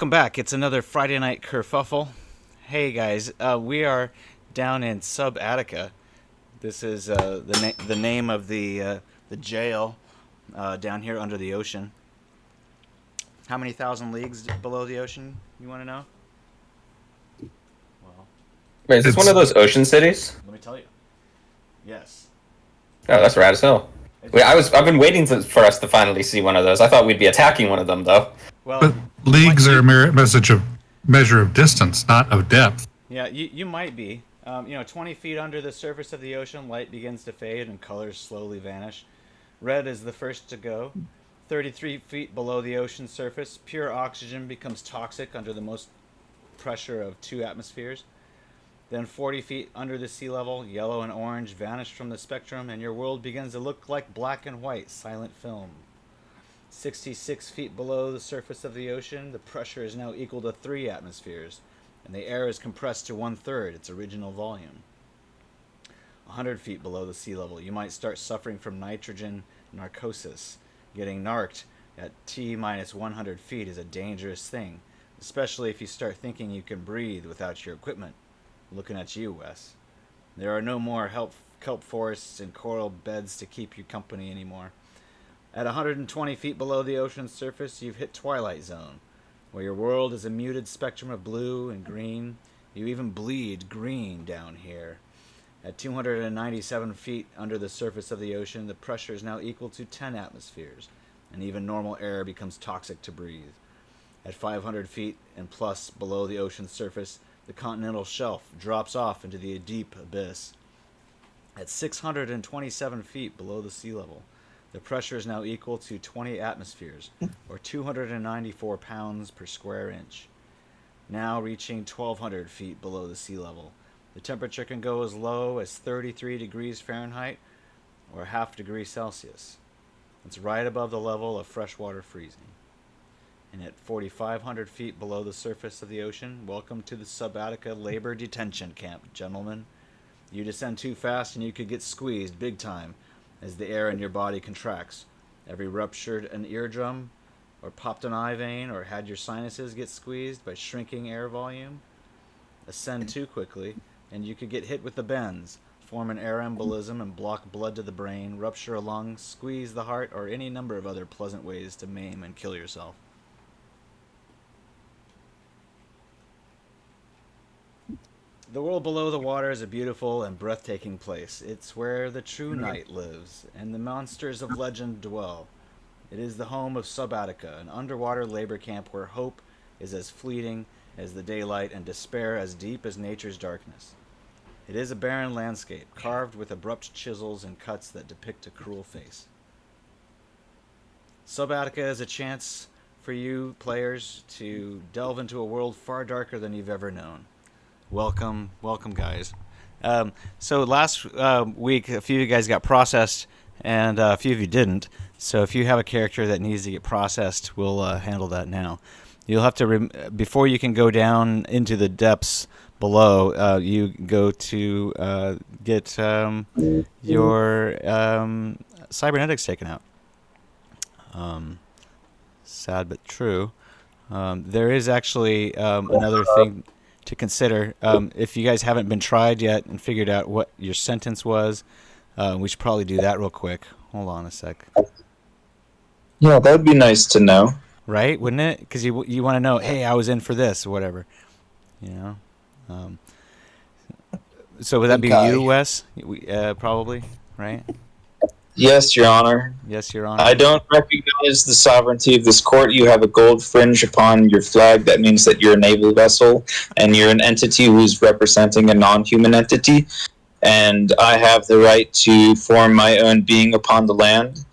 Welcome back. It's another Friday night kerfuffle. Hey guys, we are down in Subattica. This is the name of the jail down here under the ocean. How many thousand leagues below the ocean? You want to know? Well, Wait, is this one of those ocean cities? let me tell you. Yes. Oh, that's rad as hell. Wait, I've been waiting for us to finally see one of those. I thought we'd be attacking one of them, though. Well, but leagues are a measure of distance, not of depth. yeah, you might be. 20 feet under the surface of the ocean, light begins to fade and colors slowly vanish. Red is the first to go. 33 feet below the ocean surface, pure oxygen becomes toxic under the most pressure of 2 atmospheres. Then 40 feet under the sea level, yellow and orange vanish from the spectrum, and your world begins to look like black and white silent film. 66 feet below the surface of the ocean, the pressure is now equal to 3 atmospheres, and the air is compressed to 1/3 its original volume. 100 feet below the sea level, you might start suffering from nitrogen narcosis. Getting narked at T-100 feet is a dangerous thing, especially if you start thinking you can breathe without your equipment. Looking at you, Wes. There are no more kelp forests and coral beds to keep you company anymore. At 120 feet below the ocean's surface, you've hit Twilight Zone, where your world is a muted spectrum of blue and green. You even bleed green down here. At 297 feet under the surface of the ocean, the pressure is now equal to 10 atmospheres, and even normal air becomes toxic to breathe. At 500 feet and plus below the ocean's surface, the continental shelf drops off into the deep abyss. At 627 feet below the sea level, the pressure is now equal to 20 atmospheres, or 294 pounds per square inch. Now reaching 1,200 feet below the sea level, the temperature can go as low as 33 degrees Fahrenheit, or ½ degree Celsius. It's right above the level of freshwater freezing. And at 4,500 feet below the surface of the ocean, welcome to the Subattica Labor Detention Camp, gentlemen. You descend too fast and you could get squeezed big time as the air in your body contracts. Have you ruptured an eardrum, or popped an eye vein, or had your sinuses get squeezed by shrinking air volume? Ascend too quickly, and you could get hit with the bends, form an air embolism and block blood to the brain, rupture a lung, squeeze the heart, or any number of other pleasant ways to maim and kill yourself. The world below the water is a beautiful and breathtaking place. It's where the true night lives, and the monsters of legend dwell. It is the home of Subattica, an underwater labor camp where hope is as fleeting as the daylight and despair as deep as nature's darkness. It is a barren landscape, carved with abrupt chisels and cuts that depict a cruel face. Subattica is a chance for you players to delve into a world far darker than you've ever known. Welcome, guys. So last week, a few of you guys got processed, and a few of you didn't. So if you have a character that needs to get processed, we'll handle that now. You'll have to, before you can go down into the depths below, you go to get your cybernetics taken out. Sad but true. There is actually another thing to consider. If you guys haven't been tried yet and figured out what your sentence was, we should probably do that real quick. Hold on a sec. Yeah, that would be nice to know. Right, wouldn't it? Because you want to know, hey, I was in for this or whatever. You know. So would that be you, Wes? Probably, right? Yes, Your Honor. Yes, Your Honor. I don't recognize the sovereignty of this court. You have a gold fringe upon your flag. That means that you're a naval vessel, and you're an entity who's representing a non-human entity. And I have the right to form my own being upon the land,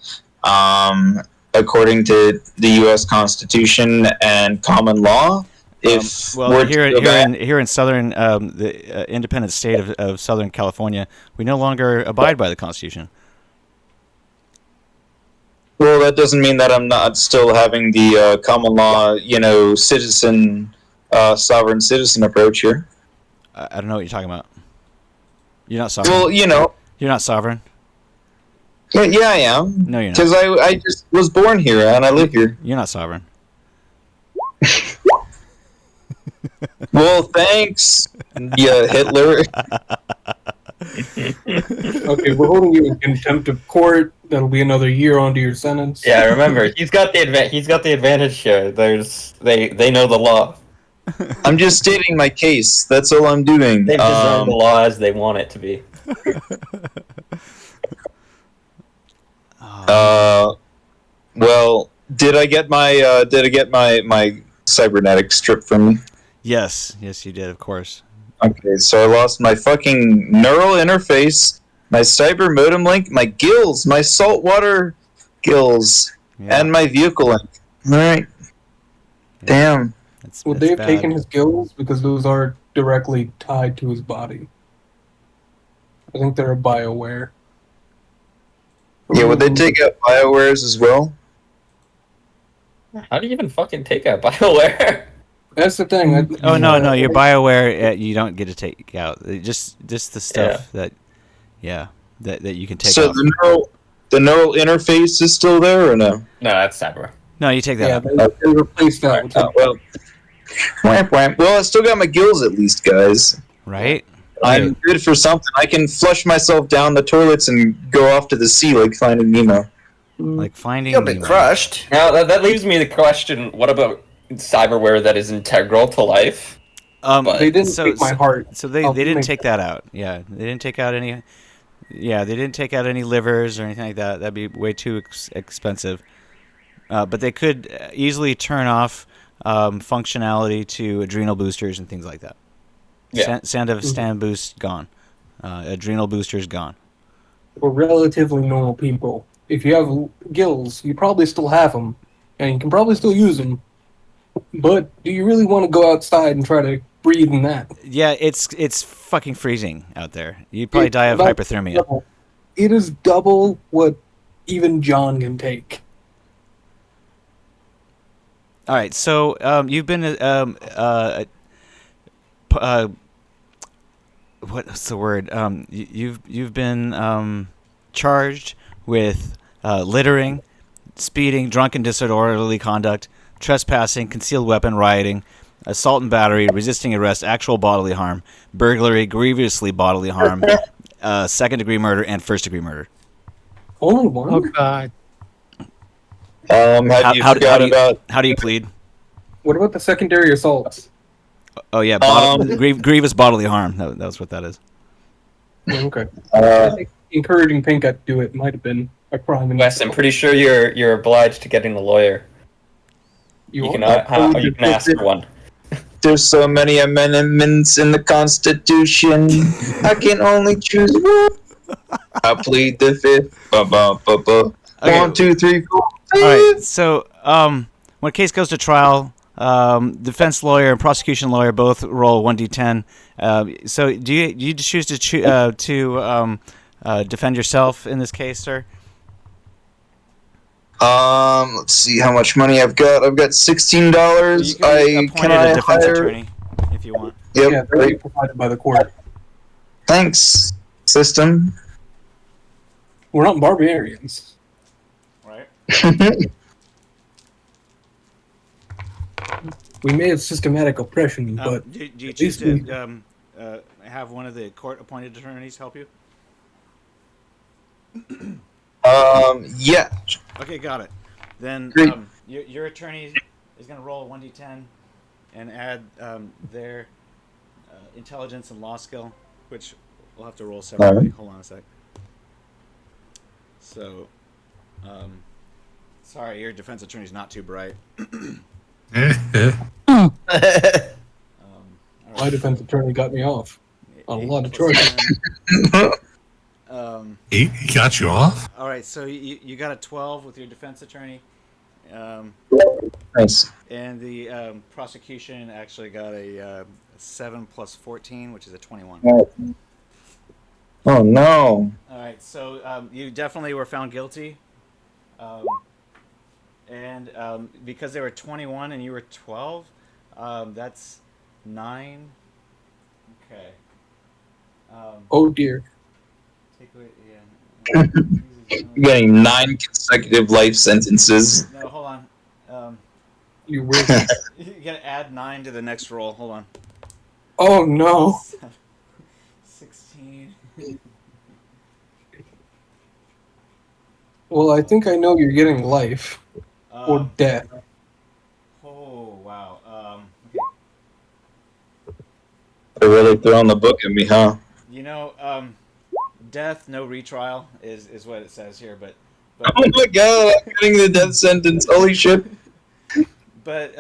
according to the U.S. Constitution and common law. Well, here in southern, the independent state of Southern California, we no longer abide by the Constitution. Well, that doesn't mean that I'm not still having the common law, citizen, sovereign citizen approach here. I don't know what you're talking about. You're not sovereign. Well, You're not sovereign. Yeah, I am. No, you're not. Because I just was born here and I live here. You're not sovereign. Well, thanks, yeah, Hitler. Okay, we're holding you in contempt of court. That'll be another year onto your sentence. Yeah, remember, he's got the advantage here. They know the law. I'm just stating my case. That's all I'm doing. They've designed the law as they want it to be. Well, did I get my cybernetic strip from me? Yes, you did, of course. Okay, so I lost my fucking neural interface, my cyber modem link, my gills, my saltwater gills, Yeah. and my vehicle link. Alright. Damn. Would they have taken his gills? Because those are directly tied to his body. I think they're a BioWare. Yeah, would they take out BioWares as well? How do you even fucking take out BioWare? That's the thing. Oh no, your BioWare you don't get to take out. Just the stuff that you can take So out. the neural interface is still there or no? No, that's cyber. No, you take that out. They replaced that with Well, whamp, whamp. Well, I still got my gills at least, guys. Right? I'm good for something. I can flush myself down the toilets and go off to the sea like Finding Nemo. Like Finding You'll be Nemo. crushed. Now that leaves me the question: what about cyberware that is integral to life? They didn't take my heart. So they didn't take that out. Yeah, they didn't take out any. Yeah, they didn't take out any livers or anything like that. That'd be way too expensive. But they could easily turn off functionality to adrenal boosters and things like that. Yeah. Stand boost gone. Adrenal boosters gone. We're relatively normal people. If you have gills, you probably still have them, and you can probably still use them. But do you really want to go outside and try to breathe in that? Yeah, it's fucking freezing out there. You'd probably die of hypothermia. Double. It is double what even John can take. All right, so you've been what's the word? You've been charged with littering, speeding, drunken disorderly conduct, trespassing, concealed weapon, rioting, assault and battery, resisting arrest, actual bodily harm, burglary, grievously bodily harm, second-degree murder, and first-degree murder. Only one? Oh God. How do you plead? What about the secondary assaults? Oh yeah, grievous bodily harm. That's what that is. Okay. I think encouraging Pink-Eye to do it might have been a crime. Wes, I'm pretty sure you're obliged to getting a lawyer. You can ask for one. There's so many amendments in the Constitution. I can only choose one. I plead the fifth. Okay. 1, 2, 3, 4. All right. So when a case goes to trial, defense lawyer and prosecution lawyer both roll 1d10. So do you choose to defend yourself in this case, sir? Let's see how much money I've got. I've got $16. You can be appointed a defense attorney if you want. Yep. Yeah, they're provided by the court. Thanks, system. We're not barbarians. Right. We may have systematic oppression, but do you choose to have one of the court-appointed attorneys help you? Yeah. Okay, got it. Then your attorney is going to roll 1d10 and add their intelligence and law skill, which we'll have to roll separately. Right. Hold on a sec. So, sorry, your defense attorney's not too bright. My defense attorney got me off on a lot of charges. He got you off? All right, so you got a 12 with your defense attorney. Nice. And the prosecution actually got a 7 plus 14, which is a 21. Oh, no. All right, so you definitely were found guilty. And because they were 21 and you were 12, that's 9. Okay. Oh, dear. Take away, yeah. You're getting 9 consecutive life sentences. No, hold on. You wish. You gotta add 9 to the next roll. Hold on. Oh no. 16. Well, I think I know you're getting life or Um, death. oh, wow. They're really throwing the book at me, huh? You know, death, no retrial is what it says here, but Oh my god, I'm getting the death sentence. Holy shit. but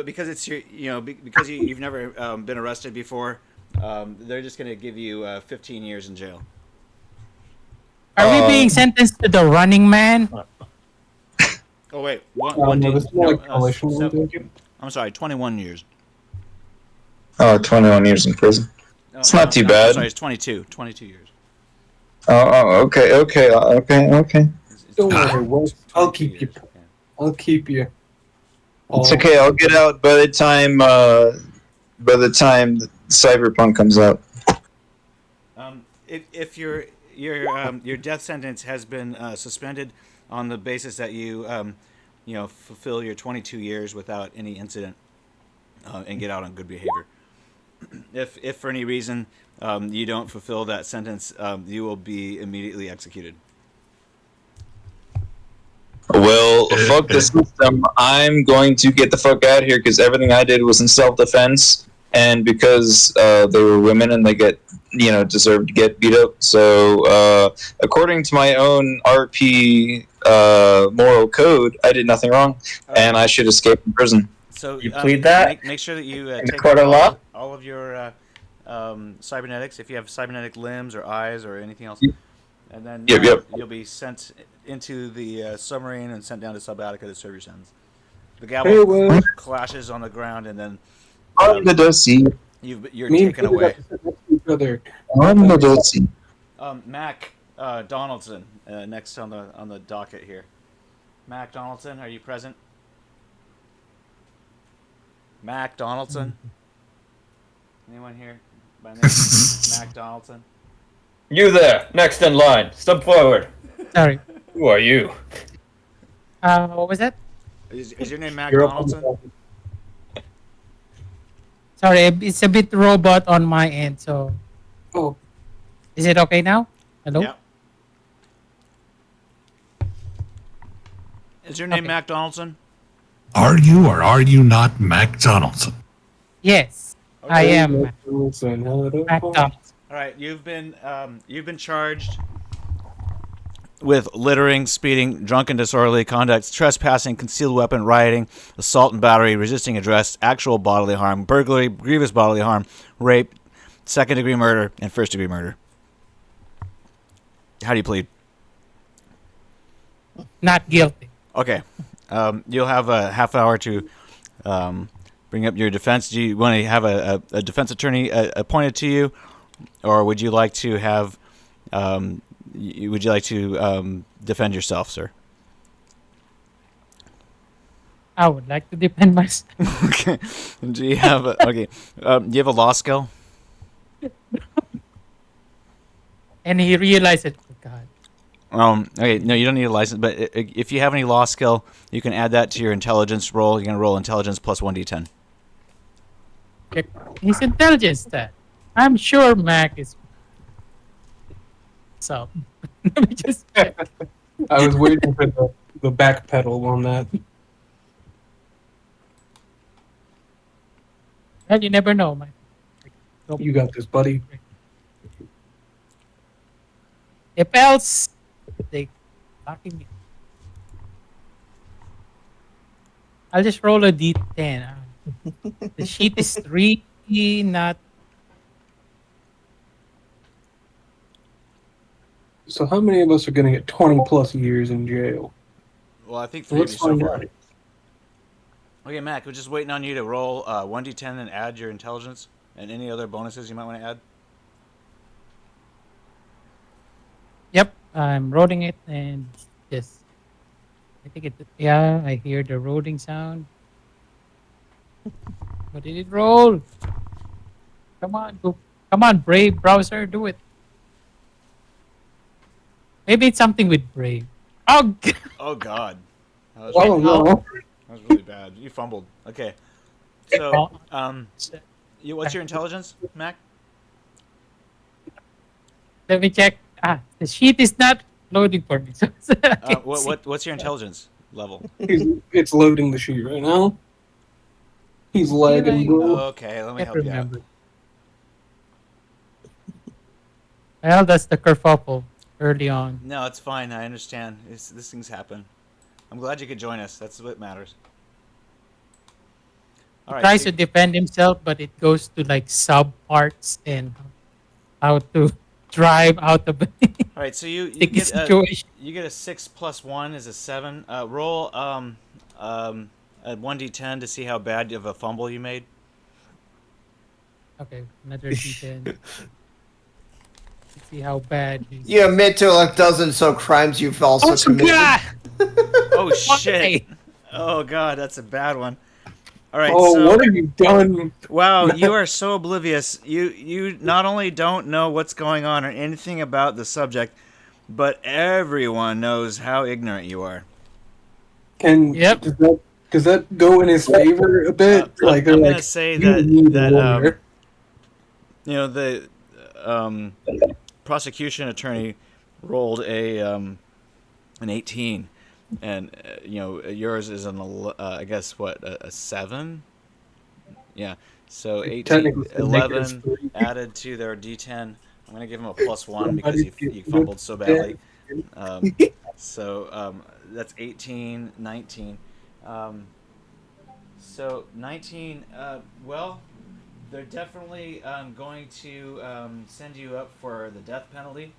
because it's your, because you've never been arrested before, they're just gonna give you 15 years in jail. Are we being sentenced to the Running Man? Oh wait, one No, D, this is more like collision. I'm sorry, 21 years. Oh, 21 years in prison. No, It's not too I'm bad. sorry, it's 22 years. Okay. Don't worry, Wes. It's I'll 22 keep you. years, yeah. I'll keep you. It's okay. I'll get out by the time Cyberpunk comes out. If your death sentence has been suspended on the basis that you fulfill your 22 years without any incident and get out on good behavior. If for any reason you don't fulfill that sentence, you will be immediately executed. Well, fuck the system. I'm going to get the fuck out of here because everything I did was in self-defense, and because they were women and they deserved to get beat up. So, according to my own RP moral code, I did nothing wrong, and I should escape from prison. So You plead that? Make sure that you in the take court of law? all of your cybernetics, if you have cybernetic limbs or eyes or anything else, and then Yep. you'll be sent into the submarine and sent down to Subattica to serve your sentence. The gavel Hey, Wes. clashes on the ground, and then On the dossier. you're Me and taken Peter away. got to sit next to each other. On the dossier. Mac Donaldson, next on the docket here. Mac Donaldson, are you present? Mac Donaldson? Anyone here by name? Mac Donaldson? You there, next in line. Step forward. Sorry. Who are you? What was that? Is your name Mac You're up on the Donaldson? Sorry, it's a bit robot on my end, so... Oh, Is it okay now? Hello? Yeah. Is your name Okay. Mac Donaldson? Are you or are you not Mac Donaldson? Yes, I am Mac Donaldson. Donaldson. All right, you've been charged with littering, speeding, drunken disorderly conduct, trespassing, concealed weapon, rioting, assault and battery, resisting arrest, actual bodily harm, burglary, grievous bodily harm, rape, second-degree murder, and first-degree murder. How do you plead? Not guilty. Okay. You'll have a half hour to bring up your defense. Do you want to have a defense attorney appointed to you, or would you like to have defend yourself, sir? I would like to defend myself. Okay. Do you have a law skill? And he realized it. Oh, God. Okay, no, you don't need a license, but if you have any law skill, you can add that to your intelligence roll. You can roll intelligence plus 1d10. Okay. His intelligence stat. I'm sure Mac is... So, let me just check. I was waiting for the back pedal on that. Well, you never know, man. You got this, buddy. If else, they fucking me. I'll just roll a d10. The sheet is 3, not... So how many of us are going to get 20 plus years in jail? Well, I think Let's find out. Okay, Mac, we're just waiting on you to roll 1d10 and add your intelligence and any other bonuses you might want to add. Yep, I'm rolling it and just... I think it... Yeah, I hear the rolling sound. What did it roll? Come on, go. Come on, Brave browser, do it. Maybe it's something with Brave. Oh, God. Oh, God. That was, Oh, no. that was really bad. You fumbled. Okay. So, What's your intelligence, Mac? Let me check. The sheet is not loading for me. So I can't see. What's your intelligence level? It's loading the sheet right now. He's Did lagging, I- bro. Okay, let me Can't help you out. remember. Well, that's the kerfuffle early on. No, it's fine. I understand. These things happen. I'm glad you could join us. That's what matters. All right. Tries so to defend himself, but it goes to like sub parts and how to drive out of the all right. So you sticky get situation. you get a 6 plus 1 is a 7. Roll a 1d10 to see how bad of a fumble you made. Okay, another D10. Let's see how bad he's. You admit to like dozens of crimes you've also committed. Oh shit! Why? Oh god, that's a bad one. All right. Oh, so, what have you done? wow, you are so oblivious. You not only don't know what's going on or anything about the subject, but everyone knows how ignorant you are. Yep. Does that go in his favor a bit? I'm they're gonna say you need a that lawyer. the prosecution attorney rolled an 18, and yours is I guess what, a 7. Yeah, so 18, Technically, it's a 11 -3. added to their D10. I'm gonna give him a +1 because you fumbled so badly. So that's 18, 19. So 19. Well, they're definitely going to send you up for the death penalty.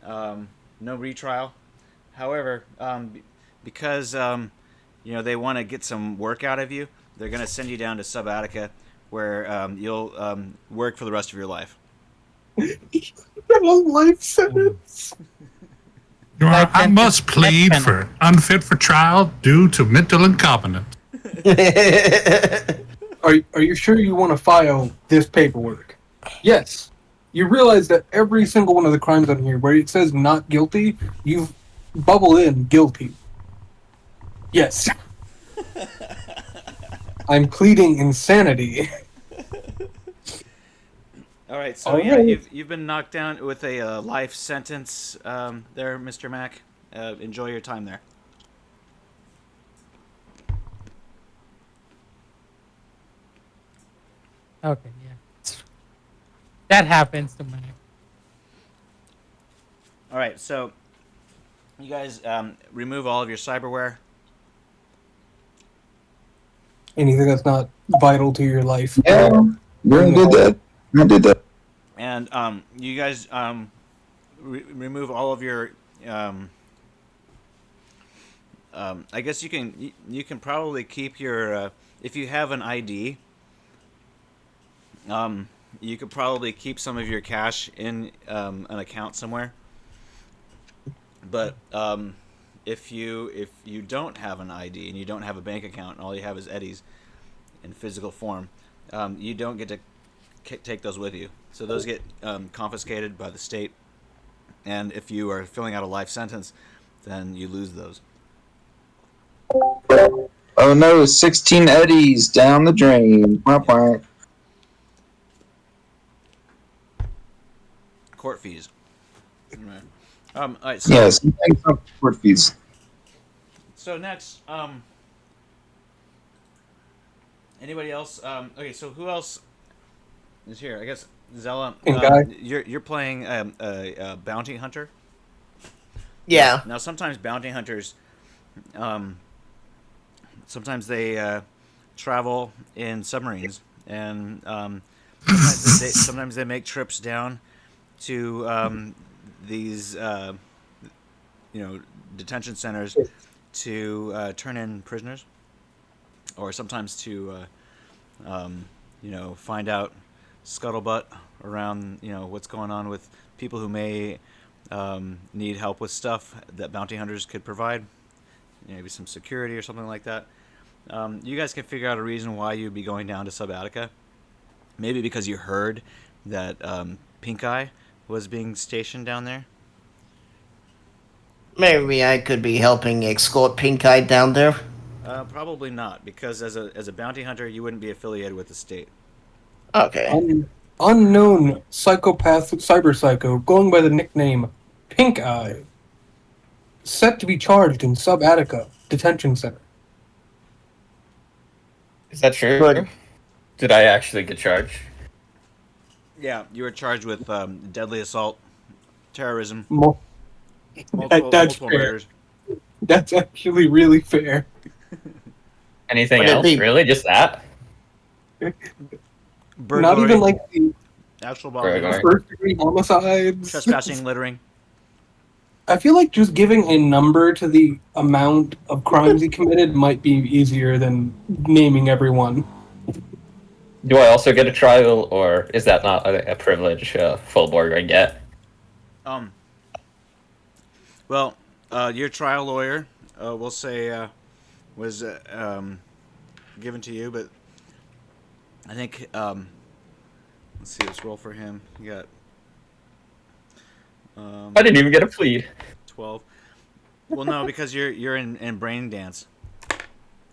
No retrial. However, because they want to get some work out of you, they're going to send you down to Subattica, where you'll work for the rest of your life. A life sentence. Your Honor, Like I sentence, must plead death for unfit for trial due to mental incompetence. Are you sure you want to file this paperwork? Yes. You realize that every single one of the crimes on here where it says not guilty, you've bubbled in guilty. Yes. I'm pleading insanity. All right, so All yeah, right. you've been knocked down with a life sentence there, Mr. Mack. Enjoy your time there. Okay, yeah. That happens to me. All right, so you guys remove all of your cyberware. Anything that's not vital to your life. Yeah, I did that. I did that. And you guys remove all of your. I guess you can probably keep your if you have an ID. You could probably keep some of your cash in an account somewhere. But if you don't have an ID and you don't have a bank account and all you have is eddies in physical form, you don't get to take those with you. So those get confiscated by the state, and if you are filling out a life sentence, then you lose those. Oh no, 16 eddies down the drain. Womp womp. Court fees. Right. All right. So, Yes, thanks for court fees. So next, anybody else? Okay, so who else is here? I guess Zella. Pink guy. You're playing a bounty hunter. Yeah. Now sometimes bounty hunters, sometimes they travel in submarines, and sometimes they make trips down to these detention centers to turn in prisoners, or sometimes to find out scuttlebutt around what's going on with people who may need help with stuff that bounty hunters could provide, maybe some security or something like that. You guys can figure out a reason why you'd be going down to Subattica. Maybe because you heard that Pink Eye was being stationed down there. Maybe I could be helping escort Pink Eye down there. Probably not, because as a bounty hunter, you wouldn't be affiliated with the state. Okay. Unknown psychopath cyber psycho going by the nickname Pink Eye. Set to be charged in Subattica detention center. Is that true? Good. Did I actually get charged? Yeah, you were charged with deadly assault, terrorism, Mo- multiple That's multiple fair. murders. That's actually really fair. Anything Would it else? be- Really? Just that? Burglary, Not even like the actual bodily Burglary. harm, first degree homicides. trespassing, littering. I feel like just giving a number to the amount of crimes he committed might be easier than naming everyone. Do I also get a trial, or is that not a privilege Fullborg I get? Well, your trial lawyer, we'll say, was given to you, but I think, let's see, let's roll for him. You got I didn't even get a plea. 12. Well, no, because you're in brain dance.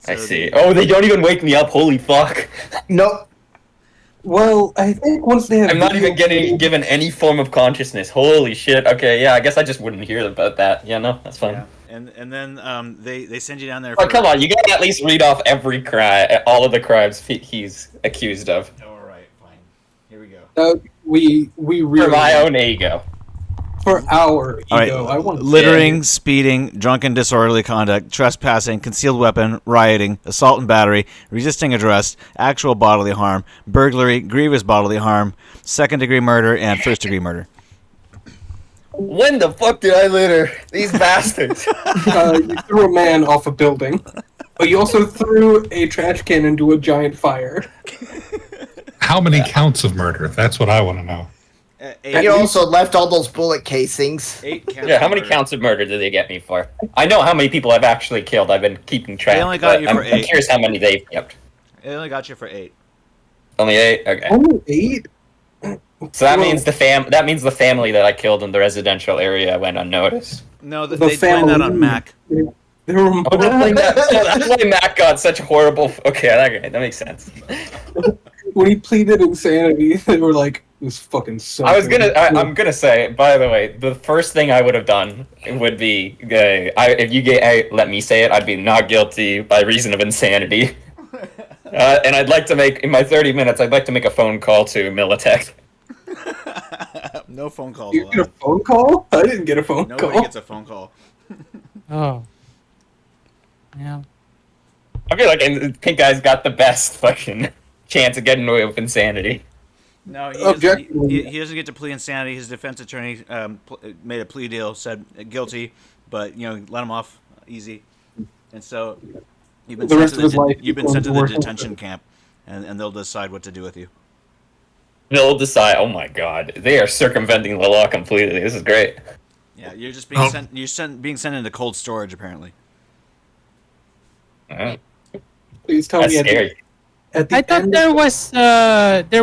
I So see. Oh, they don't even wake me up. Holy fuck. Nope. Well, I think once they have I'm not video- even getting given any form of consciousness. Holy shit. Okay, yeah, I guess I just wouldn't hear about that. Yeah, no, that's fine. Yeah, and then they send you down there. Oh, For, come on, you gotta at least read off every crime, all of the crimes he's accused of. All right, fine. Here we go. we really For my own ego. for our ego. All right, I want littering, speeding, drunken disorderly conduct, trespassing, concealed weapon, rioting, assault and battery, resisting arrest, actual bodily harm, burglary, grievous bodily harm, second-degree murder, and first-degree murder. When the fuck did I litter? These bastards. You threw a man off a building, but you also threw a trash can into a giant fire. How many counts of murder? That's what I want to know. You also left all those bullet casings. 8 counts. Yeah, how many of murder. counts of murder did they get me for? I know how many people I've actually killed. I've been keeping track. They only got but you for I'm 8. curious how many they've kept. They only got you for 8. Only 8? Okay. Only 8? So that Well- means the family that I killed in the residential area went unnoticed. No, The they blame that on family. Mac. There were Oh, that's why Matt got such horrible. Okay, that makes sense. when he pleaded insanity, they were like, "This fucking sucks." I'm gonna say, by the way, the first thing I would have done would be, if you let me say it, I'd be not guilty by reason of insanity. And I'd like to make, in my 30 minutes, I'd like to make a phone call to Militech. No phone calls You get a allowed. phone call? I didn't get a phone Nobody call. gets a phone call. Oh. Yeah. I feel like Pink Eye's got the best fucking chance of getting away with insanity. No, Objectively. he doesn't get to plead insanity. His defense attorney made a plea deal, said guilty, but let him off easy. And so you've been The rest of his life you've been he's sent to going the to work. detention camp, and they'll decide what to do with you. They'll decide, oh my god, they are circumventing the law completely. This is great. Yeah, you're just being Oh. sent. Being sent into cold storage apparently. Please tell That's me scary. at the I thought end. there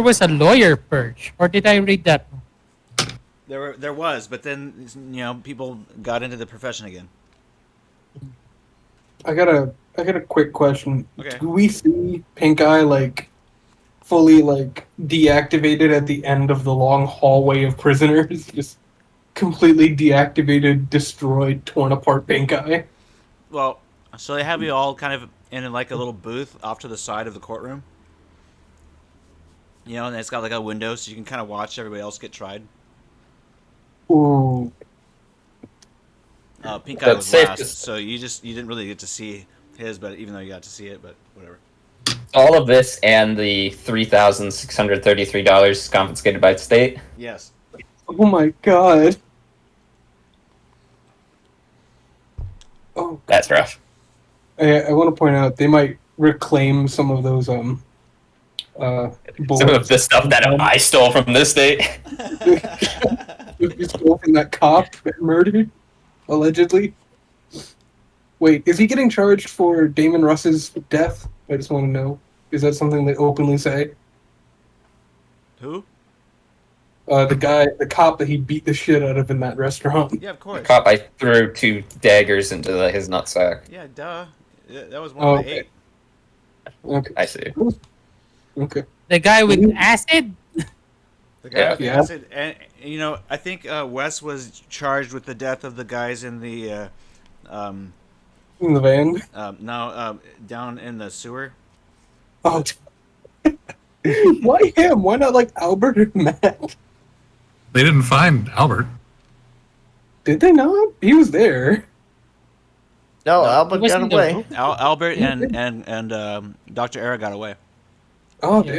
was a lawyer purge, or did I read that wrong? There was, but then people got into the profession again. I got a quick question. Okay. Do we see Pink Eye fully deactivated at the end of the long hallway of prisoners? Just completely deactivated, destroyed, torn apart Pink Eye. Well, so they have you all kind of in a little booth off to the side of the courtroom. And it's got a window so you can kind of watch everybody else get tried. Ooh. Pink Eye That's was safe last, to- so you didn't really get to see his, but even though you got to see it, but whatever. All of this and the $3,633 confiscated by the state. Yes. Oh my god. Oh, That's rough. I want to point out they might reclaim some of those Some bullets of the stuff that I stole from this state. you stole from that cop that murdered, allegedly. Wait, is he getting charged for Damon Russ's death? I just want to know. Is that something they openly say? Who? The cop that he beat the shit out of in that restaurant. Yeah, of course. Cop, I threw 2 daggers into his nutsack. Yeah, duh. Yeah, that was one Oh, of the okay. 8. Okay. I see. Okay. The guy with acid? The guy with the Yeah. acid, and I think Wes was charged with the death of the guys in the In the van. no down in the sewer. Oh. Why him? Why not like Albert or Matt? They didn't find Albert. Did they not? He was there. No, No, Albert He was got in the away. room. Albert and Dr. Era got away. Oh Yeah.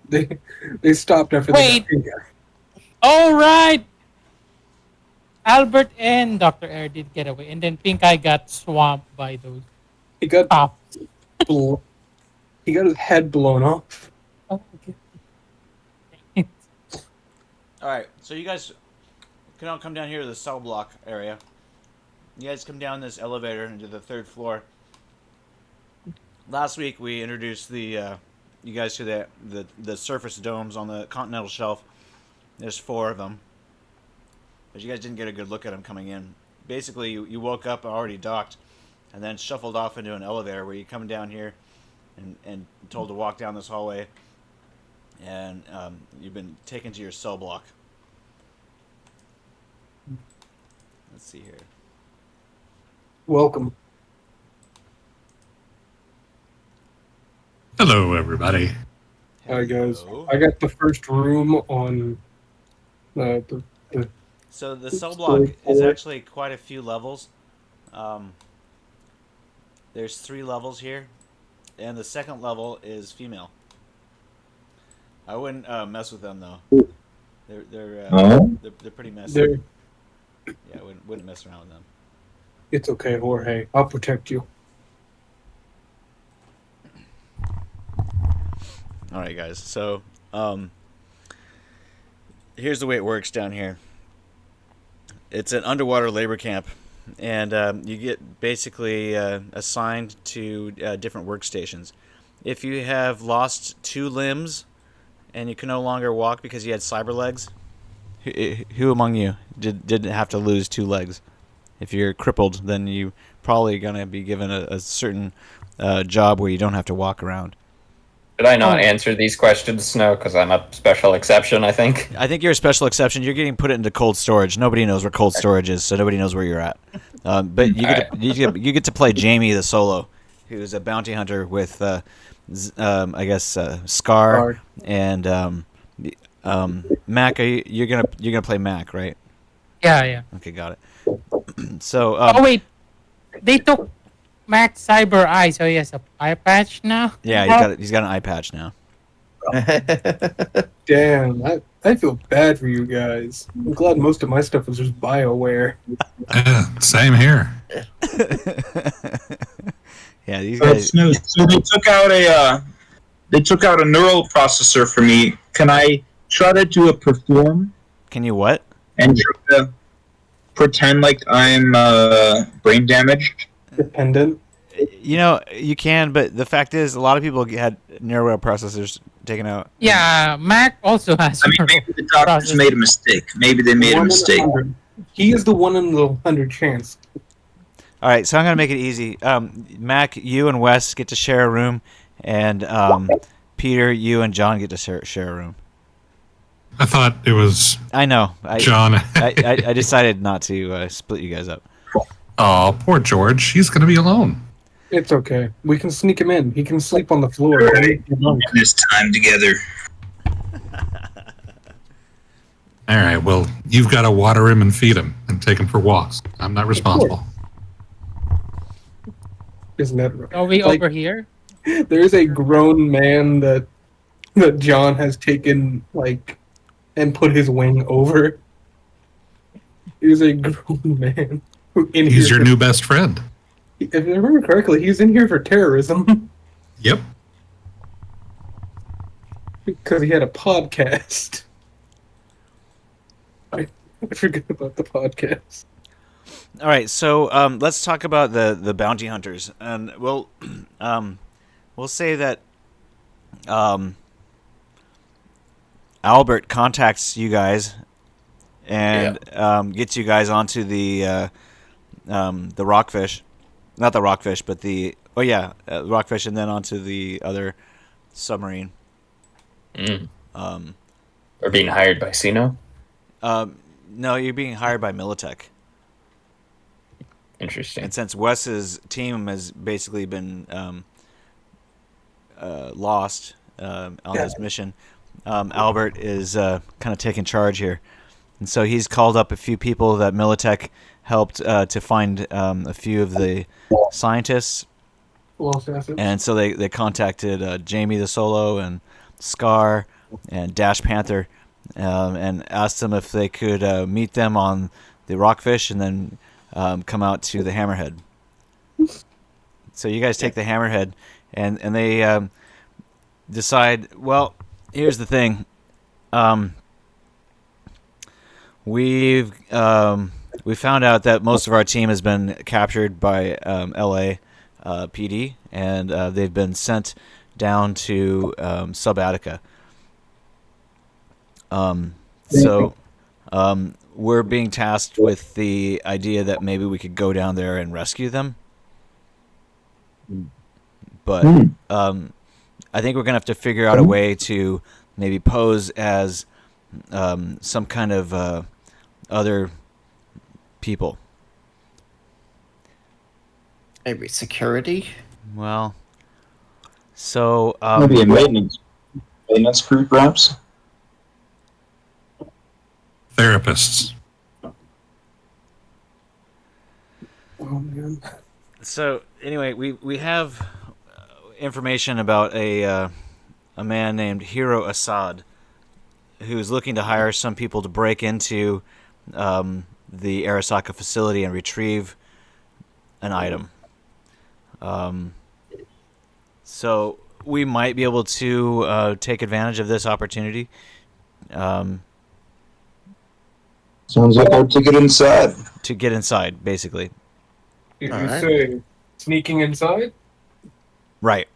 damn. They stopped after Wait. they got All right. Albert and Dr. Air did get away, and then Pink Eye got swamped by those He got cops. he got his head blown off. Oh, okay. All right, so you guys can all come down here to the cell block area. You guys come down this elevator into the 3rd floor. Last week we introduced you guys to the surface domes on the continental shelf. There's 4 of them, but you guys didn't get a good look at them coming in. Basically, you woke up already docked, and then shuffled off into an elevator where you come down here, and told to walk down this hallway, and you've been taken to your cell block. Let's see here. Welcome. Hello, everybody. Hi guys. Hello. I got the first room on the So the cell block is actually quite a few levels. There's 3 levels here, and the 2nd level is female. I wouldn't mess with them though. They're pretty messy. there. Yeah, I wouldn't mess around with them. It's okay, Jorge. I'll protect you. All right, guys. So here's the way it works down here. It's an underwater labor camp, and you get basically assigned to different workstations. If you have lost 2 limbs and you can no longer walk because you had cyber legs, who among you didn't have to lose 2 legs? If you're crippled, then you probably gonna be given a certain job where you don't have to walk around. Did I not answer these questions? No, because I'm a special exception, I think. I think you're a special exception. You're getting put into cold storage. Nobody knows where cold storage is, so nobody knows where you're at. But you get to play Jamie the Solo, who's a bounty hunter with, I guess, Scar and Mac. You're gonna play Mac, right? Yeah. Okay, got it. So. Oh wait, they took Max Cyber Eye, so he has a eye patch now. Yeah, he's got an eye patch now. Damn, I feel bad for you guys. I'm glad most of my stuff was just BioWare. Yeah, same here. Yeah, these So, guys. so they took out a neural processor for me. Can I try to do a perform Can you what? and try to pretend like I'm brain damaged? Dependent. You can, but the fact is, a lot of people had neural processors taken out. Yeah, Mac also has. I mean, maybe the doctors made a mistake. Maybe they made a 1 in mistake. 100. He is the 1 in the 100 chance. All right, so I'm gonna make it easy. Mac, you and Wes get to share a room, and Peter, you and John get to share a room. I thought it was I know. John. I decided not to split you guys up. Oh, poor George. He's going to be alone. It's okay. We can sneak him in. He can sleep on the floor. This time together. All right, well, you've got to water him and feed him and take him for walks. I'm not responsible. Isn't that right? Are we Like- over here? There's a grown man that John has taken and put his wing over. He's a grown man. He's your new best friend. If I remember correctly, he's in here for terrorism Yep. because he had a podcast. I forget about the podcast. All right, so let's talk about the bounty hunters, and we'll say that Albert contacts you guys and gets you guys onto the rockfish, not the rockfish, but the rockfish, and then onto the other submarine. Or being hired by Sino? No, you're being hired by Militech. Interesting. And since Wes's team has basically been lost on this mission, Albert is kind of taking charge here. And so he's called up a few people that Militech helped to find a few of the scientists. And so they contacted Jamie the Solo and Scar and Dash Panther and asked them if they could meet them on the Rockfish and then come out to the Hammerhead. So you guys take the Hammerhead and they decide, well, here's the thing. We found out that most of our team has been captured by LA PD, and they've been sent down to Subattica. So we're being tasked with the idea that maybe we could go down there and rescue them. But I think we're going to have to figure out a way to maybe pose as some kind of other people. Maybe security? Well, so... maybe a maintenance crew, perhaps? Therapists. Oh, man. So anyway, we have information about a man named Hero Assad who's looking to hire some people to break into the Arasaka facility and retrieve an item. So we might be able to take advantage of this opportunity. Sounds like our ticket inside. To get inside, basically. Did you Alright. say sneaking inside? Right.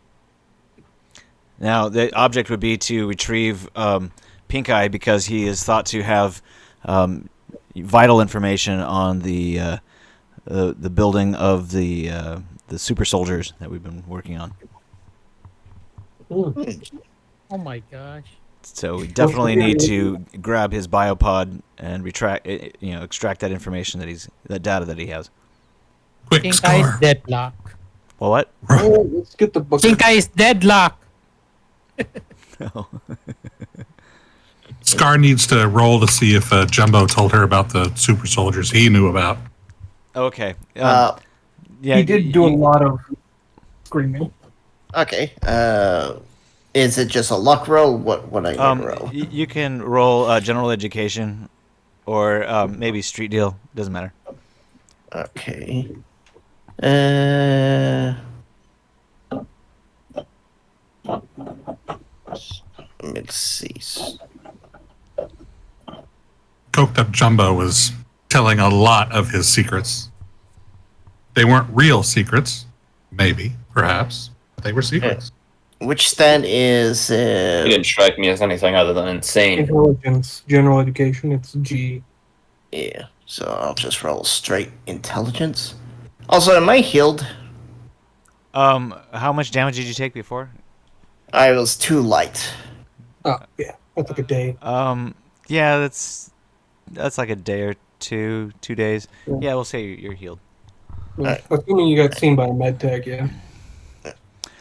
Now, the object would be to retrieve Pink Eye because he is thought to have vital information on the building of the super soldiers that we've been working on. Oh my gosh. So we definitely need to grab his biopod and extract that information that data that he has. Quick, Pink Eye is Scar. deadlock. Well, what? Oh, let's get the book. Pink Eye is deadlock. Scar needs to roll to see if Jumbo told her about the super soldiers he knew about. Okay. Uh, Yeah, He did do a lot of screaming. okay. Is it just a luck roll? What I need to roll? You can roll general education, or maybe street deal. Doesn't matter. Okay. Let's see. Coked up Jumbo was telling a lot of his secrets. They weren't real secrets, maybe, perhaps, but they were secrets. Which then is He didn't strike me as anything other than insane. Intelligence, general education, it's G. yeah. So I'll just roll straight intelligence. Also, am I healed? How much damage did you take before? I was too light. Oh, yeah. That's like a day. Yeah, that's like a day or 2 days. Yeah, we'll say you're healed. Alright. Assuming you got seen by a med tech, yeah.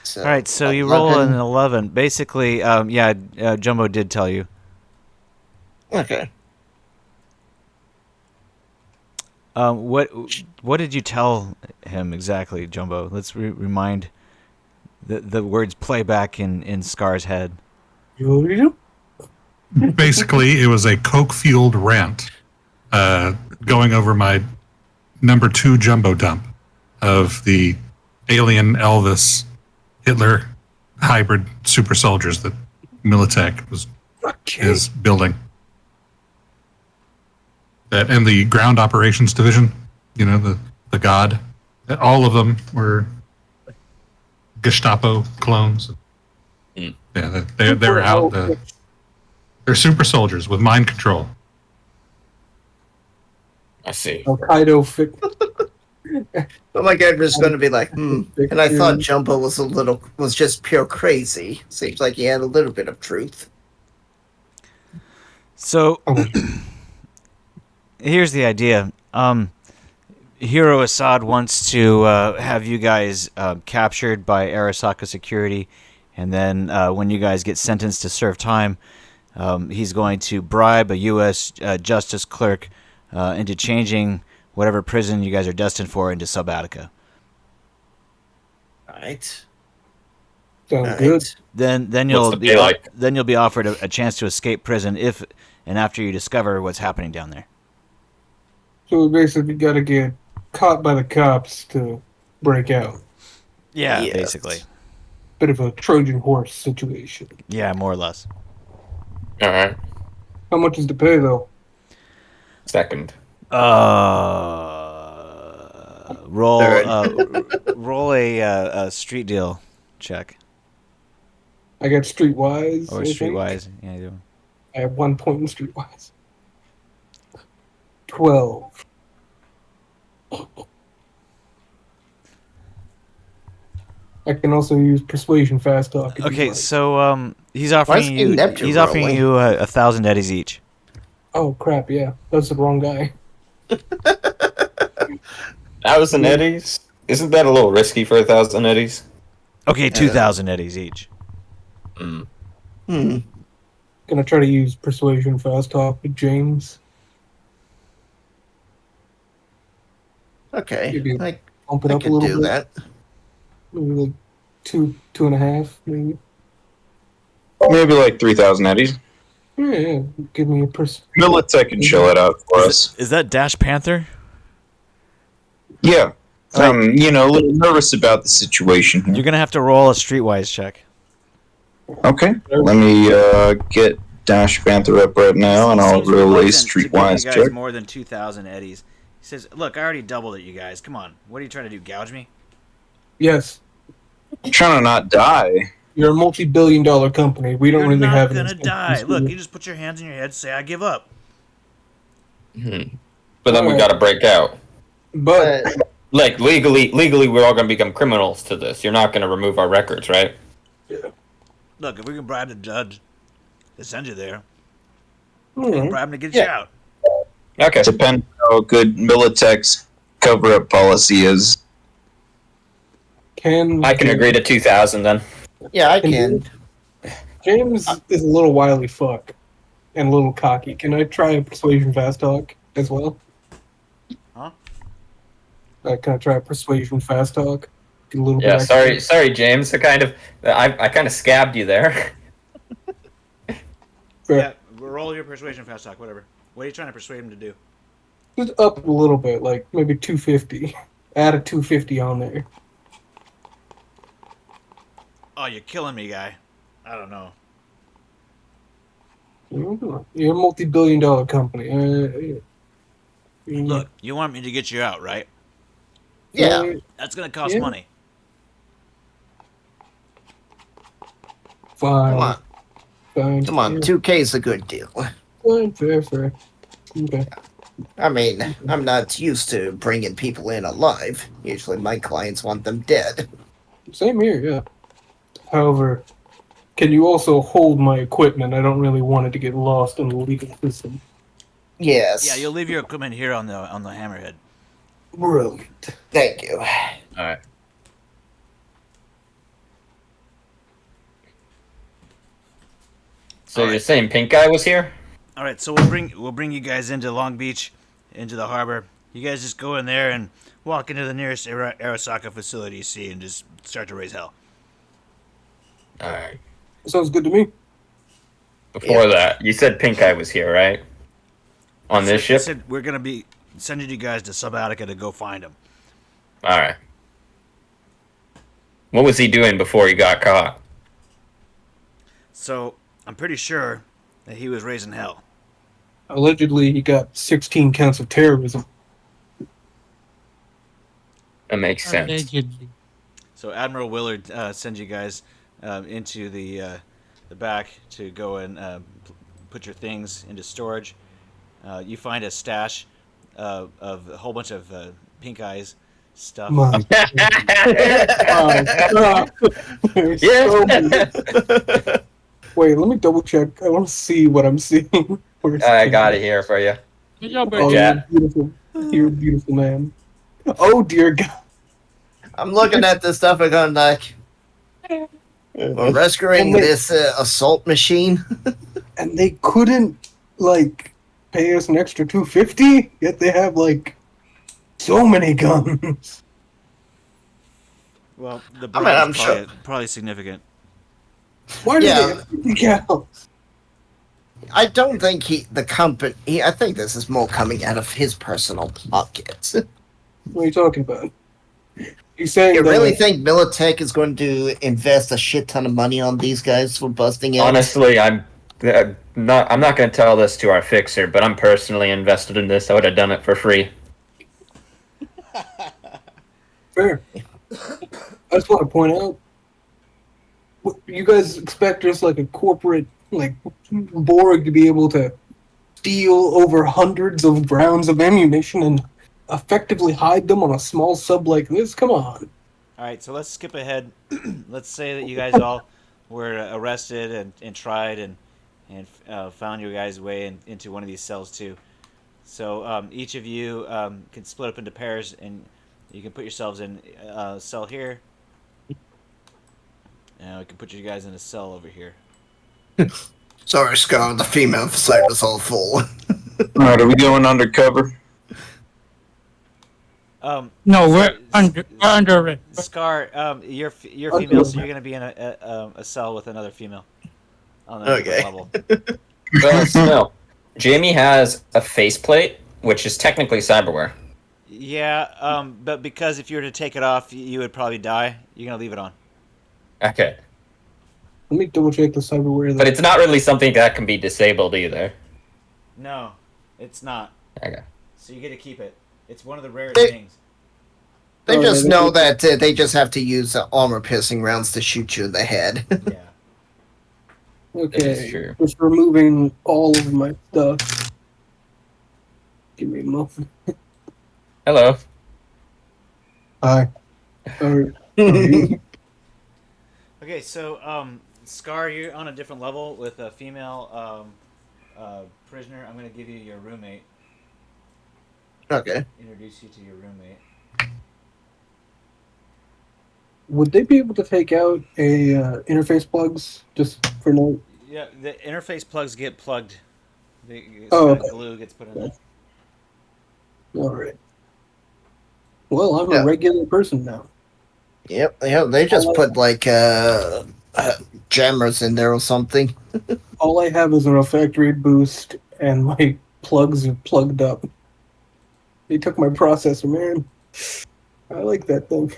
So, All right, so you roll 11. an 11. Basically, Jumbo did tell you. Okay. What did you tell him exactly, Jumbo? Let's remind the words play back in Scar's head. Basically, it was a coke-fueled rant going over my number 2 Jumbo dump of the alien Elvis Hitler hybrid super soldiers that Militech is building. That and the ground operations division, the God, all of them were Gestapo clones. Mm. Yeah, they're out. They're super soldiers with mind control. I see. Hokkaido fic. But my character's going to be like, and I thought Jumbo was just pure crazy. Seems like he had a little bit of truth. So here's the idea. Hero Assad wants to have you guys captured by Arasaka security, and then when you guys get sentenced to serve time, he's going to bribe a U.S. Justice clerk into changing whatever prison you guys are destined for into Subattica. Alright. Sounds good. Then you'll be offered a chance to escape prison if and after you discover what's happening down there. So we basically got to get caught by the cops to break out. Yeah, Yes. basically. Bit of a Trojan horse situation. Yeah, more or less. All right. How much is to pay though? Second. Roll Third. roll a street deal check I got Streetwise. or I think. streetwise. Yeah, you do. I have 1 point in Streetwise. 12. I can also use Persuasion Fast Talk. if you Okay, like. so he's Why offering is you Neptune he's offering rolling? you 1,000 eddies each. Oh crap! Yeah, that's the wrong guy. $1,000 eddies? Isn't that a little risky for 1,000 eddies? Okay, 2,000 eddies each. Mm. Gonna try to use Persuasion Fast Talk with James. Okay. Maybe I Bump it up a could little do bit. that. Maybe like 2.5, maybe. Maybe like 3,000 eddies. Yeah, give me a Militech can chill it out for us. Is that Dash Panther? Yeah. A little nervous about the situation You're here. gonna have to roll a streetwise check. Okay. Let me get Dash Panther up right now, and I'll Seems roll a reluctant to pay streetwise you guys check. more than 2,000 eddies. He says, "Look, I already doubled it, you guys. Come on. What are you trying to do? Gouge me?" Yes, I'm trying to not die. you're a multi-billion-dollar company. We don't You're really not have gonna any- die. Look, you just put your hands on your head, say, "I give up." But then we Alright. got to break out. But Like legally, we're all gonna become criminals to this. You're not gonna remove our records, right? Look, if we can bribe the judge to send you there, we alright. can bribe him to get you Yeah. out. Okay. Depends how good Militech's cover-up policy is. I can agree to 2,000 then. Yeah, I can. James is a little wily fuck and a little cocky. Can I try a Persuasion Fast Talk as well? Huh? Can I try a Persuasion Fast Talk? Get a little Yeah. bit extra? Sorry, James. I kind of scabbed you there. Fair. Yeah, roll your persuasion fast talk, whatever. What are you trying to persuade him to do? Just up a little bit, like maybe 250. Add a 250 on there. Oh, you're killing me, guy. I don't know. You're a multi-billion-dollar company. Look, you want me to get you out, right? Yeah. That's gonna cost Yeah. money. Fine. Come on. Fine. Come on. Yeah, 2K is a good deal. fine, fair. Okay. I mean, I'm not used to bringing people in alive. Usually my clients want them dead. Same here, yeah. However, can you also hold my equipment? I don't really want it to get lost in the legal system. Yes. Yeah, you'll leave your equipment here on the hammerhead. Brilliant. Thank you. All right. So you're saying Pink Guy was here? All right, so we'll bring you guys into Long Beach, into the harbor. You guys just go in there and walk into the nearest Arasaka facility you see, and just start to raise hell. All right. Sounds good to me. Before that, you said Pink Guy was here, right? On this I ship? said we're gonna be sending you guys to Subattica to go find him. All right. What was he doing before he got caught? So I'm pretty sure that he was raising hell. Allegedly, he got 16 counts of terrorism. That makes sense. Allegedly. So Admiral Willard sends you guys into the back to go and put your things into storage. You find a stash of a whole bunch of pink eyes stuff. My Yeah. Wait, let me double check. I want to see what I'm seeing. Where's I Tim? got it here for you. Good job, Oh, Birdie. you're Chat. beautiful. You're a beautiful man. Oh dear God! I'm looking at this stuff and going like, we're rescuing And they- this assault machine. And they couldn't like pay us an extra $250. Yet they have like so many guns. Well, the I mean, bribe I'm is sure. probably significant. Why do Yeah. they have 50 cows? I don't think the company. I think this is more coming out of his personal pockets. What are you talking about? You saying You that really think Militech is going to invest a shit ton of money on these guys for busting out? Honestly, I'm not. I'm not going to tell this to our fixer, but I'm personally invested in this. I would have done it for free. fair? I just want to point out, you guys expect just like a corporate like Borg to be able to steal over hundreds of rounds of ammunition and effectively hide them on a small sub like this? Come on. All right, so let's skip ahead. Let's say that you guys all were arrested and tried and found your guys' way into one of these cells too. So each of you can split up into pairs, and you can put yourselves in a cell here. And we can put you guys in a cell over here. Sorry, Scar, the female side was all full. Alright, are we going undercover? No, we're under arrest. Scar, you're female, so you're gonna be in a cell with another female on a different Okay. level. Well, no. Jamie has a faceplate, which is technically cyberware. Yeah, but because if you were to take it off, you would probably die. You're gonna leave it on. Okay, Let me double check the cyberware. but it's not really something that can be disabled either. No, it's not. Okay. So you get to keep it. It's one of the rare They- things. They Oh, just yeah, know that they just have to use armor-piercing rounds to shoot you in the head. Yeah. That is Okay, true. just removing all of my stuff. Give me a moment. Hello. Hi. How are you? Okay, so Scar, you're on a different level with a female prisoner. I'm gonna give you your roommate. Okay. Introduce you to your roommate. Would they be able to take out a interface plugs just for note? Yeah, the interface plugs get plugged. Oh, okay. Glue gets put in there. All right. Well, I'm Yeah. a regular person now. Yep. Yeah, they just put like jammers in there or something. All I have is a refractory boost, and my plugs are plugged up. They took my processor, man. I like that thing.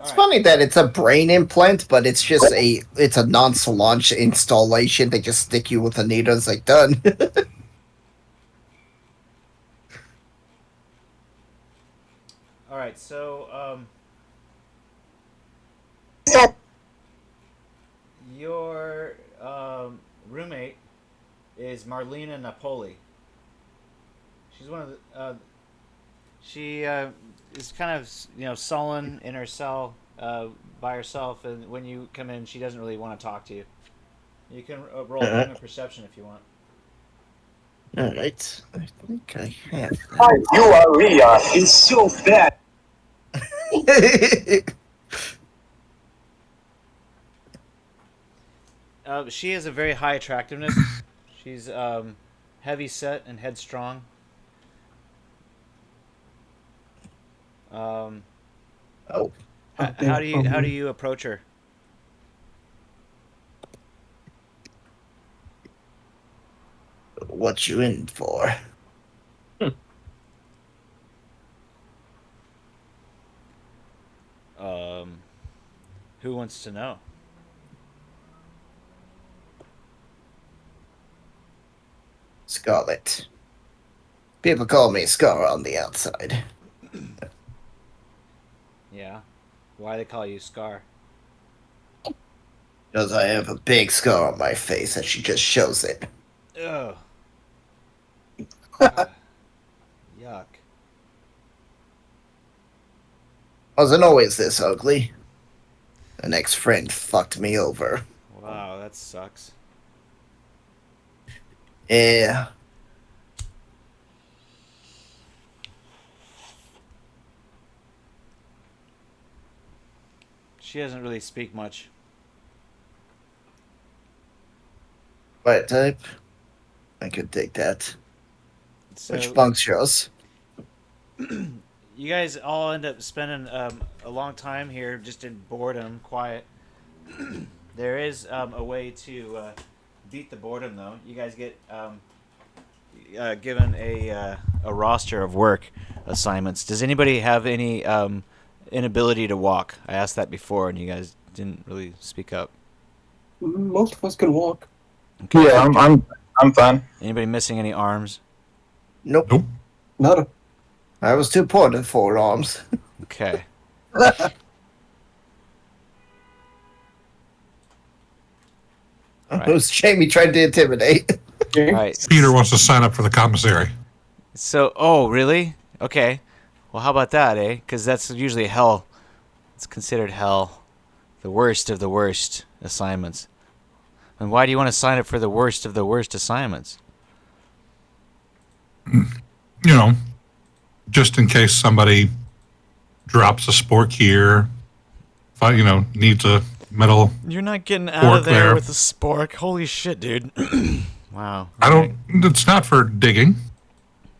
It's funny that it's a brain implant, but it's just it's a non-Solange installation. They just stick you with a needle. It's like done. All right, so your roommate is Marlena Napoli. She's one of the. She is kind of sullen in her cell by herself, and when you come in, she doesn't really want to talk to you. You can roll human perception if you want. All right. I think I have. You are Ria is so bad. She has a very high attractiveness. She's heavy set and headstrong. Oh. How do you approach her? What you in for? Who wants to know? Scarlet. People call me Scar on the outside. Yeah. Why they call you Scar? Because I have a big scar on my face and she just shows it. Ugh. Ah, yuck. Wasn't always this ugly. An ex-friend fucked me over. Wow, that sucks. Yeah. She doesn't really speak much. What type? I could dig that. So Which bunk's yours? you guys all end up spending a long time here just in boredom, quiet. There is a way to beat the boredom, though. You guys get given a roster of work assignments. Does anybody have any inability to walk? I asked that before, and you guys didn't really speak up. Most of us can walk. Okay. Yeah, I'm fine. Anybody missing any arms? Nope. Nope. Nada. I was too poor to forearms. Okay. Right. Who's Jamie trying to intimidate? All right. Peter wants to sign up for the commissary. So, oh, really? Okay. Well, how about that, eh? Because that's usually hell. It's considered hell. The worst of the worst assignments. And why do you want to sign up for the worst of the worst assignments? You know, just in case somebody drops a spork here, if I, needs a metal. You're not getting out Spork of there there. with a spork. Holy shit, dude. Wow. I don't. It's not for digging.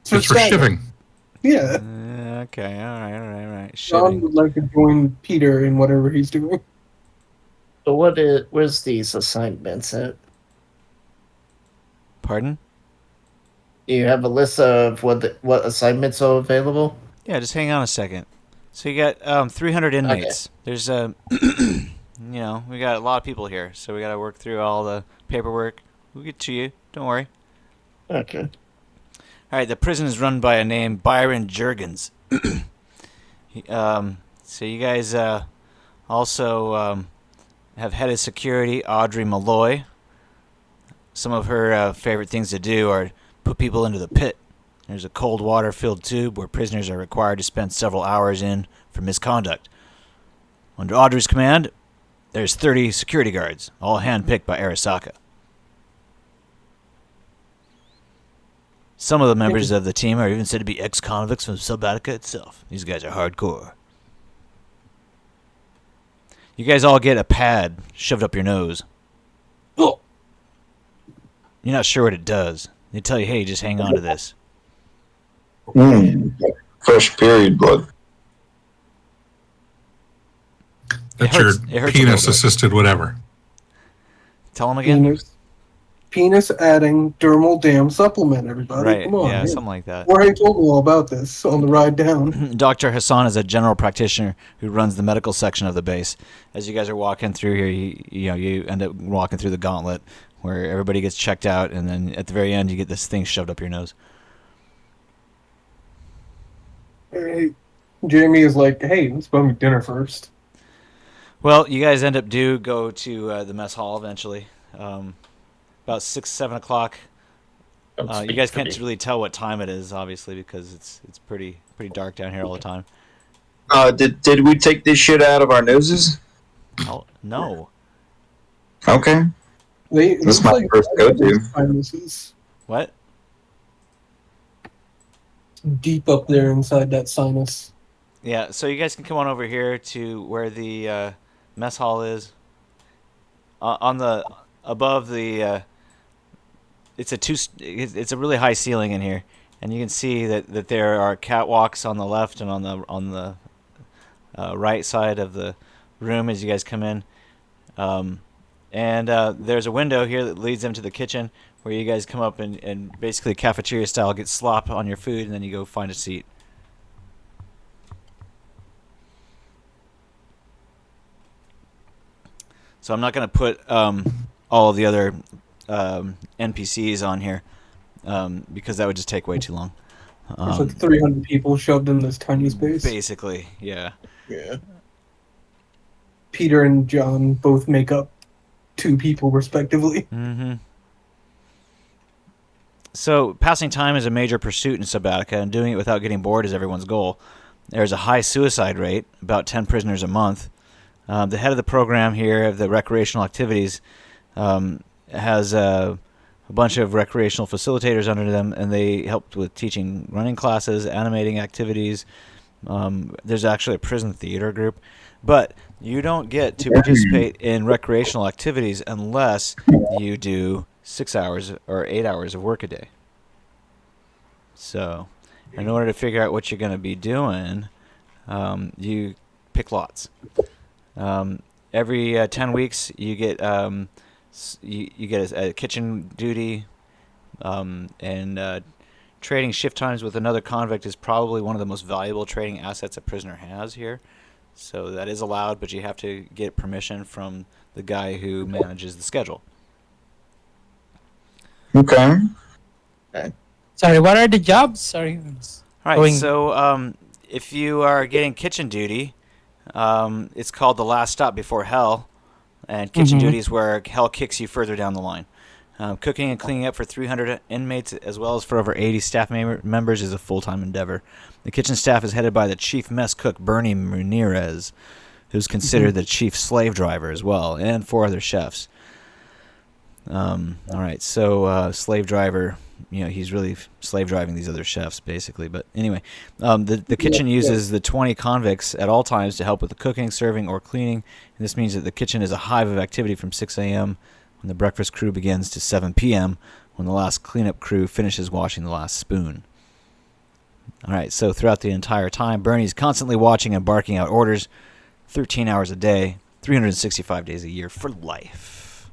It's for shivving. Yeah. Okay, all right. John Shitting. would like to join Peter in whatever he's doing. So where's these assignments at? Pardon? Do you have a list of what assignments are available? Yeah, just hang on a second. So you got 300 inmates. There's we got a lot of people here, so we got to work through all the paperwork. We'll get to you. Don't worry. Okay. All right, the prison is run by a named Byron Jurgens. So you guys also have head of security Audrey Malloy. Some of her favorite things to do are put people into the pit. There's a cold water-filled tube where prisoners are required to spend several hours in for misconduct. Under Audrey's command, there's 30 security guards, all handpicked by Arasaka. Some of the members of the team are even said to be ex-convicts from Subattica itself. These guys are hardcore. You guys all get a pad shoved up your nose. Oh. You're not sure what it does. They tell you, hey, just hang on to this. Fresh period blood. That's It hurts your a little penis-assisted whatever. Tell them again? Penis adding dermal dam supplement, everybody. Right, Come on. yeah, man. something like that. Jorge told me all about this on the ride down. Dr. Hassan is a general practitioner who runs the medical section of the base. As you guys are walking through here, you end up walking through the gauntlet where everybody gets checked out, and then at the very end, you get this thing shoved up your nose. Hey, Jamie is like, hey, let's buy me dinner first. Well, you guys end up go to the mess hall eventually. About 6, 7 o'clock. You guys can't really tell what time it is, obviously, because it's pretty dark down here all the time. Did we take this shit out of our noses? Oh, no. Okay. That's my first go-to. What? Deep up there inside that sinus. Yeah, so you guys can come on over here to where the mess hall is. Above the it's a really high ceiling in here, and you can see that there are catwalks on the left and on the right side of the room as you guys come in. And there's a window here that leads them to the kitchen where you guys come up and basically cafeteria style get slop on your food, and then you go find a seat. So I'm not going to put all of the other NPCs on here because that would just take way too long. There's like 300 people shoved in this tiny space. Basically, yeah. Yeah. Peter and John both make up 2 people, respectively. Mm-hmm. So, passing time is a major pursuit in Subattica, and doing it without getting bored is everyone's goal. There's a high suicide rate, about 10 prisoners a month. The head of the program here of the recreational activities has a bunch of recreational facilitators under them, and they help with teaching running classes, animating activities. There's actually a prison theater group. But you don't get to participate in recreational activities unless you do 6 hours or 8 hours of work a day. So, in order to figure out what you're going to be doing, you pick lots. Every 10 weeks, you get you get a kitchen duty, and trading shift times with another convict is probably one of the most valuable trading assets a prisoner has here. So that is allowed, but you have to get permission from the guy who manages the schedule. Okay. Sorry, what are the jobs? Sorry. All right, so if you are getting kitchen duty, it's called the last stop before hell, and kitchen duty is where hell kicks you further down the line. Cooking and cleaning up for 300 inmates as well as for over 80 staff members is a full-time endeavor. The kitchen staff is headed by the chief mess cook, Bernie Munirez, who's considered the chief slave driver as well, and 4 other chefs. All right, so slave driver, he's really slave driving these other chefs, basically. But anyway, the kitchen uses the 20 convicts at all times to help with the cooking, serving, or cleaning. And this means that the kitchen is a hive of activity from 6 a.m. when the breakfast crew begins to 7 p.m. when the last cleanup crew finishes washing the last spoon. All right, so throughout the entire time, Bernie's constantly watching and barking out orders, 13 hours a day, 365 days a year for life.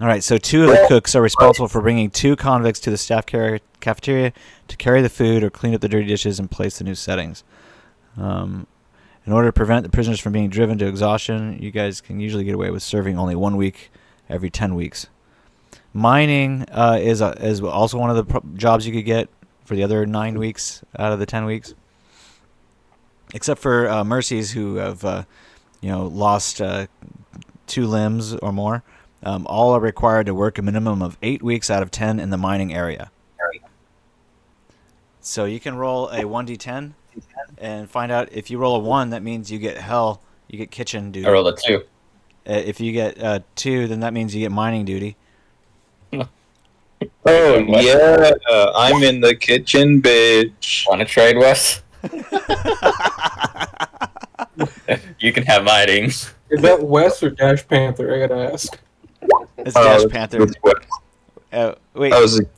All right, so 2 of the cooks are responsible for bringing 2 convicts to the staff cafeteria to carry the food or clean up the dirty dishes and place the new settings. In order to prevent the prisoners from being driven to exhaustion, you guys can usually get away with serving only 1 week every 10 weeks. Mining is also one of the jobs you could get for the other 9 weeks out of the 10 weeks. Except for mercies who have lost 2 limbs or more. All are required to work a minimum of 8 weeks out of 10 in the mining area. So you can roll a 1d10 and find out if you roll a 1, that means you get hell, you get kitchen duty. I rolled a 2. If you get 2, then that means you get mining duty. Oh, yeah. I'm in the kitchen, bitch. Want to trade, Wes? You can have mining. Is that Wes or Dash Panther? I gotta ask. It's Dash Panther. Wait,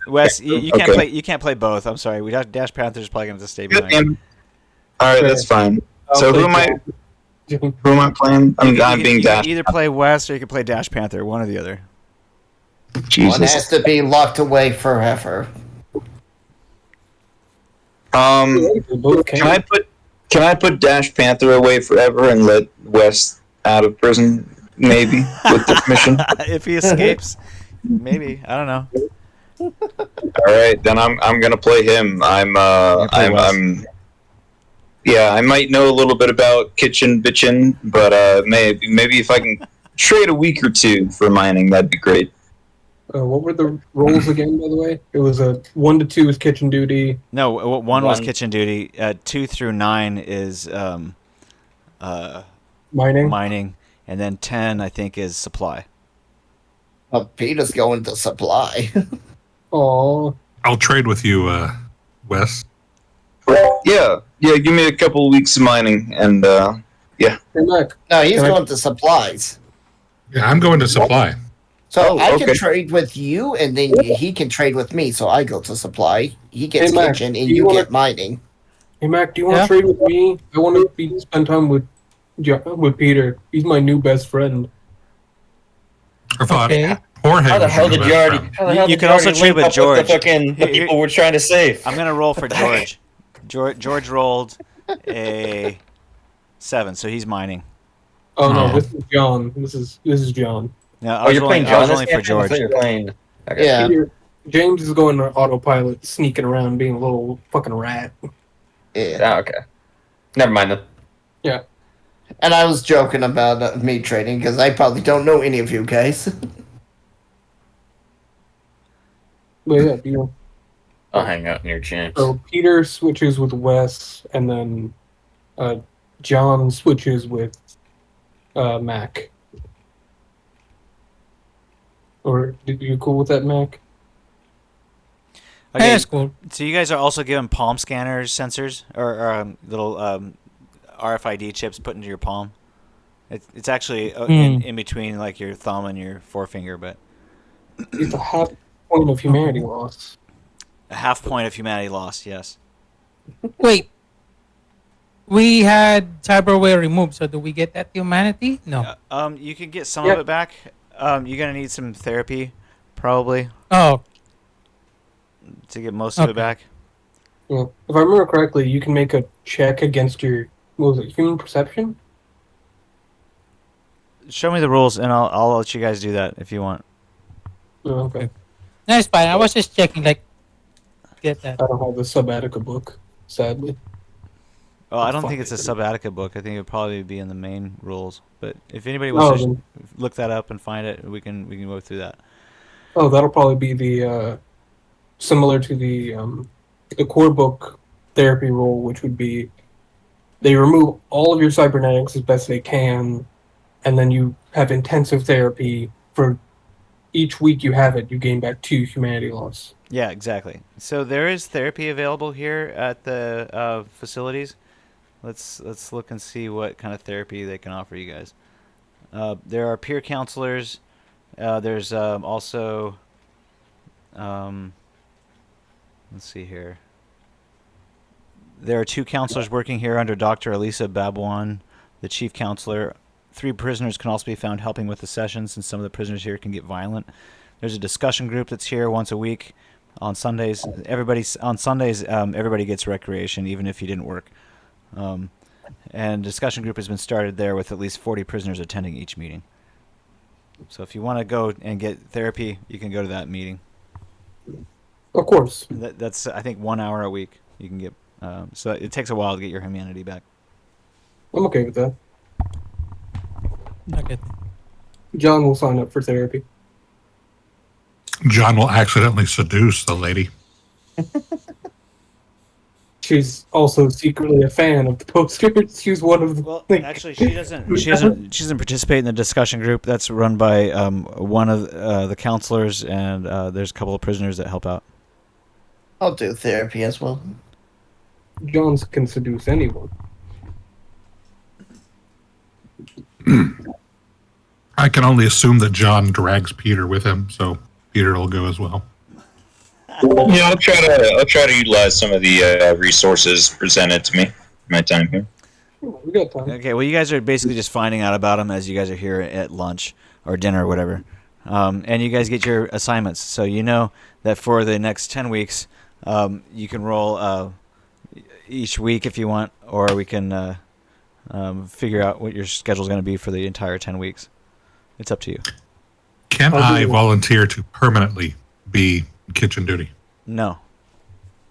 Wes, you can't okay. play. You can't play both. I'm sorry. Dash Panther's probably going to stay behind. All right, that's fine. So who am I playing? I'm being Dash. You can either play Wes or you can play Dash Panther. One or the other. One has to be locked away forever. Can I put Dash Panther away forever and let Wes out of prison? Maybe with the permission. If he escapes, maybe. I don't know. All right, then I'm gonna play him. Yeah, I might know a little bit about kitchen bitchin', but maybe if I can trade a week or 2 for mining, that'd be great. What were the roles again, by the way? It was 1 to 2 is kitchen duty. No, 1 was kitchen duty. 2 through 9 is mining, and then 10 I think is supply. Well, Peter's going to supply. Oh. I'll trade with you, Wes. Yeah. Give me a couple of weeks of mining, and yeah. Hey, Mac. No, he's going to supplies. Yeah, I'm going to supply. So I can okay. trade with you, and then he can trade with me. So I go to supply. He gets Hey, Mac, kitchen, and do you you wanna- get mining. Hey, Mac, do you want to trade with me? I want to spend time with Peter. He's my new best friend. I thought Okay. Jorge How the was hell your did best you already? friend. How the hell You did can you also already trade link with up George. the people we're trying to save. I'm gonna roll for George. George rolled a 7, so he's mining. Oh no, Oh. this is John. This is John. No, I Oh, was you're rolling, playing I was John. rolling for George. You're playing. Okay. Yeah. Peter, James is going to autopilot, sneaking around, being a little fucking rat. Yeah. Oh, okay. Never mind then. And I was joking about me trading because I probably don't know any of you guys. But yeah, deal. I'll hang out near James. So Peter switches with Wes, and then John switches with Mac. Or did you cool with that, Mac? Hey, Okay, that's cool. so you guys are also given palm scanners, sensors, or little RFID chips put into your palm. It's actually in between like your thumb and your forefinger, but It's a half point of humanity loss. a half point of humanity lost. Yes. Wait. We had cyberware removed, so do we get that humanity? No. You can get some of it back. You're gonna need some therapy, probably, Oh, to get most of it back. Well, if I remember correctly, you can make a check against your, what was it, human perception? Show me the rules, and I'll let you guys do that if you want. Oh, okay. that's fine. I was just checking, like, get that. I don't have the Subattica book, sadly. Oh, I don't think it's a Subattica book. I think it would probably be in the main rules. But if anybody wants to look that up and find it, we can go through that. Oh, that'll probably be the similar to the core book therapy rule, which would be they remove all of your cybernetics as best they can, and then you have intensive therapy for each week you have it. You gain back 2 humanity loss. Yeah, exactly. So there is therapy available here at the facilities. Let's look and see what kind of therapy they can offer you guys. There are peer counselors. There's also let's see here. There are 2 counselors working here under Dr. 𝘼𝙑𝙊𝙊𝙄𝙎, the chief counselor. 3 prisoners can also be found helping with the sessions, and some of the prisoners here can get violent. There's a discussion group that's here once a week on Sundays. Everybody gets recreation, even if you didn't work. And discussion group has been started there with at least 40 prisoners attending each meeting. So if you want to go and get therapy, you can go to that meeting. Of course. That's I think 1 hour a week you can get. So it takes a while to get your humanity back. I'm okay with that. Okay. John will sign up for therapy. John will accidentally seduce the lady. She's also secretly a fan of the posters. She's one of the. Well, actually, she doesn't participate in the discussion group. That's run by one of the counselors, and there's a couple of prisoners that help out. I'll do therapy as well. John can seduce anyone. I can only assume that John drags Peter with him, so Peter will go as well. Yeah, I'll try to utilize some of the resources presented to me in my time here. We got time. Okay, well, you guys are basically just finding out about them as you guys are here at lunch or dinner or whatever. And you guys get your assignments. So you know that for the next 10 weeks, you can roll each week if you want, or we can figure out what your schedule is going to be for the entire 10 weeks. It's up to you. Can I volunteer to permanently be kitchen duty? No.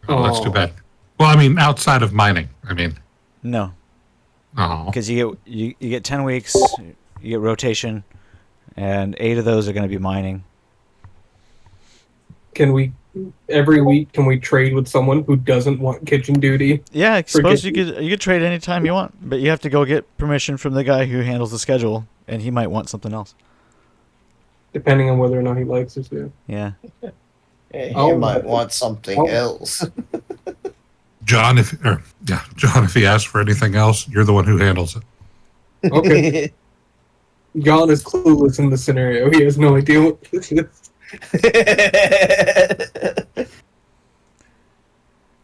Oh, that's too bad. Well, I mean, outside of mining. I mean, no. Oh. Because you get 10 weeks, you get rotation, and 8 of those are going to be mining. Can we every week? Can we trade with someone who doesn't want kitchen duty? Yeah, I suppose you could trade anytime you want, but you have to go get permission from the guy who handles the schedule, and he might want something else. Depending on whether or not he likes us. Yeah. He might want something else. John, if he asks for anything else, you're the one who handles it. Okay. John is clueless in the scenario. He has no idea what this is.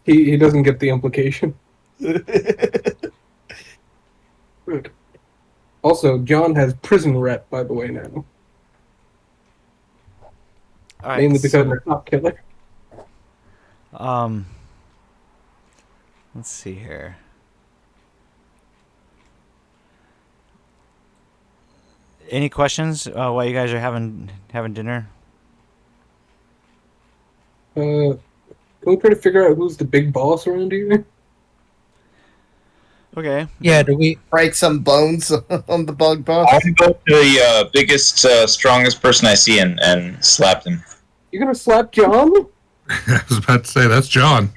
He doesn't get the implication. Good. Also, John has prison rep, by the way, now. All right, Mainly because they're top killer. Let's see here. Any questions while you guys are having dinner? Can we try to figure out who's the big boss around here? Okay. Yeah, do we? Break some bones on the bug I boss. want to go to the biggest, strongest person I see and slap them. You're gonna slap John? I was about to say that's John.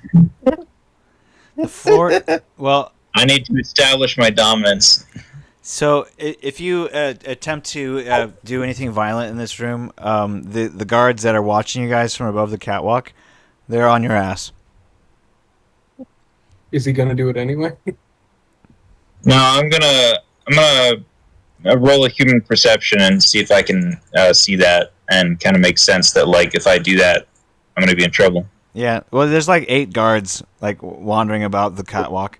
The floor. Well, I need to establish my dominance. so if you attempt to do anything violent in this room, the guards that are watching you guys from above the catwalk, they're on your ass. Is he gonna do it anyway? No, I'm gonna roll a human perception and see if I can see that and kind of make sense that like if I do that, I'm gonna be in trouble. Yeah. Well, there's like 8 guards like wandering about the catwalk.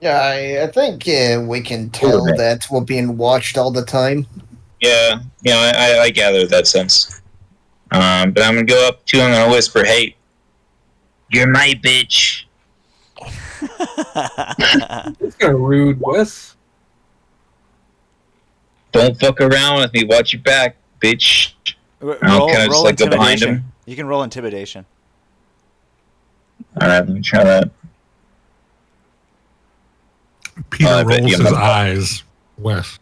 Yeah, I think we can tell that we're being watched all the time. Yeah, I gather that sense. But I'm gonna go up to him and I'm gonna whisper, "Hey, you're my bitch." It's kind of rude, Wes. Don't fuck around with me. Watch your back, bitch. I'll kinda just, like, go behind him. You can roll intimidation. All right, let me try that. Peter I bet rolls you his have- eyes. Wes.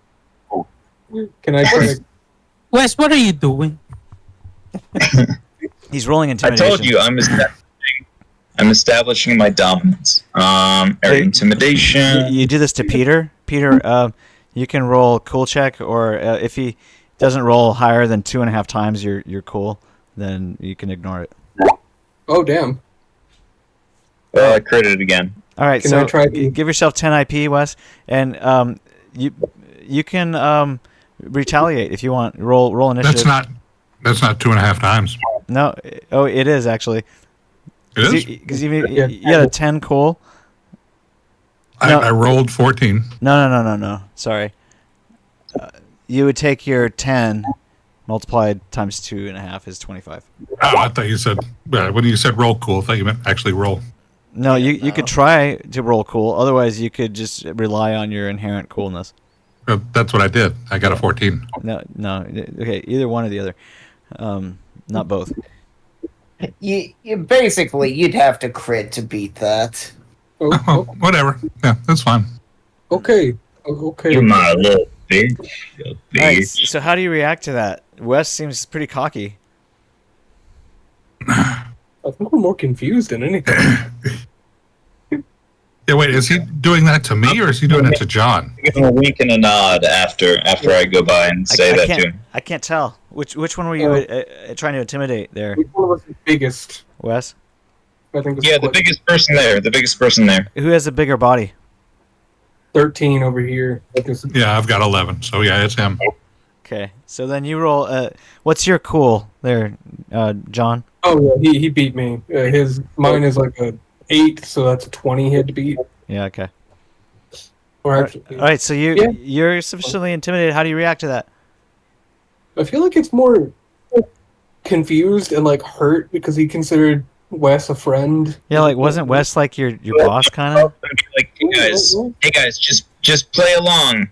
Can I try to... Wes, what are you doing? He's rolling I intimidation. told you I'm establishing my dominance. Or Hey, intimidation. You do this to Peter. Peter, you can roll cool check, or if he doesn't roll higher than 2.5 times you're cool, then you can ignore it. Oh, damn. Oh, I critted it again. All right, Can so I try to- give yourself 10 IP, Wes, and you can retaliate if you want. Roll initiative. That's not 2.5 times. No, oh, it is actually. It is. Because you had a 10 cool. No. I rolled 14. No. Sorry. You would take your 10 multiplied times 2.5 is 25. Oh, I thought you said when you said roll cool. I thought you meant actually roll. No, you could try to roll cool. Otherwise, you could just rely on your inherent coolness. That's what I did. I got a 14. No. Okay, either one or the other. Not both. You basically you'd have to crit to beat that. Oh, Oh, whatever. Yeah, that's fine. okay. Okay. You're my little bitch. You All right, bitch. so how do you react to that? Wes seems pretty cocky. I think we're more confused than anything. Yeah, wait, is he doing that to me or is he doing it to John? Give him a wink and a nod after I go by and say that to him. I can't tell. Which one were you trying to intimidate there, Which one of us is biggest? Wes? I think it's Yeah, the biggest person there. The biggest person there. Who has a bigger body? 13 over here. I think it's- Yeah, I've got 11. So yeah, it's him. Okay, so then you roll. What's your cool there, John? Oh, yeah, he beat me. Mine is like a 8, so that's a 20 he had to beat. Yeah, okay. Or All actually, right, so Yeah. you're sufficiently intimidated. How do you react to that? I feel like it's more confused and like hurt because he considered Wes a friend. Yeah, like wasn't Wes like your boss kind of? Like, hey guys, just play along.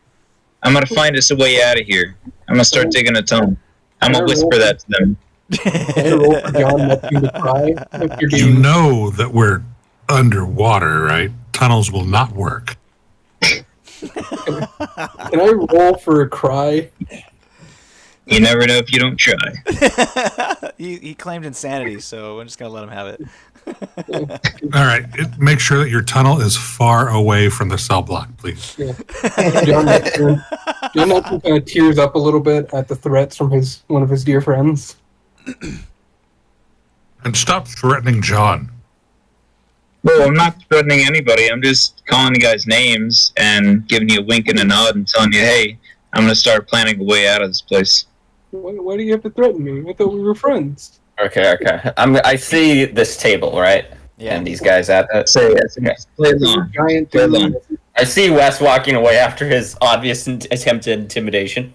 I'm gonna find us a way out of here. I'm gonna start digging a tunnel. I'm gonna whisper that to them. Can I roll for John Neptune to cry? If you're You being- know that we're underwater, right? Tunnels will not work. Can I roll for a cry? You never know if you don't try. he claimed insanity, so we're just gonna let him have it. All right, make sure that your tunnel is far away from the cell block, please. Yeah. John Neptune kind of tears up a little bit at the threats from one of his dear friends. And stop threatening John. Well, I'm not threatening anybody. I'm just calling the guys names and giving you a wink and a nod and telling you, hey, I'm gonna start planning a way out of this place. Why do you have to threaten me? I thought we were friends. Okay. I see this table, right? Yeah. And these guys at it. Say yes. Play along. Giant Play dude. along. I see Wes walking away after his obvious attempt at intimidation.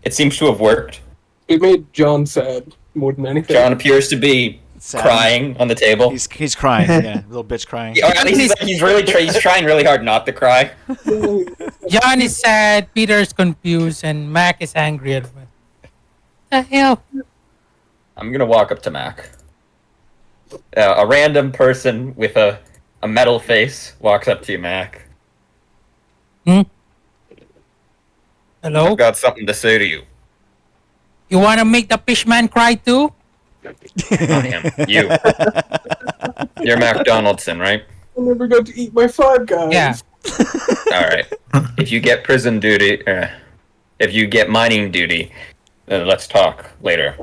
It seems to have worked. It made John sad more than anything. John appears to be Sad. crying on the table. He's crying. Yeah, little bitch crying. Or at least he's trying really hard not to cry. John is sad, Peter is confused, and Mac is angry at me. The hell? I'm gonna walk up to Mac. A random person with a metal face walks up to you, Mac. Hello? I've got something to say to you. You want to make the fishman cry too? Not him. You. You're McDonaldson, right? I never got to eat my Five Guys. Yeah. All right. If you get prison duty, if you get mining duty, then let's talk later.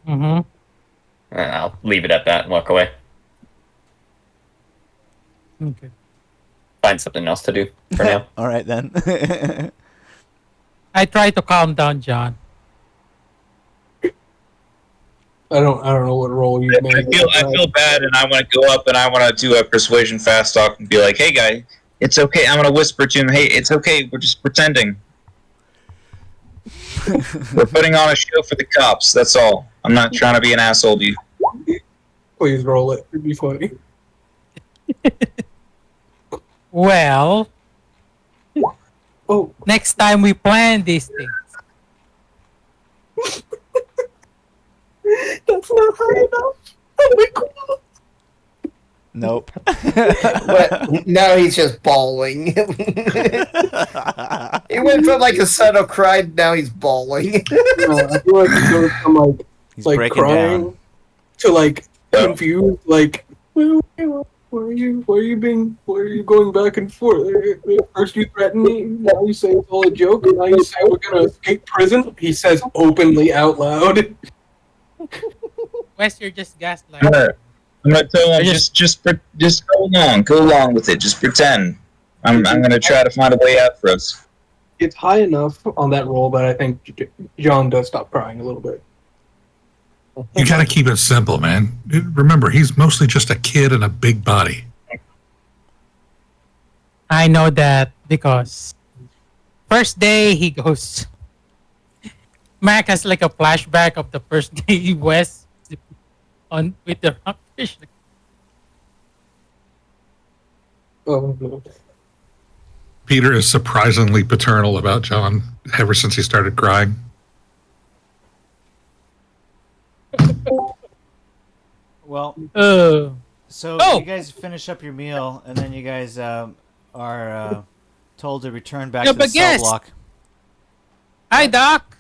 Mm-hmm. I'll leave it at that and walk away. Okay. Find something else to do for now. All right then. I try to calm down, John. I don't know what role you made. I feel bad, and I want to go up and I want to do a persuasion fast talk and be like, "Hey, guy, it's okay." I'm gonna whisper to him, "Hey, it's okay. We're just pretending. We're putting on a show for the cops. That's all. I'm not trying to be an asshole to you." Please roll it. It'd be funny. Well, Oh, next time we plan these things. that's not high enough. Oh my god. Nope. But now he's just bawling. He went from like a son of cried, now he's bawling. I feel like he's going from He's like breaking crying down. to like confused, like why are you going back and forth? First you threaten me, now you say it's all a joke, and now you say we're gonna escape prison. He says openly out loud. Wes, you're just gaslighting. I'm gonna tell him just go along with it. Just pretend. I'm gonna try to find a way out for us. It's high enough on that roll that I think John does stop crying a little bit. You got to keep it simple, man. Remember, he's mostly just a kid in a big body. I know that because first day he goes. Mac has like a flashback of the first day Wes on with the rockfish. Oh no. Peter is surprisingly paternal about John ever since he started crying. Well, Oh. so Oh! you guys finish up your meal, and then you guys are told to return back Yeah, to the but cell yes. block. Hi, Doc.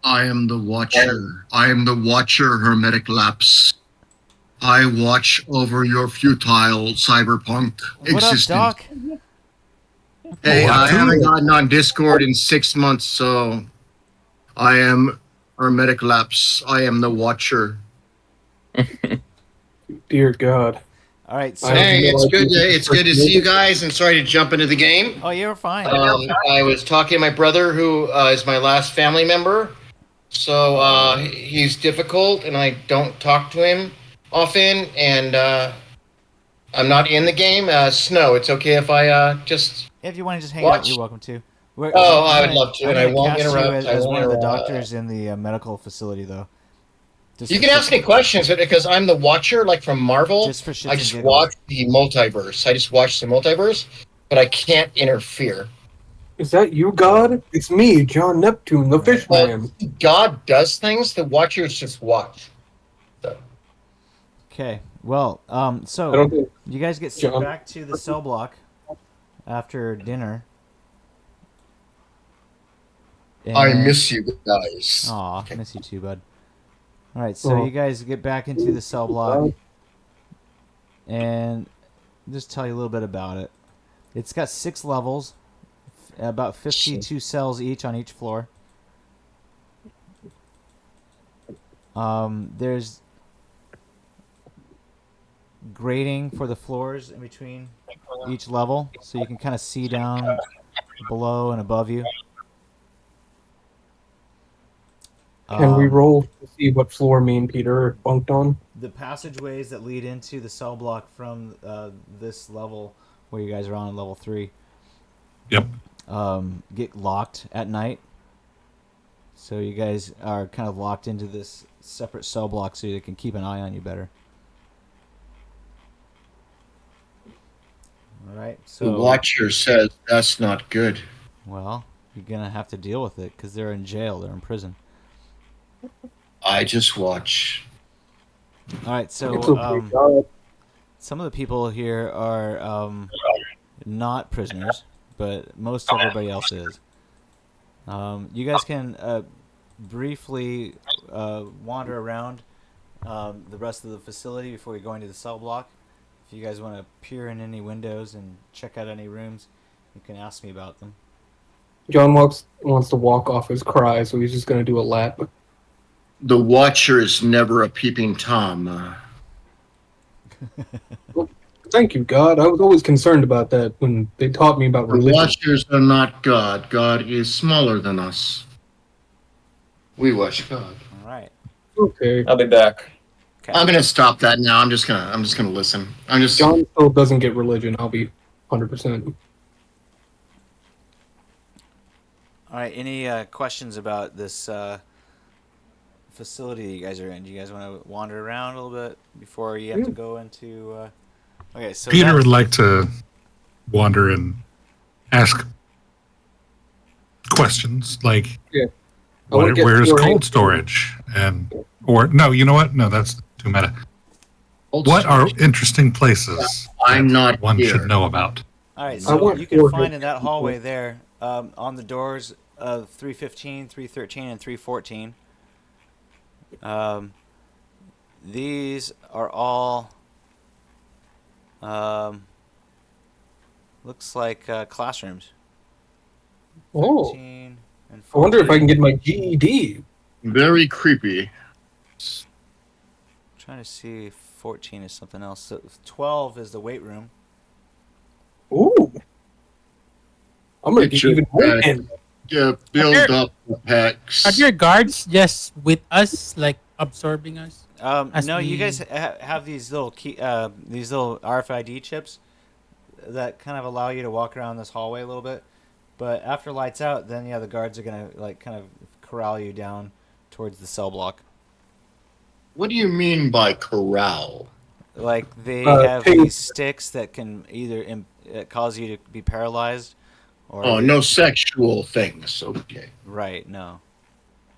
I am the Watcher. I am the Watcher, hermetic lapse. I watch over your futile cyberpunk What up, existence. Doc? Hey, I What? haven't gotten on Discord in 6 months, so I am hermetic lapse. I am the Watcher. Dear God. All right, so I- Hey, it's good to see you guys, and sorry to jump into the game. oh, you're fine. I was talking to my brother, who is my last family member. So he's difficult, and I don't talk to him often. And I'm not in the game. Snow, it's okay if I just. If you want to just hang Watch. out, you're welcome to. I would love to, I'm and I gonna won't cast you interrupt. as, I as won't one of the interrupt. doctors in the medical facility, though. Just You for can ask me shits- questions because I'm the Watcher, like from Marvel. Just for shits I and just giggles. watch the multiverse. I just watch the multiverse, but I can't interfere. Is that you, God? It's me, John Neptune, the fish man. God does things. The Watchers just watch. Okay. Well, I so don't think you guys get sent John- back to the cell block after dinner. I miss you guys. Aw, miss you too, bud. All right, so you guys get back into the cell block, and just tell you a little bit about it. It's got 6 levels, about 52 cells each on each floor. There's grading for the floors in between each level, so you can kind of see down below and above you. Can we roll to see what floor me and Peter are bunked on? The passageways that lead into the cell block from this level, where you guys are on level 3, Yep. get locked at night. So you guys are kind of locked into this separate cell block so they can keep an eye on you better. All right. The So Watcher says that's not good. well, you're gonna have to deal with it because they're in jail. They're in prison. I just watch. All right. It's okay, So God. some of the people here are not prisoners. but most everybody else is. You guys can briefly wander around the rest of the facility before we go into the cell block. If you guys want to peer in any windows and check out any rooms, you can ask me about them. John wants to walk off his cry, so he's just going to do a lap. The Watcher is never a peeping Tom. Well, thank you, God. I was always concerned about that when they taught me about The religion. Watchers are not God. God is smaller than us. We watch God. All right. Okay. I'll be back. Okay. I'm gonna stop that now. I'm just gonna listen. John still doesn't get religion. I'll be 100%. All right. Any questions about this facility you guys are in? Do you guys want to wander around a little bit before you have to go into? Okay. So Peter would like to wander and ask questions like, I wanna get where's your cold answer. storage? Or no, you know what? No, that's too meta. What are interesting places I'm that not one here. should know about? All right, I so want you can four find in that hits. hallway there, on the doors of 315, 313, and 314. These are all, looks like classrooms. Oh, 13 and I wonder if I 14. can get my GED. Very creepy. Trying to see if 14 is something else. So 12 is the weight room. Ooh. I'm going to Get get even your more bag. in. Build Are up the packs. Are your guards just with us, like absorbing us? As No, you we- guys have these little these little RFID chips that kind of allow you to walk around this hallway a little bit. But after lights out, then the guards are gonna like kind of corral you down towards the cell block. What do you mean by corral? Like they have ping- these sticks that can either cause you to be paralyzed, or Oh, no sexual things. Okay. right, no.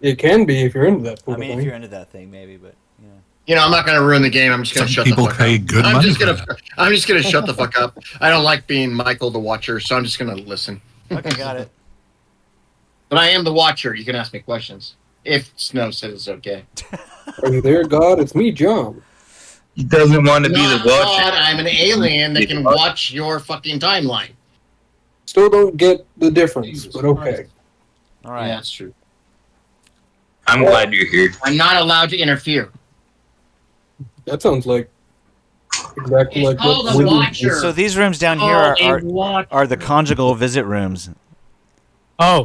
It can be if you're into that. I sort of mean, if thing. you're into that thing, maybe, but yeah. You know, I'm not gonna ruin the game. I'm just gonna Some shut people the fuck pay up. good I'm money just for gonna. that. I'm just gonna shut the fuck up. I don't like being Michael the Watcher, so I'm just gonna listen. Okay, got it. But I am the Watcher. You can ask me questions if Snow says it's okay. Are you there, God? It's me, John. He doesn't want to be Not the Watcher. God, I'm an alien that can watch your fucking timeline. Still don't get the difference, Jesus but okay. Christ. All right. Yeah, that's true. I'm glad you're here. I'm not allowed to interfere. That sounds like exactly It's like called what a we do. Watcher. So these rooms down here Oh, a watcher. are the conjugal visit rooms. Oh,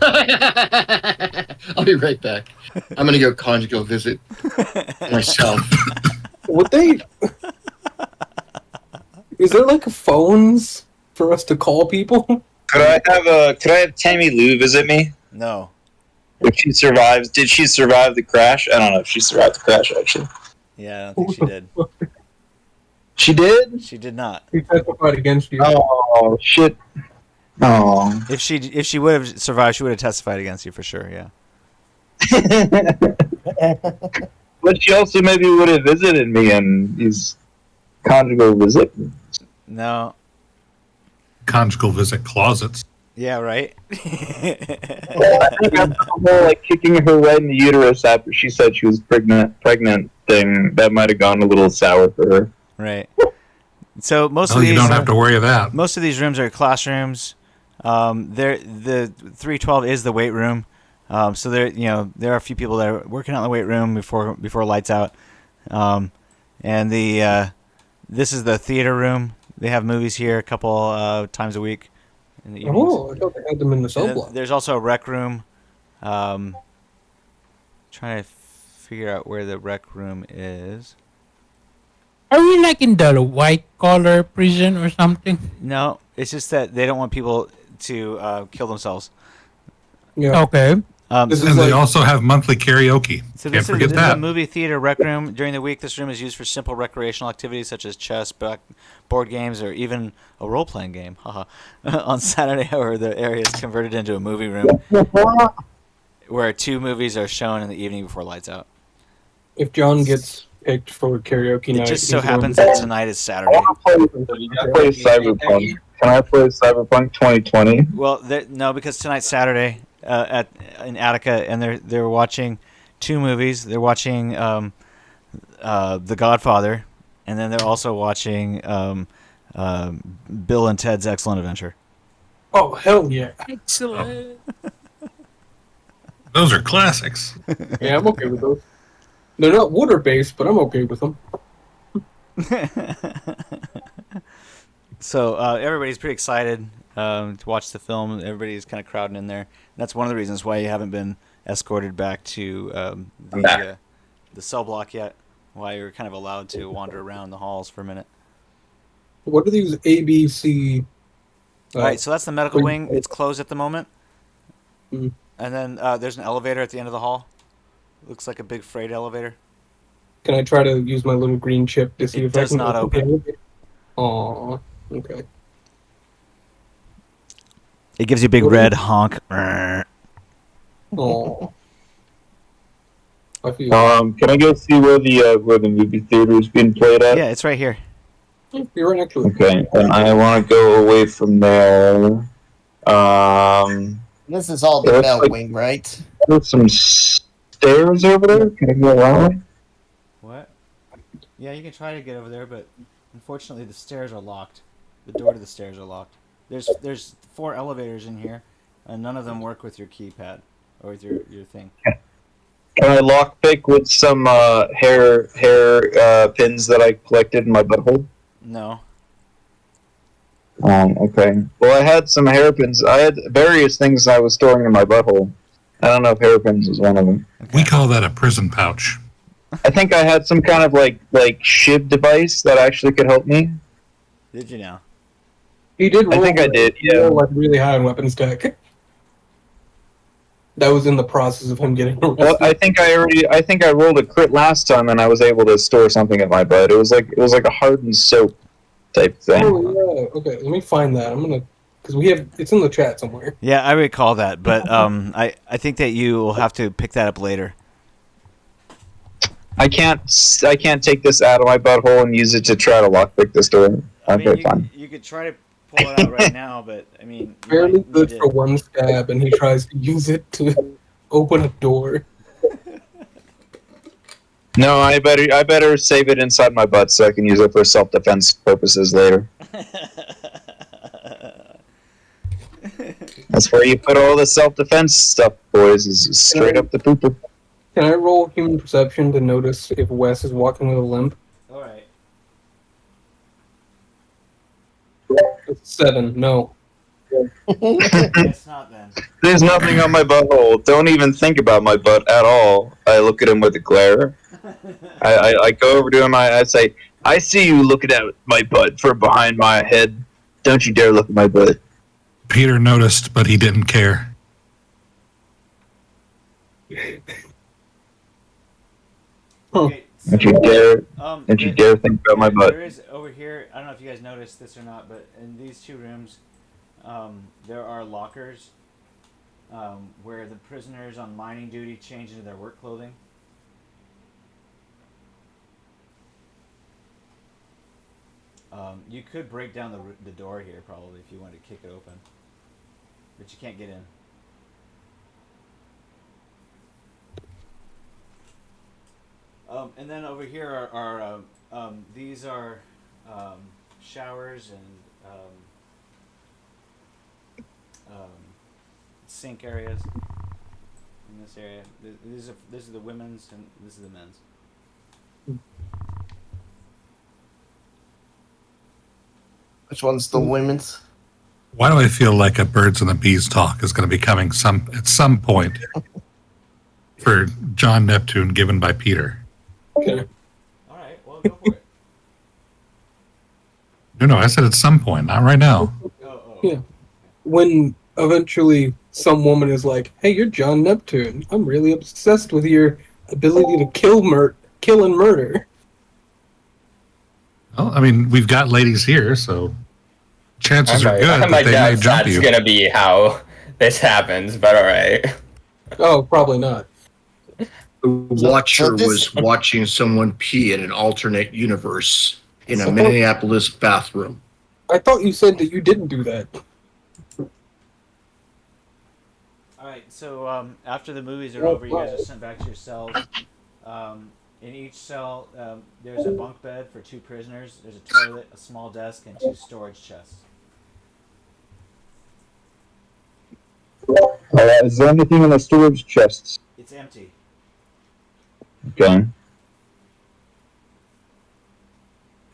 I'll be right back. I'm gonna go conjugal visit myself. Would they? Is there like phones for us to call people? Could I have Tammy Lou visit me? No. If she survives, did she survive the crash? I don't know if she survived the crash actually. Yeah, I don't think she did. She did? She did not. He testified against you. Oh shit. Oh. If she would have survived, she would have testified against you for sure. Yeah. But she also maybe would have visited me in these conjugal visit. No. Conjugal visit closets. Yeah. Right. I think that's the whole like kicking her right in the uterus after she said she was pregnant thing that might have gone a little sour for her. Right. So most Oh, of these you don't have to worry of that. most of these rooms are classrooms. The 312 is the weight room. So there are a few people that are working out in the weight room before lights out. And this is the theater room. They have movies here a couple times a week in the evenings. Oh, I thought they had them in the And cell then block. there's also a rec room. Trying to figure out where the rec room is. are we like in the white collar prison or something? No, it's just that they don't want people to kill themselves. Yeah. Okay. This is And they like- also have monthly karaoke. So Can't forget this is a that. movie theater rec room. During the week, this room is used for simple recreational activities such as chess, board games, or even a role-playing game. Haha. On Saturday, however, the area is converted into a movie room where 2 movies are shown in the evening before lights out. If John gets picked for karaoke It night, just so he's happens going- that tonight is Saturday. I want to play Cyberpunk. Can I play Cyberpunk 2020? Well, no, because tonight's Saturday in Attica, and they're watching 2 movies. They're watching The Godfather, and then they're also watching Bill and Ted's Excellent Adventure. Oh, hell yeah. Excellent. Those are classics. Yeah, I'm okay with those. They're not water-based, but I'm okay with them. So everybody's pretty excited to watch the film. Everybody's kind of crowding in there. That's one of the reasons why you haven't been escorted back to the cell block yet. Why you're kind of allowed to wander around the halls for a minute. What are these ABC? All right, so that's the medical wing. It's closed at the moment. Mm. And then there's an elevator at the end of the hall. Looks like a big freight elevator. Can I try to use my little green chip to see It if I does can not open. Aw, okay. It gives you a big What red is- honk. Aw. I feel Can I go see where the movie theater is being played at? Yeah, it's right here. you're right next to it. Okay, and I want to go away from there. This is all the That's bell like- wing, right? There's some stairs over there. Can I go around? What? Yeah, you can try to get over there, but unfortunately the stairs are locked. The door to the stairs are locked. There's 4 elevators in here, and none of them work with your keypad or with your thing. Can I lockpick with some hair pins that I collected in my butthole? No. Okay. Well, I had some hairpins. I had various things I was storing in my butthole. I don't know if hairpins was one of them. We call that a prison pouch. I think I had some kind of like shiv device that actually could help me. Did you now? He did roll, I think I did, yeah. roll, like really high on weapons tech. That was in the process of him getting arrested. Well, I think I rolled a crit last time and I was able to store something in my butt. It was like a hardened soap type thing. Oh yeah. Okay, let me find that. I'm gonna because it's in the chat somewhere. Yeah, I recall that, but I think that you will have to pick that up later. I can't take this out of my butthole and use it to try to lockpick this door. I mean, Okay, fine. you could try to pull it out right now, but I mean, you Barely might good need for it. one stab, and he tries to use it to open a door. No, I better save it inside my butt so I can use it for self-defense purposes later. That's where you put all the self-defense stuff, boys. Is straight up the pooper. Can I roll human perception to notice if Wes is walking with a limp? All right. It's 7. No. Guess not then. There's nothing on my butthole. Don't even think about my butt at all. I look at him with a glare. I go over to him. I say, I see you looking at my butt from behind my head. Don't you dare look at my butt. Peter noticed, but he didn't care. Okay, so, Don't you dare. Don't you there- dare think about my butt. There is over here. I don't know if you guys noticed this or not, but in these 2 rooms, there are lockers where the prisoners on mining duty change into their work clothing. You could break down the door here probably if you wanted to kick it open, but you can't get in. And then over here are these are showers and sink areas in this area. This is the women's and this is the men's. Which one's the women's? Why do I feel like a birds and the bees talk is going to be coming at some point for John Neptune given by Peter? Okay. All right, well go for it. No, I said at some point, not right now. Oh. Yeah. When eventually some woman is like, "Hey, you're John Neptune. I'm really obsessed with your ability to kill and murder." Well, I mean, we've got ladies here, so chances are good I that might they may doubt jump that's you. gonna be how this happens, but alright. Oh, probably not. The Watcher this- was watching someone pee in an alternate universe in a So- Minneapolis bathroom. I thought you said that you didn't do that. All right, so after the movies are over, you guys are sent back to your cells. In each cell, there's a bunk bed for 2 prisoners. There's a toilet, a small desk, and 2 storage chests. Is there anything in the storage chests? It's empty. Okay.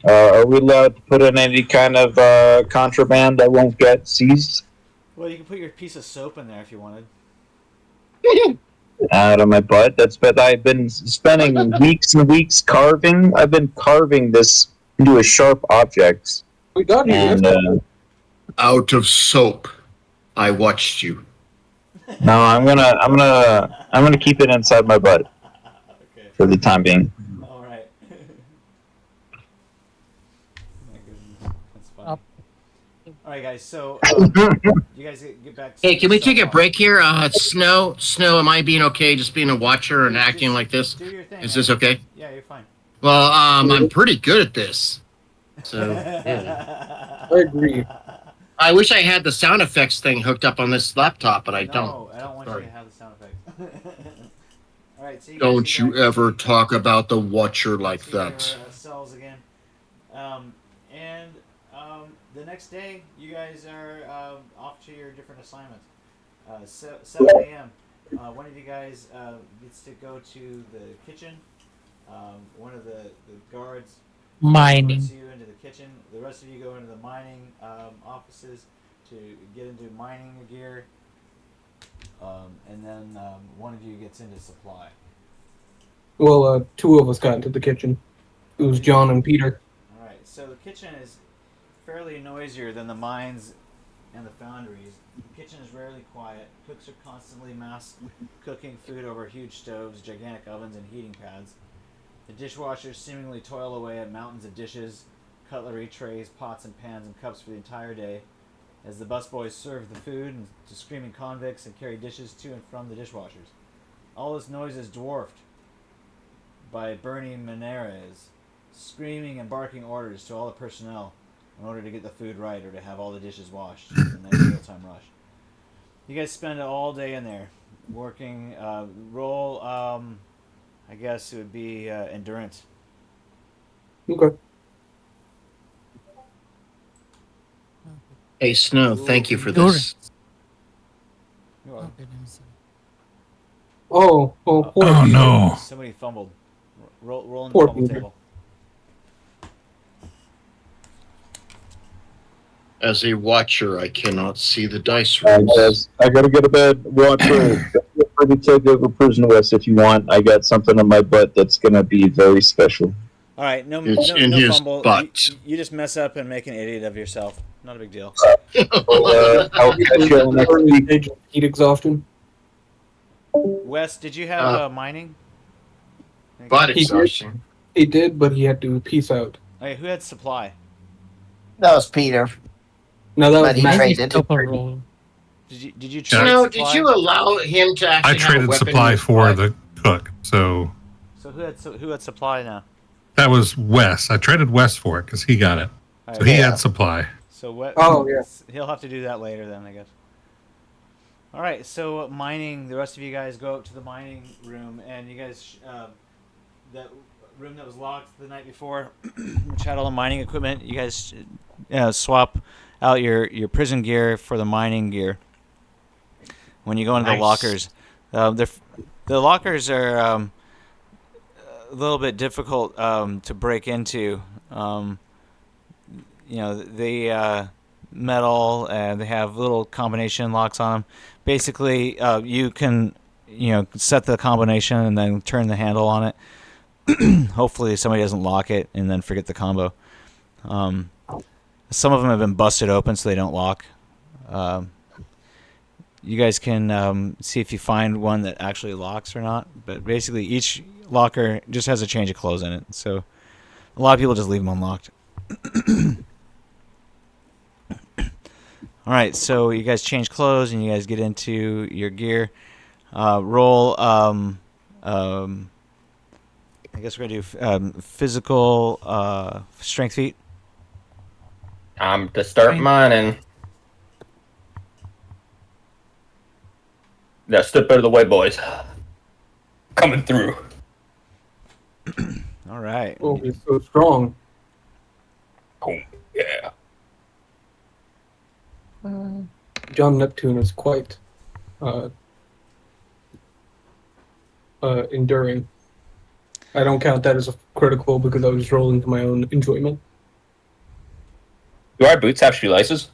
Are we allowed to put in any kind of contraband that won't get seized? Well, you can put your piece of soap in there if you wanted. Out of my butt. But I've been spending weeks and weeks carving. I've been carving this into a sharp object. We got you. And Out of soap. I watched you. no, I'm gonna keep it inside my butt Okay. for the time being. All right. My goodness, that's funny. All right, guys. So you guys get back. Hey, can we to take a cell break here? Snow, am I being okay just being a watcher and Just acting like this? Do your thing. Is man. this okay? Yeah, you're fine. Well, I'm pretty good at this. So, yeah. I agree. I wish I had the sound effects thing hooked up on this laptop, but I don't. No, I don't want Sorry. you to have the sound effects. All right, so you guys Don't get you back ever to- talk about the Watcher like to your, that. cells again. The next day, you guys are off to your different assignments. 7 a.m. One of you guys gets to go to the kitchen. One of the guards Mining. puts you into the kitchen. The rest of you go into the mining offices to get into mining gear. And then one of you gets into supply. Well, 2 of us got into the kitchen. It was John and Peter. All right, so the kitchen is fairly noisier than the mines and the foundries. The kitchen is rarely quiet. Cooks are constantly mass cooking food over huge stoves, gigantic ovens, and heating pads. The dishwashers seemingly toil away at mountains of dishes, cutlery, trays, pots, and pans, and cups for the entire day, as the busboys serve the food to screaming convicts and carry dishes to and from the dishwashers. All this noise is dwarfed by Bernie Meneres screaming and barking orders to all the personnel in order to get the food right or to have all the dishes washed in the next mealtime rush. You guys spend all day in there working. Roll, I guess it would be endurance. Okay. Hey, Snow, thank you for this. You're welcome. Okay, let me see. Oh, poor Oh Peter. no. Somebody fumbled. Roll in the Poor fumble Peter. table. As a Watcher, I cannot see the dice rolls. Guys, I gotta go to bed. Watcher, feel free to take over Prison West if you want. I got something on my butt that's gonna be very special. All right, no It's in his fumble. butt. You just mess up and make an idiot of yourself. Not a big deal. I'll catch you all next Early week. stage of heat exhaustion. Wes, did you have mining? Butt He did. exhaustion. He did, but he had to peace out. Okay, who had supply? That was Peter. No, that But was he Matt. traded. Took a roll. Did you trade Snow, supply? did you allow him to I actually have a traded weapon supply in his for butt? the cook, so So who had supply now? that was Wes. I traded Wes for it because he got it. All So right, he Yeah. had supply. So what? Oh, yeah. He'll have to do that later then, I guess. All right. So mining. The rest of you guys go up to the mining room, and you guys that room that was locked the night before, which had all the mining equipment. You guys swap out your prison gear for the mining gear. When you go into the Nice. lockers, the lockers are a little bit difficult to break into. They metal and they have little combination locks on them. Basically, you can set the combination and then turn the handle on it. Hopefully somebody doesn't lock it and then forget the combo. Some of them have been busted open so they don't lock. You guys can see if you find one that actually locks or not. But basically each locker just has a change of clothes in it. So a lot of people just leave them unlocked. All right, so you guys change clothes and you guys get into your gear. Roll. I guess we're gonna do physical strength feat. I'm to start mining. Yeah, step out of the way, boys. Coming through. All right. Oh, he's so strong. Oh, yeah. John Neptune is quite enduring. I don't count that as a critical because I was rolling to my own enjoyment. Do our boots have shoelaces?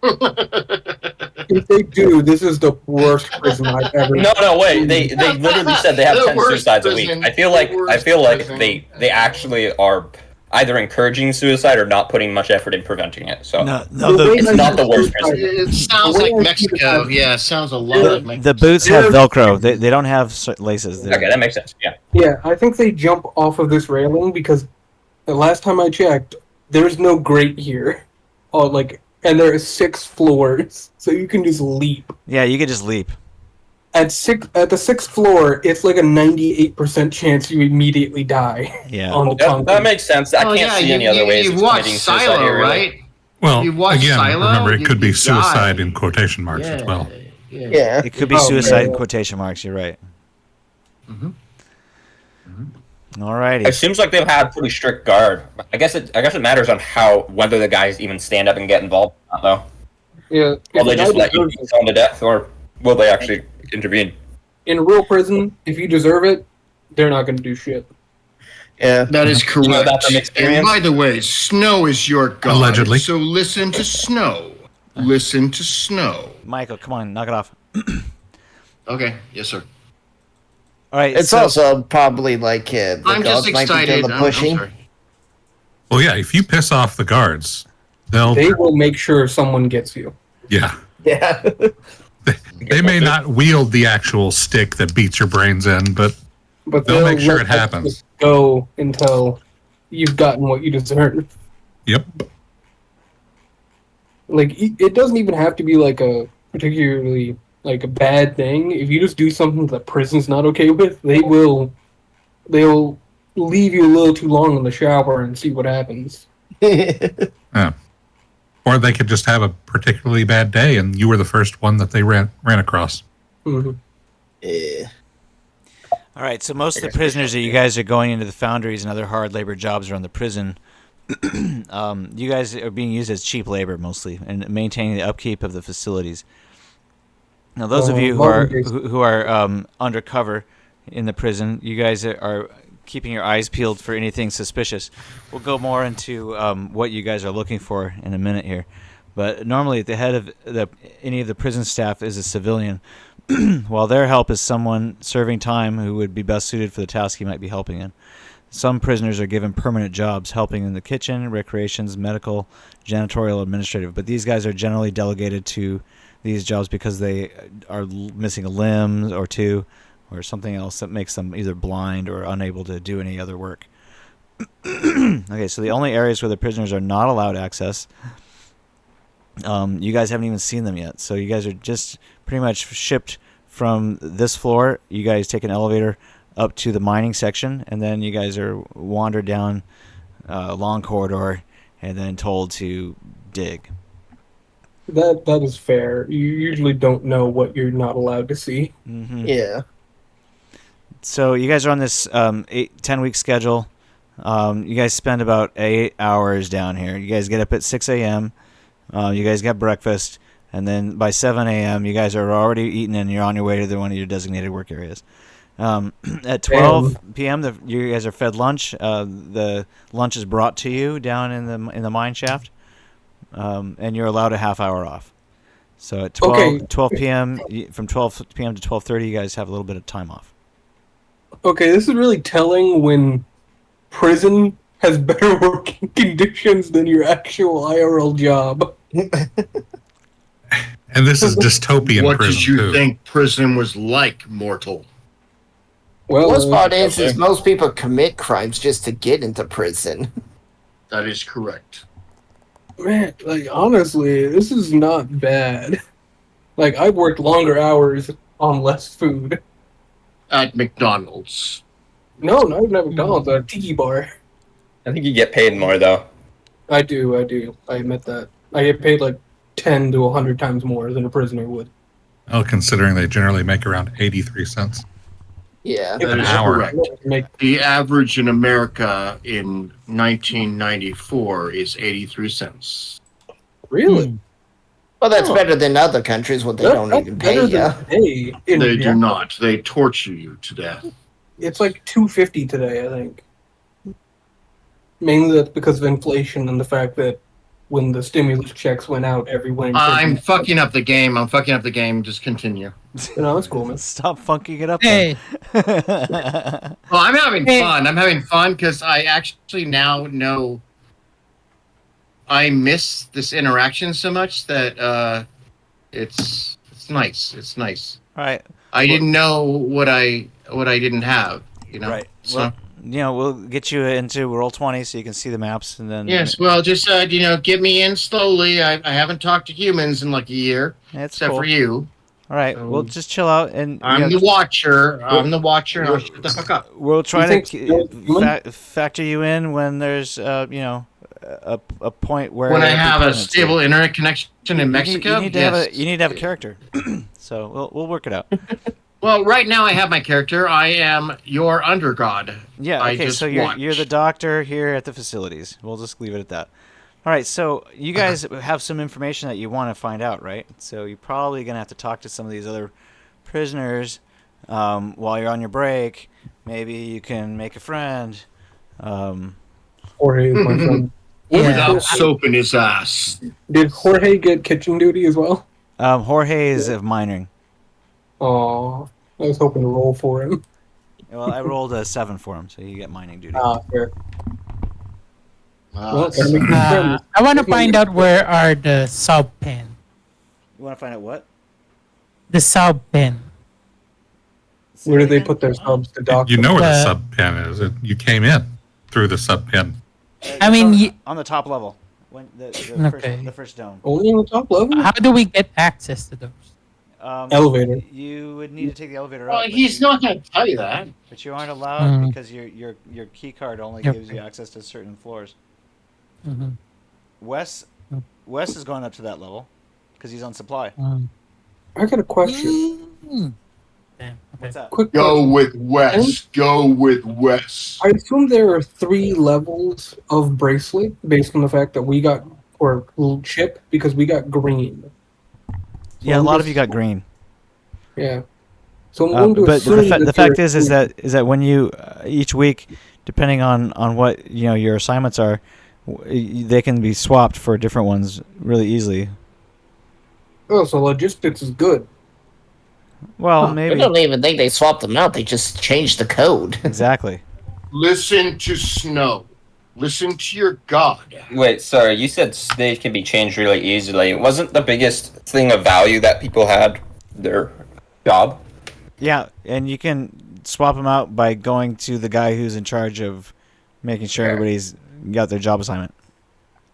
If they do, this is the worst prison I've ever. No, wait. They literally said they have The 10 worst suicides a week. prison. I feel The like worst prison. they actually are either encouraging suicide or not putting much effort in preventing it. So No, it's not the worst prison. It sounds like Mexico. Yeah, it sounds a lot like Mexico. the boots have Velcro. They don't have laces. Okay, that makes sense. Yeah. Yeah, I think they jump off of this railing because the last time I checked, there's no grate here. Oh, and there are 6 floors, so you can just leap. Yeah, you could just leap. At the 6th floor, it's like a 98% chance you immediately die. Yeah. On the concrete. That makes sense. I can't see any other ways. You've of watched committing suicide Silo, here, really. right? Well, You watch again, Silo, remember, it you- could be you suicide die. in quotation marks as well. Yeah. It could be Oh, suicide in yeah. quotation marks. You're right. Mhm. All righty. It seems like they've had pretty strict guard. I guess it matters on whether the guys even stand up and get involved or not, though. Yeah. Will they if just I let you deserve be thrown to death, or will they actually intervene? in a real prison, if you deserve it, they're not going to do shit. Yeah. That is correct. You know that from experience? And by the way, Snow is your god. Allegedly. So listen to Snow. Listen to Snow. Michael, come on, knock it off. Okay. Yes, sir. All right. It's so- also probably like the I'm gods just might be excited. doing the I'm pushing. sorry. Well, yeah, if you piss off the guards, they'll. They will make sure someone gets you. Yeah. Yeah. They may not wield the actual stick that beats your brains in, but But They'll make sure let it that happens. just go until you've gotten what you deserve. yep. Like it doesn't even have to be like a particularly like a bad thing. If you just do something that prison's not okay with, they'll leave you a little too long in the shower and see what happens. Yeah. Or they could just have a particularly bad day, and you were the first one that they ran across. Mhm. Yeah. All right, so most of the prisoners that you guys are going into the foundries and other hard labor jobs around the prison, you guys are being used as cheap labor mostly, and maintaining the upkeep of the facilities. Now, those of you who are undercover in the prison, you guys are keeping your eyes peeled for anything suspicious. We'll go more into what you guys are looking for in a minute here. But normally, at the head of any of the prison staff is a civilian, while their help is someone serving time who would be best suited for the task he might be helping in. Some prisoners are given permanent jobs, helping in the kitchen, recreations, medical, janitorial, administrative. But these guys are generally delegated to these jobs because they are missing a limb or two, or something else that makes them either blind or unable to do any other work. Okay, so the only areas where the prisoners are not allowed access, you guys haven't even seen them yet. So you guys are just pretty much shipped from this floor. You guys take an elevator up to the mining section, and then you guys are wandered down a long corridor and then told to dig. That is fair. You usually don't know what you're not allowed to see. Mm-hmm. Yeah. So you guys are on this 10-week schedule. You guys spend about 8 hours down here. You guys get up at 6 a.m. You guys get breakfast, and then by 7 a.m. you guys are already eating and you're on your way to one of your designated work areas. At 12 p.m. You guys are fed lunch. The lunch is brought to you down in the mine shaft, and you're allowed a half hour off. So at 12 p.m. from 12 p.m. to 12:30, you guys have a little bit of time off. Okay, this is really telling when prison has better working conditions than your actual IRL job. And this is dystopian What prison, did you too. think prison was like, mortal? Well, Worst part is most people commit crimes just to get into prison. That is correct. man, like honestly, this is not bad. Like I've worked longer hours on less food. At McDonald's. No, not even at McDonald's, at a tiki bar. I think you get paid more, though. I do. I admit that. I get paid like 10 to 100 times more than a prisoner would. Well, considering they generally make around 83 cents. Yeah. That An is hour. correct. The average in America in 1994 is 83 cents. Really? Well, that's better than other countries where they don't even pay you. They do not. They torture you to death. It's like $2.50 today, I think. Mainly that's because of inflation and the fact that when the stimulus checks went out, everyone. I'm fucking up the game. Just continue. No, that's cool, man. Stop funking it up. Hey. Then. Well, I'm having fun. I'm having fun because I actually now know I miss this interaction so much that it's nice. It's nice. All right. I didn't know what I didn't have. Right. So. Well, we'll get you into Roll20 so you can see the maps, and then. Yes. Well, just get me in slowly. I haven't talked to humans in like a year, except for you. All right, we'll just chill out and. I'm the watcher. I'm the watcher, and I'll shut the fuck up. We'll try to factor you in when there's a point where. When I have a stable internet connection in Mexico, you need to have a character, so we'll work it out. Well, right now I have my character. I am your undergod. Yeah. Okay. So you're the doctor here at the facilities. We'll just leave it at that. All right. So you guys have some information that you want to find out, right? So you're probably gonna have to talk to some of these other prisoners while you're on your break. Maybe you can make a friend. Jorge is my friend. Without soap in his ass. Did Jorge get kitchen duty as well? Jorge is mining. Oh, I was hoping to roll for him. Well, I rolled a 7 for him, so you get mining duty. Fair. I want to find out where are the sub pen. You want to find out what? The sub pen. Where do they put their subs to dock? You know where the sub pen is. You came in through the sub pen. I mean, on the top level, when the first dome. Only on the top level. How do we get access to those? Elevator. You would need to take the elevator Well, up. he's not going to tell you that. But you aren't allowed because your key card only gives you access to certain floors. Mm-hmm. Wes is going up to that level because he's on supply. I got a question. Damn. What's that? Quick Go question. with Wes. Go with Wes. I assume there are 3 levels of bracelet based on the fact that we got, or chip, because we got green. Yeah, a lot of you got green. Yeah. So I'm going to but assume the fact is that when you each week, depending on what your assignments are, they can be swapped for different ones really easily. Oh, so logistics is good. Well, maybe. I don't even think they swapped them out. They just changed the code. Exactly. Listen to Snow. Listen to your god. Wait, sorry, you said they can be changed really easily. Wasn't the biggest thing of value that people had their job? Yeah, and you can swap them out by going to the guy who's in charge of making sure everybody's got their job assignment.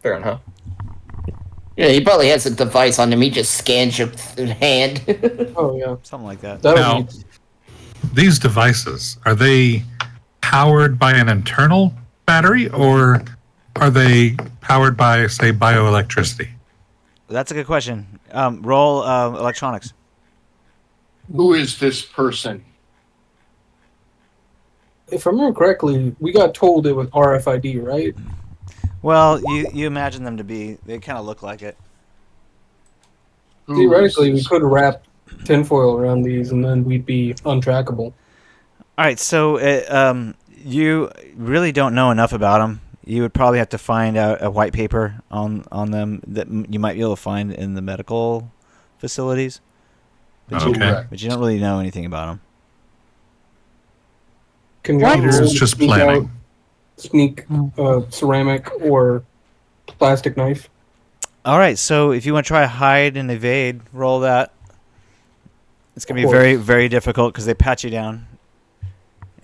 Fair enough. Yeah, he probably has a device on him. He just scans your hand. Oh, yeah. Something like that. Now, these devices, are they powered by an internal battery, or are they powered by, say, bioelectricity? That's a good question. Roll electronics. Who is this person? If I remember correctly, we got told it was RFID, right? Well, you imagine them to be. They kind of look like it. Theoretically, we could wrap tinfoil around these, and then we'd be untrackable. All right, so you really don't know enough about them. You would probably have to find out a white paper on them that you might be able to find in the medical facilities. But you don't really know anything about them. Can This is just planning. Sneak ceramic or plastic knife. All right, so if you want to try hide and evade, roll that. It's going to be very, very difficult because they pat you down,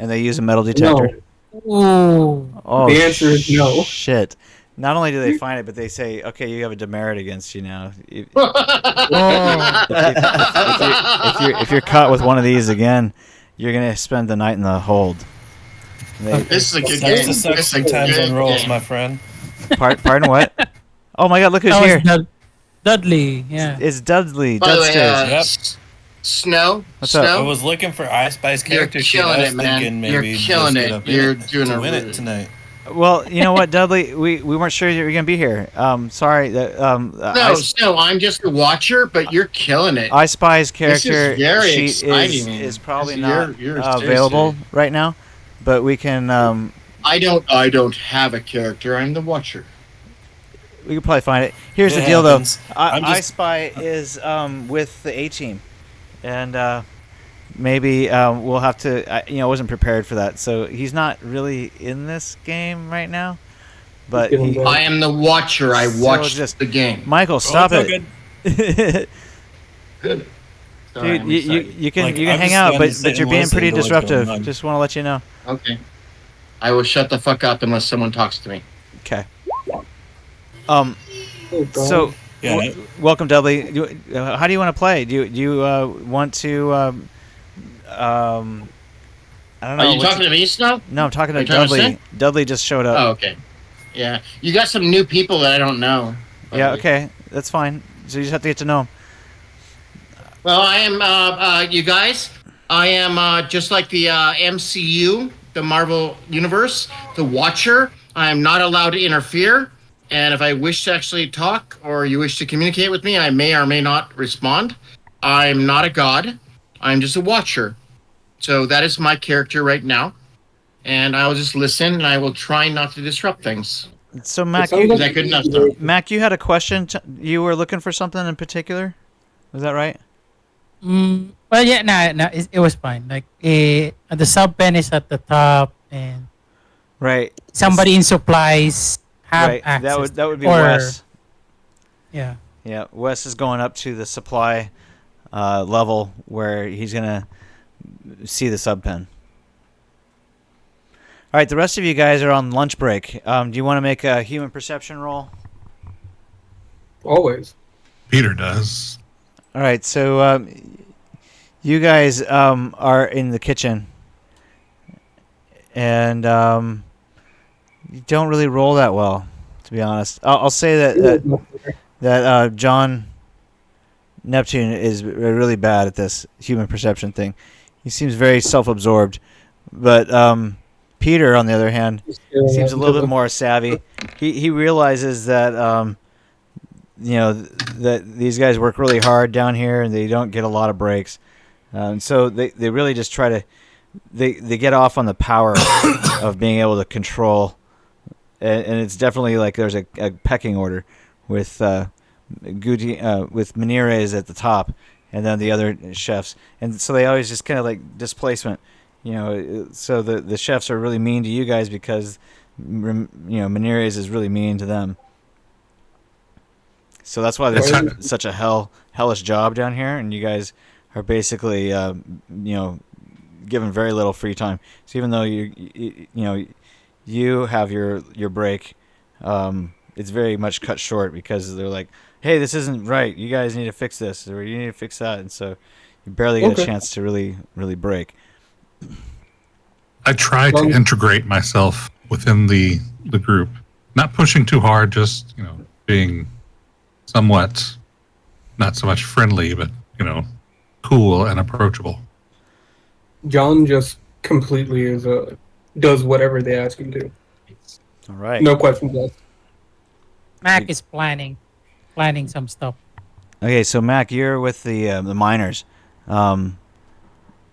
and they use a metal detector. No. Oh, the answer is no. Shit. Not only do they find it, but they say, okay, you have a demerit against you now. If you're caught with one of these again, you're going to spend the night in the hold. This is a good That's game. the suck sometimes on rolls, my friend. Pardon what? Oh my God! Look who's That was here. Dudley. Yeah. It's Dudley. By the way, Dudsters. Yep. Snow. What's Snow. up? I was looking for I Spy's You're character sheet. killing I was it, man. thinking You're maybe killing just it. get up in You're it doing to a win really- it tonight. Well, you know what, Dudley? We weren't sure you were gonna be here. Sorry that No, I'm just a watcher, but you're killing it. I Spy's This is character very sheet exciting. is probably You're- not you're available seriously- right now, but we can I don't have a character. I'm the watcher. we can probably find it. Here's It the deal, happens. though. I'm I just- Spy is with the A team, and maybe we'll have to. I wasn't prepared for that, so he's not really in this game right now. But He's feeling I am the watcher. I So watch just- the game. Michael, stop it's it. Sorry, Dude, I'm you excited. can Like, you I'm can hang just out, gonna but sit you're and being listen pretty to what's going disruptive. on. Just want to let you know. Okay. I will shut the fuck up unless someone talks to me. Okay. Oh, God. So Yeah. welcome, Dudley. How do you want to play? Do you want to? I don't know. Are you what's- talking to me, Snow? No, I'm talking Are to you trying to Dudley. say? Dudley just showed up. Oh, okay. Yeah. You got some new people that I don't know. Yeah, okay, that's fine. So you just have to get to know him. Well, I am, you guys, I am just like the MCU, the Marvel Universe, the Watcher. I am not allowed to interfere. And if I wish to actually talk or you wish to communicate with me, I may or may not respond. I'm not a god. I'm just a Watcher. So that is my character right now. And I will just listen and I will try not to disrupt things. So Mac, sounds you, Is that good enough, Snow? Mac, you had a question. You were looking for something in particular. Was that right? Well, yeah, no, it was fine. Like, the sub pen is at the top, and Right. somebody in supplies have Right. access. That would be or- Wes. Yeah. Yeah, Wes is going up to the supply level where he's gonna see the sub pen. All right, the rest of you guys are on lunch break. Do you want to make a human perception roll? Always. Peter does. All right, so you guys are in the kitchen, and you don't really roll that well, to be honest. I'll say that John Neptune is really bad at this human perception thing. He seems very self-absorbed, but Peter, on the other hand, seems a little bit more savvy. He realizes that that these guys work really hard down here and they don't get a lot of breaks, and so they really just try to they get off on the power of being able to control, and it's definitely like there's a pecking order with with Menires at the top, and then the other chefs, and so they always just kind of like displacement. So the chefs are really mean to you guys because, Menires is really mean to them. So that's why there's such a hellish job down here, and you guys are basically, given very little free time. So even though you have your break, it's very much cut short because they're like, hey, this isn't right. You guys need to fix this, or you need to fix that, and so you barely get a chance to really break. I try to integrate myself within the group, not pushing too hard, just being somewhat not so much friendly, but cool and approachable. John just completely does whatever they ask him to. All right. No questions asked. Mac is planning some stuff. Okay, so Mac, you're with the miners.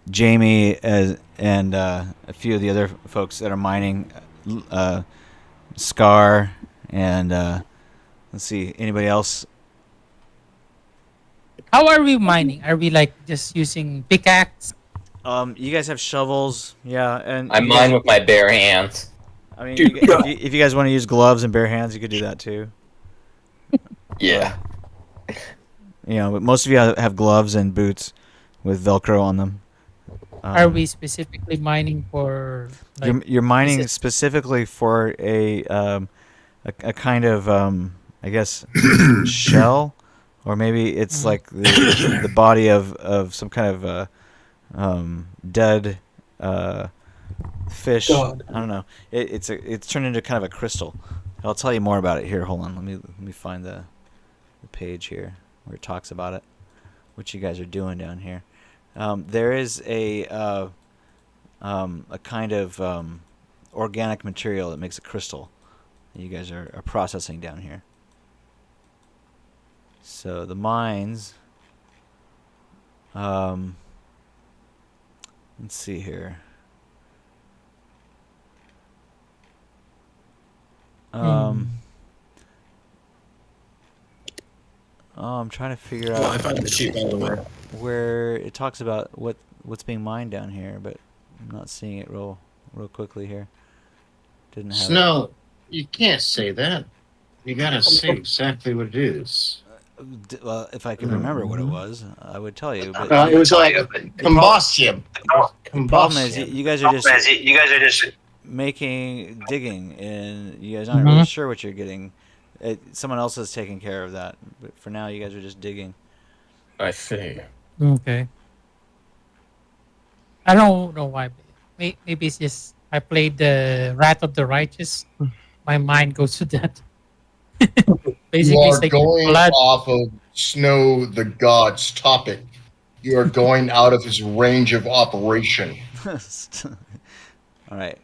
Jamie and a few of the other folks that are mining, Scar, and let's see, anybody else? How are we mining? Are we like just using pickaxe? You guys have shovels, yeah, and I you mine guys- with my bare hands. I mean, if you guys want to use gloves and bare hands, you could do that too. Yeah. But most of you have gloves and boots with Velcro on them. Are we specifically mining for? Like, You're mining specifically for a kind of I guess shell, or maybe it's like the body of some kind of dead fish. God. I don't know. It's turned into kind of a crystal, I'll tell you more about it here. Hold on. Let me find the page here where it talks about it. What you guys are doing down here. There is a kind of organic material that makes a crystal that you guys are processing down here. So the mines. Let's see here. Oh, I'm trying to figure out I found the sheet, by the way. where it talks about what's being mined down here, but I'm not seeing it real quickly here. Didn't have it. Snow, you can't say that. You gotta say exactly what it is. Well, if I could remember what it was, I would tell you. But It was like combustion. the problem is you guys are just digging, and you guys aren't really sure what you're getting. Someone else is taking care of that, but for now, you guys are just digging. I see. Okay. I don't know why. Maybe it's just I played the Wrath of the Righteous. My mind goes to that. Basically, You it's are like going blood. off of Snow the God's topic. You are going out of his range of operation. All right.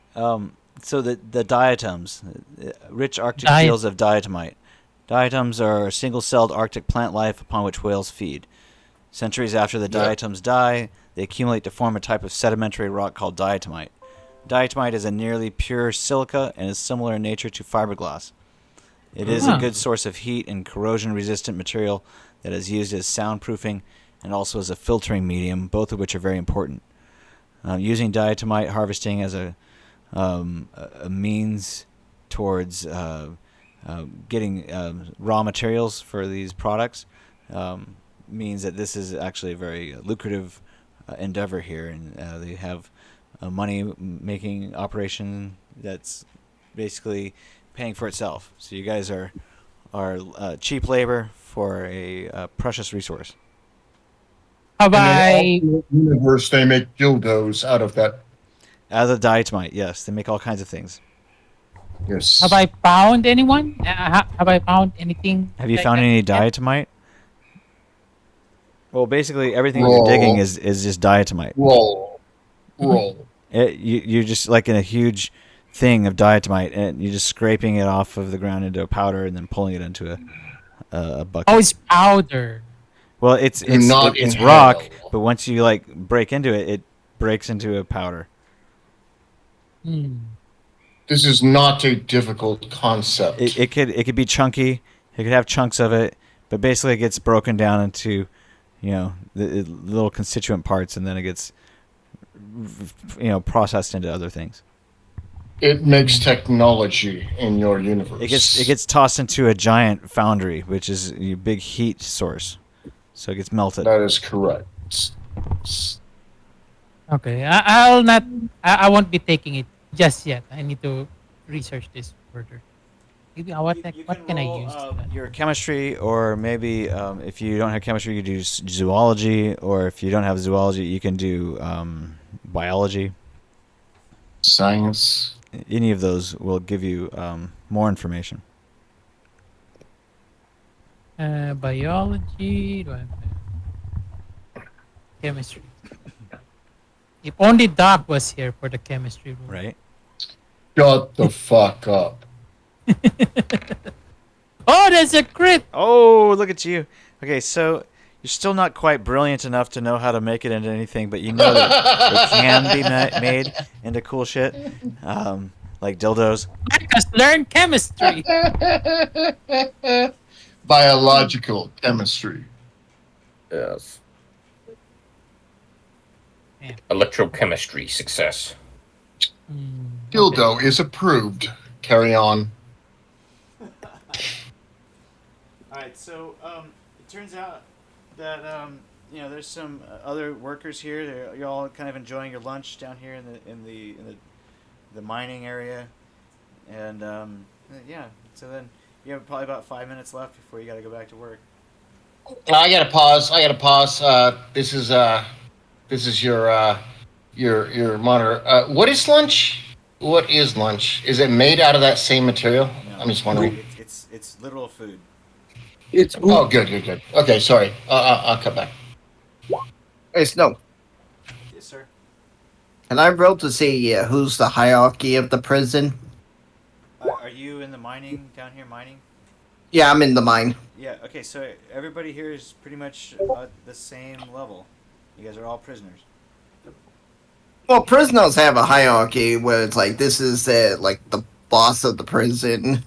So the diatoms, rich Arctic Diat- fields of diatomite. Diatoms are single-celled Arctic plant life upon which whales feed. Centuries after the diatoms die, they accumulate to form a type of sedimentary rock called diatomite. Diatomite is a nearly pure silica and is similar in nature to fiberglass. It is a good source of heat and corrosion-resistant material that is used as soundproofing and also as a filtering medium, both of which are very important. Using diatomite harvesting as a means towards getting raw materials for these products means that this is actually a very lucrative endeavor here, and they have a money-making operation that's basically paying for itself. So you guys are cheap labor for a precious resource. Have I In the universe, they make dildos out of that. Out of the diatomite, yes, they make all kinds of things. Yes. have I found anyone? Have I found anything? Have you like found that? any Yeah. diatomite? Well, basically everything you're digging is just diatomite. Roll. You're just like in a huge thing of diatomite, and you're just scraping it off of the ground into a powder and then pulling it into a bucket. Oh, it's powder. Well, it's not rock, inhale. but once you like break into it, it breaks into a powder. This is not a difficult concept. It could be chunky. It could have chunks of it, but basically it gets broken down into, the little constituent parts, and then it gets, processed into other things. It makes technology in your universe. It gets tossed into a giant foundry, which is a big heat source, so it gets melted. That is correct. Okay, I'll not. I won't be taking it just yet. I need to research this further. Maybe what can I use? Your chemistry, or maybe if you don't have chemistry, you do zoology, or if you don't have zoology, you can do biology. Science. Any of those will give you more information. Biology. Do I have chemistry? If only Doc was here for the chemistry room. Right. Shut the fuck up. Oh, there's a crit. Oh, look at you. Okay, so you're still not quite brilliant enough to know how to make it into anything, but you know that it can be made into cool shit, like dildos. Just learn chemistry. Biological chemistry. Yes. Yeah. Electrochemistry success. Dildo is approved. Carry on. All right, so it turns out that there's some other workers here. You're all kind of enjoying your lunch down here in the mining area, and so then you have probably about 5 minutes left before you got to go back to work. I gotta pause. This is your monitor. What is lunch? What is lunch? Is it made out of that same material? No, I'm just wondering. it's literal food. It's Oh, good. Okay, sorry. I'll cut back. Hey, Snow, Yes, sir. can I roll to see who's the hierarchy of the prison? Are you in the mining down here? Mining? Yeah, I'm in the mine. Yeah. Okay. So everybody here is pretty much at the same level. You guys are all prisoners. Well, prisoners have a hierarchy where it's like this is like the boss of the prison.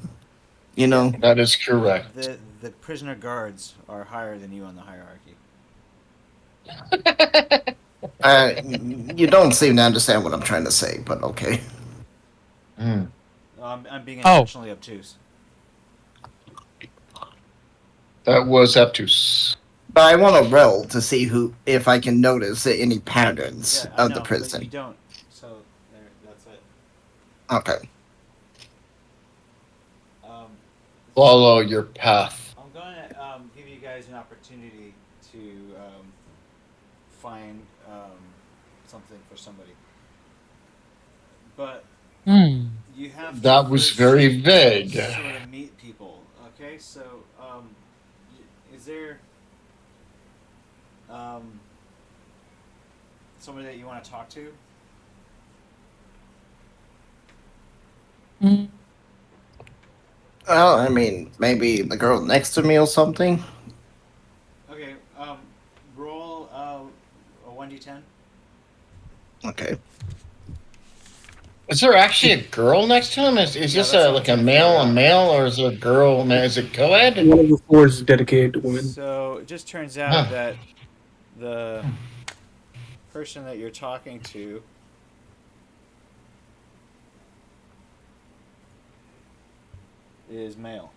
You know. That is correct. The prisoner guards are higher than you on the hierarchy. You don't seem to understand what I'm trying to say, but okay. I'm being intentionally obtuse. That was obtuse. But I want to roll to see if I can notice any patterns Yeah, I of know, the but prison. you don't. So that's it. Okay. Follow your path. I'm going to give you guys an opportunity to find something for somebody. But you have to That was first very vague. sort of meet people. Okay, so is there somebody that you want to talk to? Well, I mean, maybe the girl next to me or something. Okay, roll a 1d10. Okay. Is there actually a girl next to him? Is this that's like a male, or is it a girl? Is it co-ed? One of the floors is dedicated to women. So it just turns out that the person that you're talking to is male.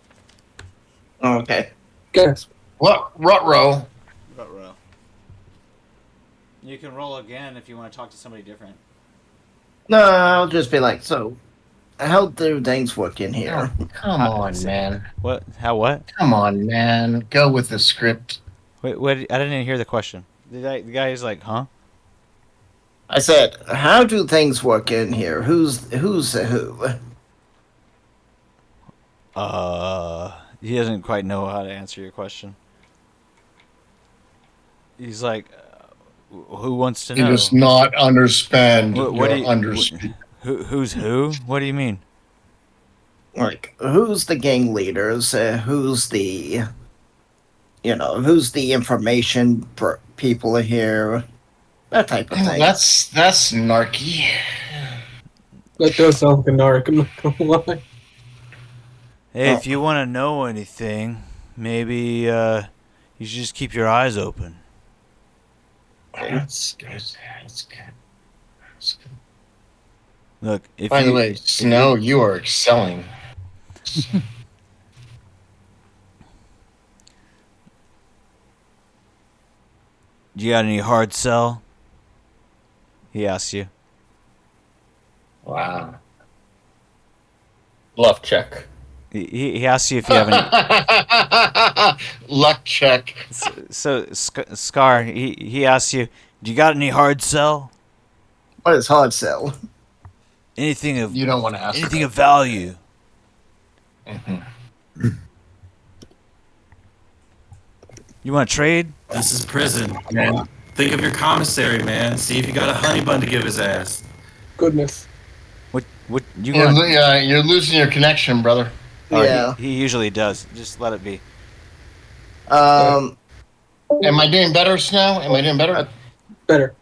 Okay. Guess. What? Ruh-roh. Ruh-roh. You can roll again if you want to talk to somebody different. No, I'll just be like, so, how do things work in here? Come on, man. What? How? What? Come on, man. Go with the script. Wait, what? I didn't even hear the question. The guy is like, huh? I said, how do things work in here? Who's who? He doesn't quite know how to answer your question. He's like, who wants to He know? does not understand What do your you- underspeak. Who's who? What do you mean? Like, who's the gang leaders? Who's the, who's the information people here? That type of thing. That's narky. That does sound like a narc, I'm not gonna lie. Hey, if you want to know anything, maybe you should just keep your eyes open. That's good. That's good. Look, if By the way, Snow, you are excelling. You got any hard sell? He asks you. Wow. Bluff check. He asks you if you have any. Luck check. So Scar, he asks you, do you got any hard sell? What is hard sell? Anything of You don't want to ask. anything of value? You want to trade? This is prison, man. Think of your commissary, man. See if you got a honey bun to give his ass. Goodness. What you You're, want? you're losing your connection, brother. Yeah. He usually does. Just let it be. Am I doing better, Snow? Am I doing better? Better.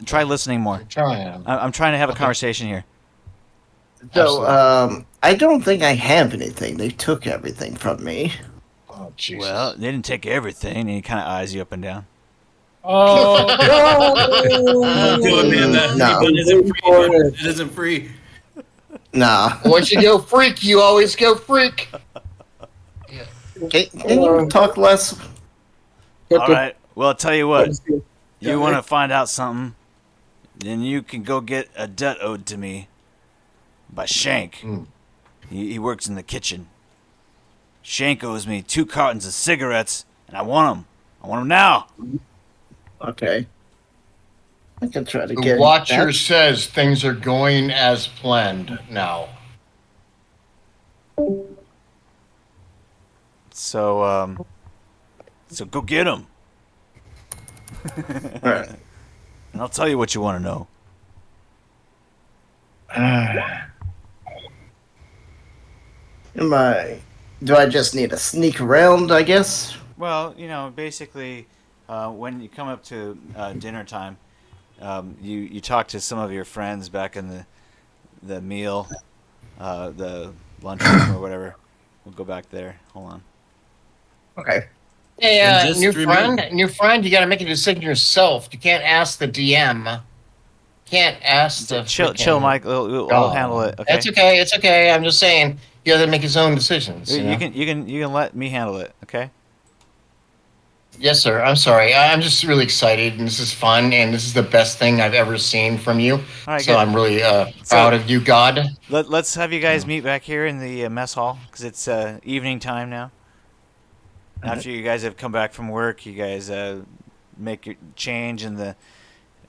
Try listening more. Trying. I'm trying to have a conversation here. So, I don't think I have anything. They took everything from me. Oh, Jesus. Well, they didn't take everything, and he kind of eyes you up and down. Oh, Don't do it, man. That No. honey bun isn't free. Man. It isn't free. Nah. Once you go freak, you always go freak. Can you talk less? All right. Well, I'll tell you what. You want to find out something? Then you can go get a debt owed to me by Shank. He works in the kitchen. Shank owes me 2 cartons of cigarettes, and I want them. I want them now. Okay. I can try to The get Watcher that. says things are going as planned now. So so go get him. All right. And I'll tell you what you want to know. Do I just need to sneak around, I guess? Well, you know, basically, when you come up to dinner time, you talk to some of your friends back in the meal, the lunchroom or whatever. We'll go back there. Hold on. Okay. Hey, And just new remember- friend, you got to make a decision yourself. You can't ask the DM. Can't ask the Chill, freaking Mike. We'll God. handle it. Okay. It's okay. It's okay. I'm just saying he has to make his own decisions. You know? You can let me handle it. Okay. Yes, sir. I'm sorry. I'm just really excited, and this is fun, and this is the best thing I've ever seen from you. right, so good. I'm really proud of you, God. Let's have you guys meet back here in the mess hall because it's evening time now. After you guys have come back from work, you guys make your change in the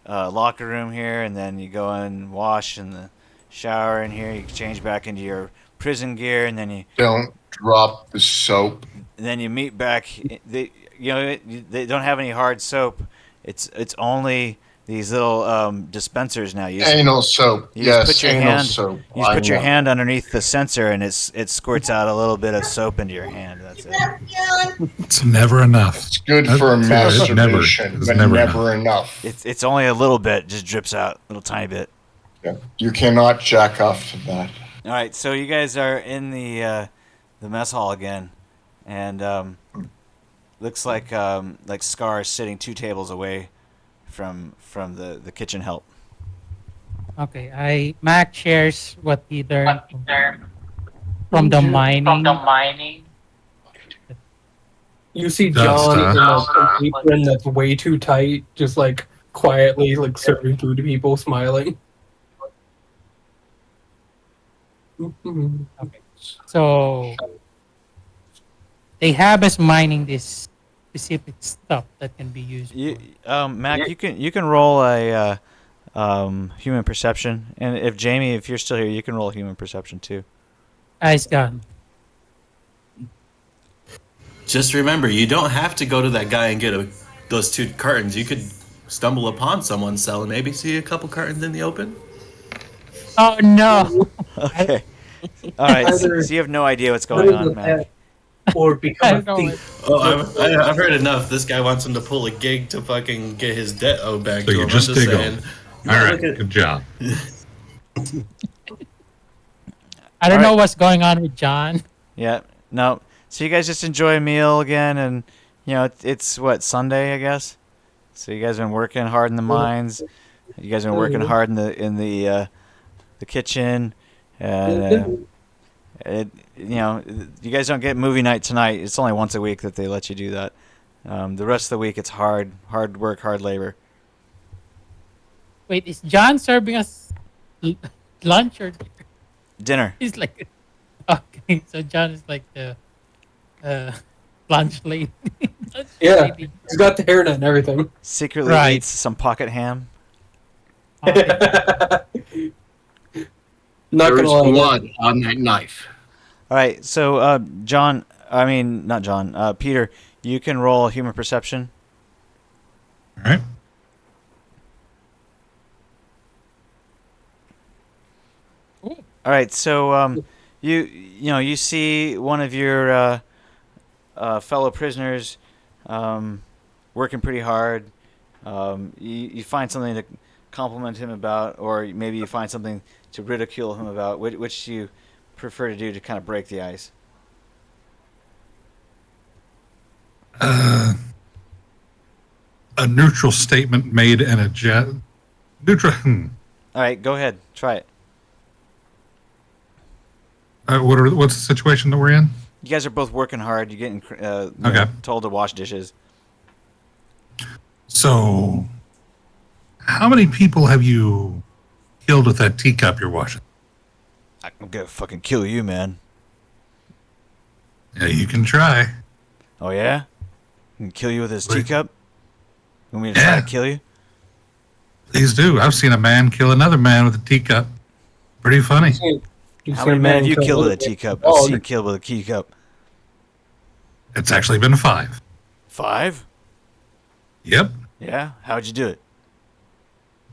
locker room here, and then you go and wash in the shower in here. You change back into your prison gear, and then Don't drop the soap. you meet back. They don't have any hard soap. It's only these little dispensers now. You just, Anal soap. you just Yes, put your anal hand. soap. You just I put your know. hand underneath the sensor, and it squirts out a little bit of soap into your hand. That's it. It's never enough. It's good for It's masturbation, it's but never never enough. It's only a little bit, just drips out, a little tiny bit. Yeah. You cannot jack off to that. All right, so you guys are in the mess hall again, and looks like Scar is sitting 2 tables away from the kitchen help. Okay, Mac shares what he learned from the mining. You see Dust, John in huh? an apron that's way too tight, just like quietly like serving food to people, smiling. So they have us mining this specific stuff that can be used. Mac, you can roll a human perception, and if Jamie, if you're still here, you can roll human perception too. Eyes gone. Just remember, you don't have to go to that guy and get those 2 cartons. You could stumble upon someone selling, maybe see a couple cartons in the open. Oh no! Okay. All right. So you have no idea what's going on, Mac. Or I become a don't know. thief. Oh, I've heard enough. This guy wants him to pull a gig to fucking get his debt owed back So to you him. just I'm dig saying. on. All right, good job. I don't All know right. what's going on with John. Yeah. No. So you guys just enjoy a meal again, and it's what, Sunday, I guess. So you guys have been working hard in the mines. You guys have been working hard in the kitchen, and you guys don't get movie night tonight. It's only once a week that they let you do that. The rest of the week it's hard work, hard labor. Wait, is John serving us lunch or Dinner. he's like? Okay, so John is like the lunch lady. Lunch Yeah, lady. he's got the hairnet and everything. Secretly Right. eats some pocket ham. Okay. Not There gonna is lie. blood on that knife. All right. So John, I mean not John. Peter, you can roll human perception. All right. All right, so you see one of your fellow prisoners working pretty hard. You find something to compliment him about, or maybe you find something to ridicule him about. Which do you prefer to do to kind of break the ice? A neutral statement made in a neutral. All right, go ahead, try it. What's the situation that we're in? You guys are both working hard. You're getting Okay. told to wash dishes. So, how many people have you killed with that teacup you're washing? I'm gonna fucking kill you, man. Yeah, you can try. Oh yeah? I can kill you with this Wait. teacup? You want me to try Yeah. to kill you? These do. I've seen a man kill another man with a teacup. Pretty funny. How many men have you killed with a teacup? I've seen killed with a teacup. It's actually been 5. 5? Yep. Yeah? How'd you do it?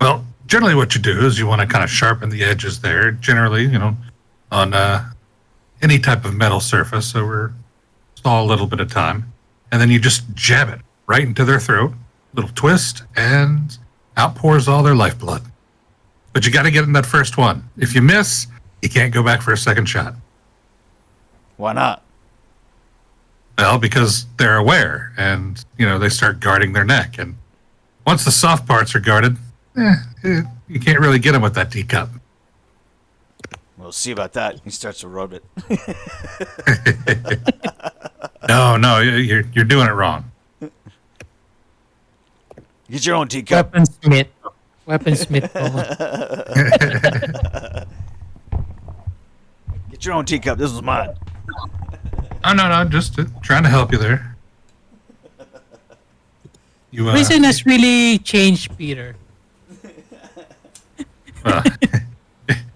Well, generally what you do is you want to kind of sharpen the edges there. Generally, on any type of metal surface over a small little bit of time. And then you just jab it right into their throat. Little twist, and out pours all their lifeblood. But you got to get in that first one. If you miss, you can't go back for a second shot. Why not? Well, because they're aware, and they start guarding their neck. And once the soft parts are guarded, you can't really get them with that teacup. We'll see about that. He starts to rub it. No, you're doing it wrong. Get your own teacup. Weaponsmith. Get your own teacup. This was mine. Oh, no, just trying to help you there. Prison has really changed Peter.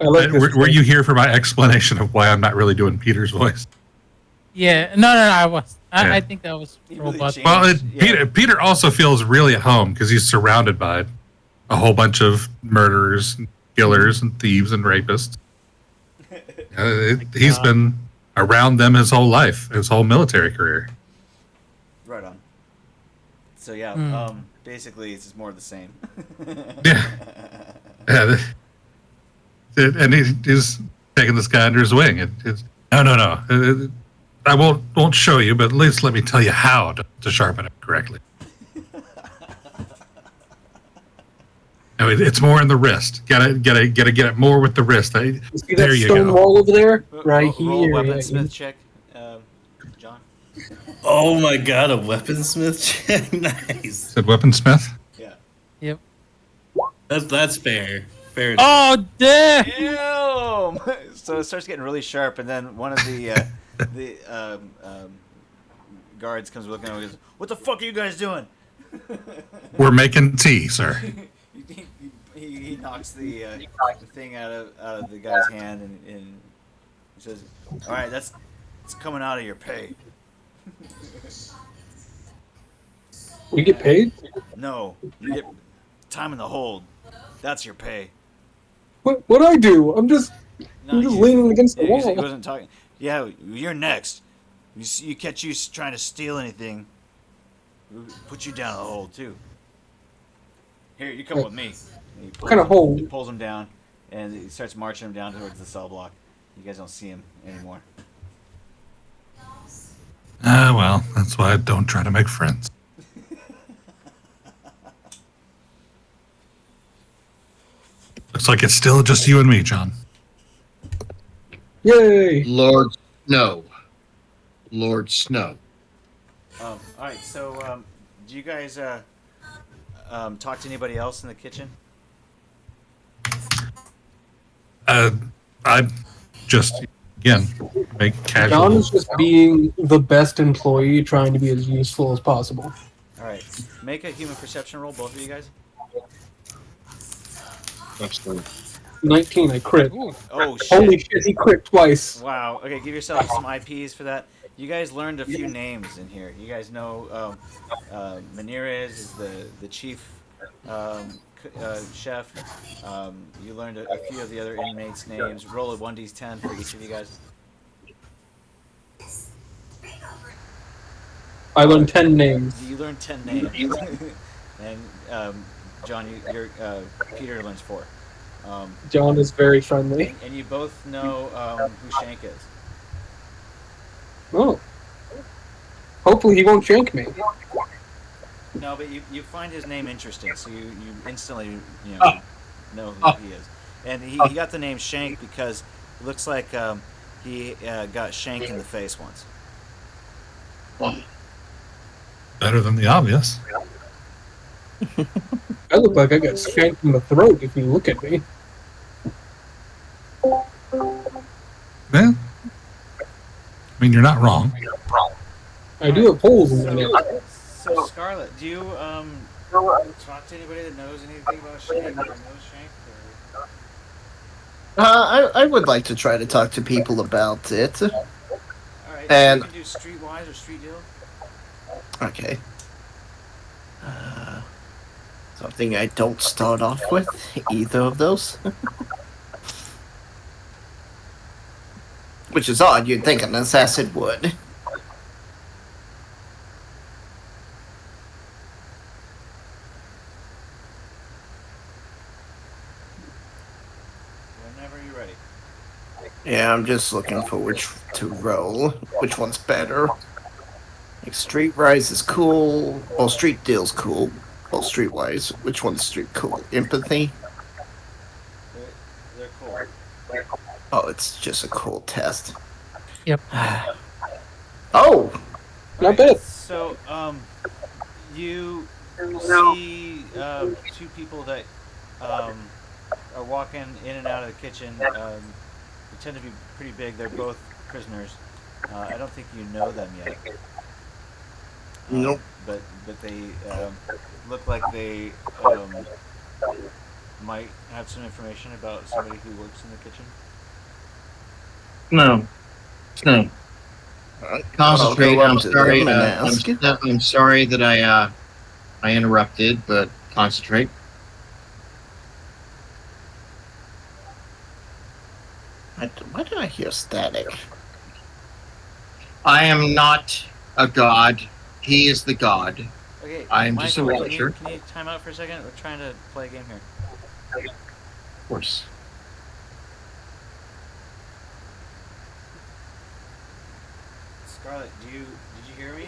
Were you here for my explanation of why I'm not really doing Peter's voice? Yeah, no, I was. I think that was robot. Well, Peter also feels really at home because he's surrounded by a whole bunch of murderers, and killers, and thieves and rapists. He's been around them his whole life, his whole military career. Right on. So yeah, basically it's just more of the same. Yeah. And he's taking this guy under his wing. No. I won't show you, but at least let me tell you how to sharpen it correctly. It's more in the wrist. Gotta get it more with the wrist. See that stone wall over there? Right roll here. a weaponsmith check, John. Oh my god, a weaponsmith check? Nice. Said weaponsmith? Yeah. Yep. That's fair. Fair enough. Oh, damn! Damn! So it starts getting really sharp, and then one of the guards comes looking over and goes, "What the fuck are you guys doing?" We're making tea, sir. he knocks the thing out of the guy's hand and he says, "All right, it's coming out of your pay." We get paid? No, you get time in the hold. That's your pay. What I do? I'm just leaning against the wall. He wasn't talking. Yeah, you're next. You catch you trying to steal anything, we'll put you down in the hole too. Here, you come with me. What kind of hole? He pulls him down, and he starts marching him down towards the cell block. You guys don't see him anymore. Well, that's why I don't try to make friends. Looks like it's still just you and me, John. Yay! Lord Snow. Lord Snow. All right, so do you guys talk to anybody else in the kitchen? I just, again, make casual... John is just being the best employee, trying to be as useful as possible. All right, make a human perception roll, both of you guys. Excellent. 19, I crit. Oh, shit. Holy shit, he crit twice. Wow. Okay, give yourself some IPs for that. You guys learned a few names in here. You guys know Menirez is the chief chef. You learned a few of the other inmates' names. Roll a 1d10 for each of you guys. I learned 10 names. You learned 10 names. And John, Peter learns 4. John is very friendly. And you both know who Shank is. Oh. Hopefully he won't shank me. No, but you find his name interesting, so you instantly know who he is. And he got the name Shank because it looks like he got shanked in the face once. Better than the obvious. I look like I got shanked in the throat if you look at me. Yeah. I mean, you're not wrong. I do have holes in my neck. So Scarlet, do talk to anybody that knows anything about Shank or knows Shank? I would like to try to talk to people about it. Alright, And- so you can do streetwise or street deal. Okay. Something I don't start off with, either of those. Which is odd, you'd think an assassin would. Whenever you're ready. Yeah, I'm just looking for which to roll. Which one's better? Like Streetwise is cool. Well, Street Deal's cool. Well, Streetwise. Which one's Street cool? Empathy? They're cool. Oh, it's just a cool test. Yep. Oh! Not bad. So, you see two people that are walking in and out of the kitchen. They tend to be pretty big. They're both prisoners. I don't think you know them yet. Nope. But they look like they might have some information about somebody who works in the kitchen. No. No. Concentrate. I'll go I'm up to sorry. them and ask. I'm sorry that I interrupted, but concentrate. Why did I hear static? I am not a god. He is the god. Okay, I am just a Michael, watcher. Can you time out for a second? We're trying to play a game here. Of course. Scarlett, did you hear me?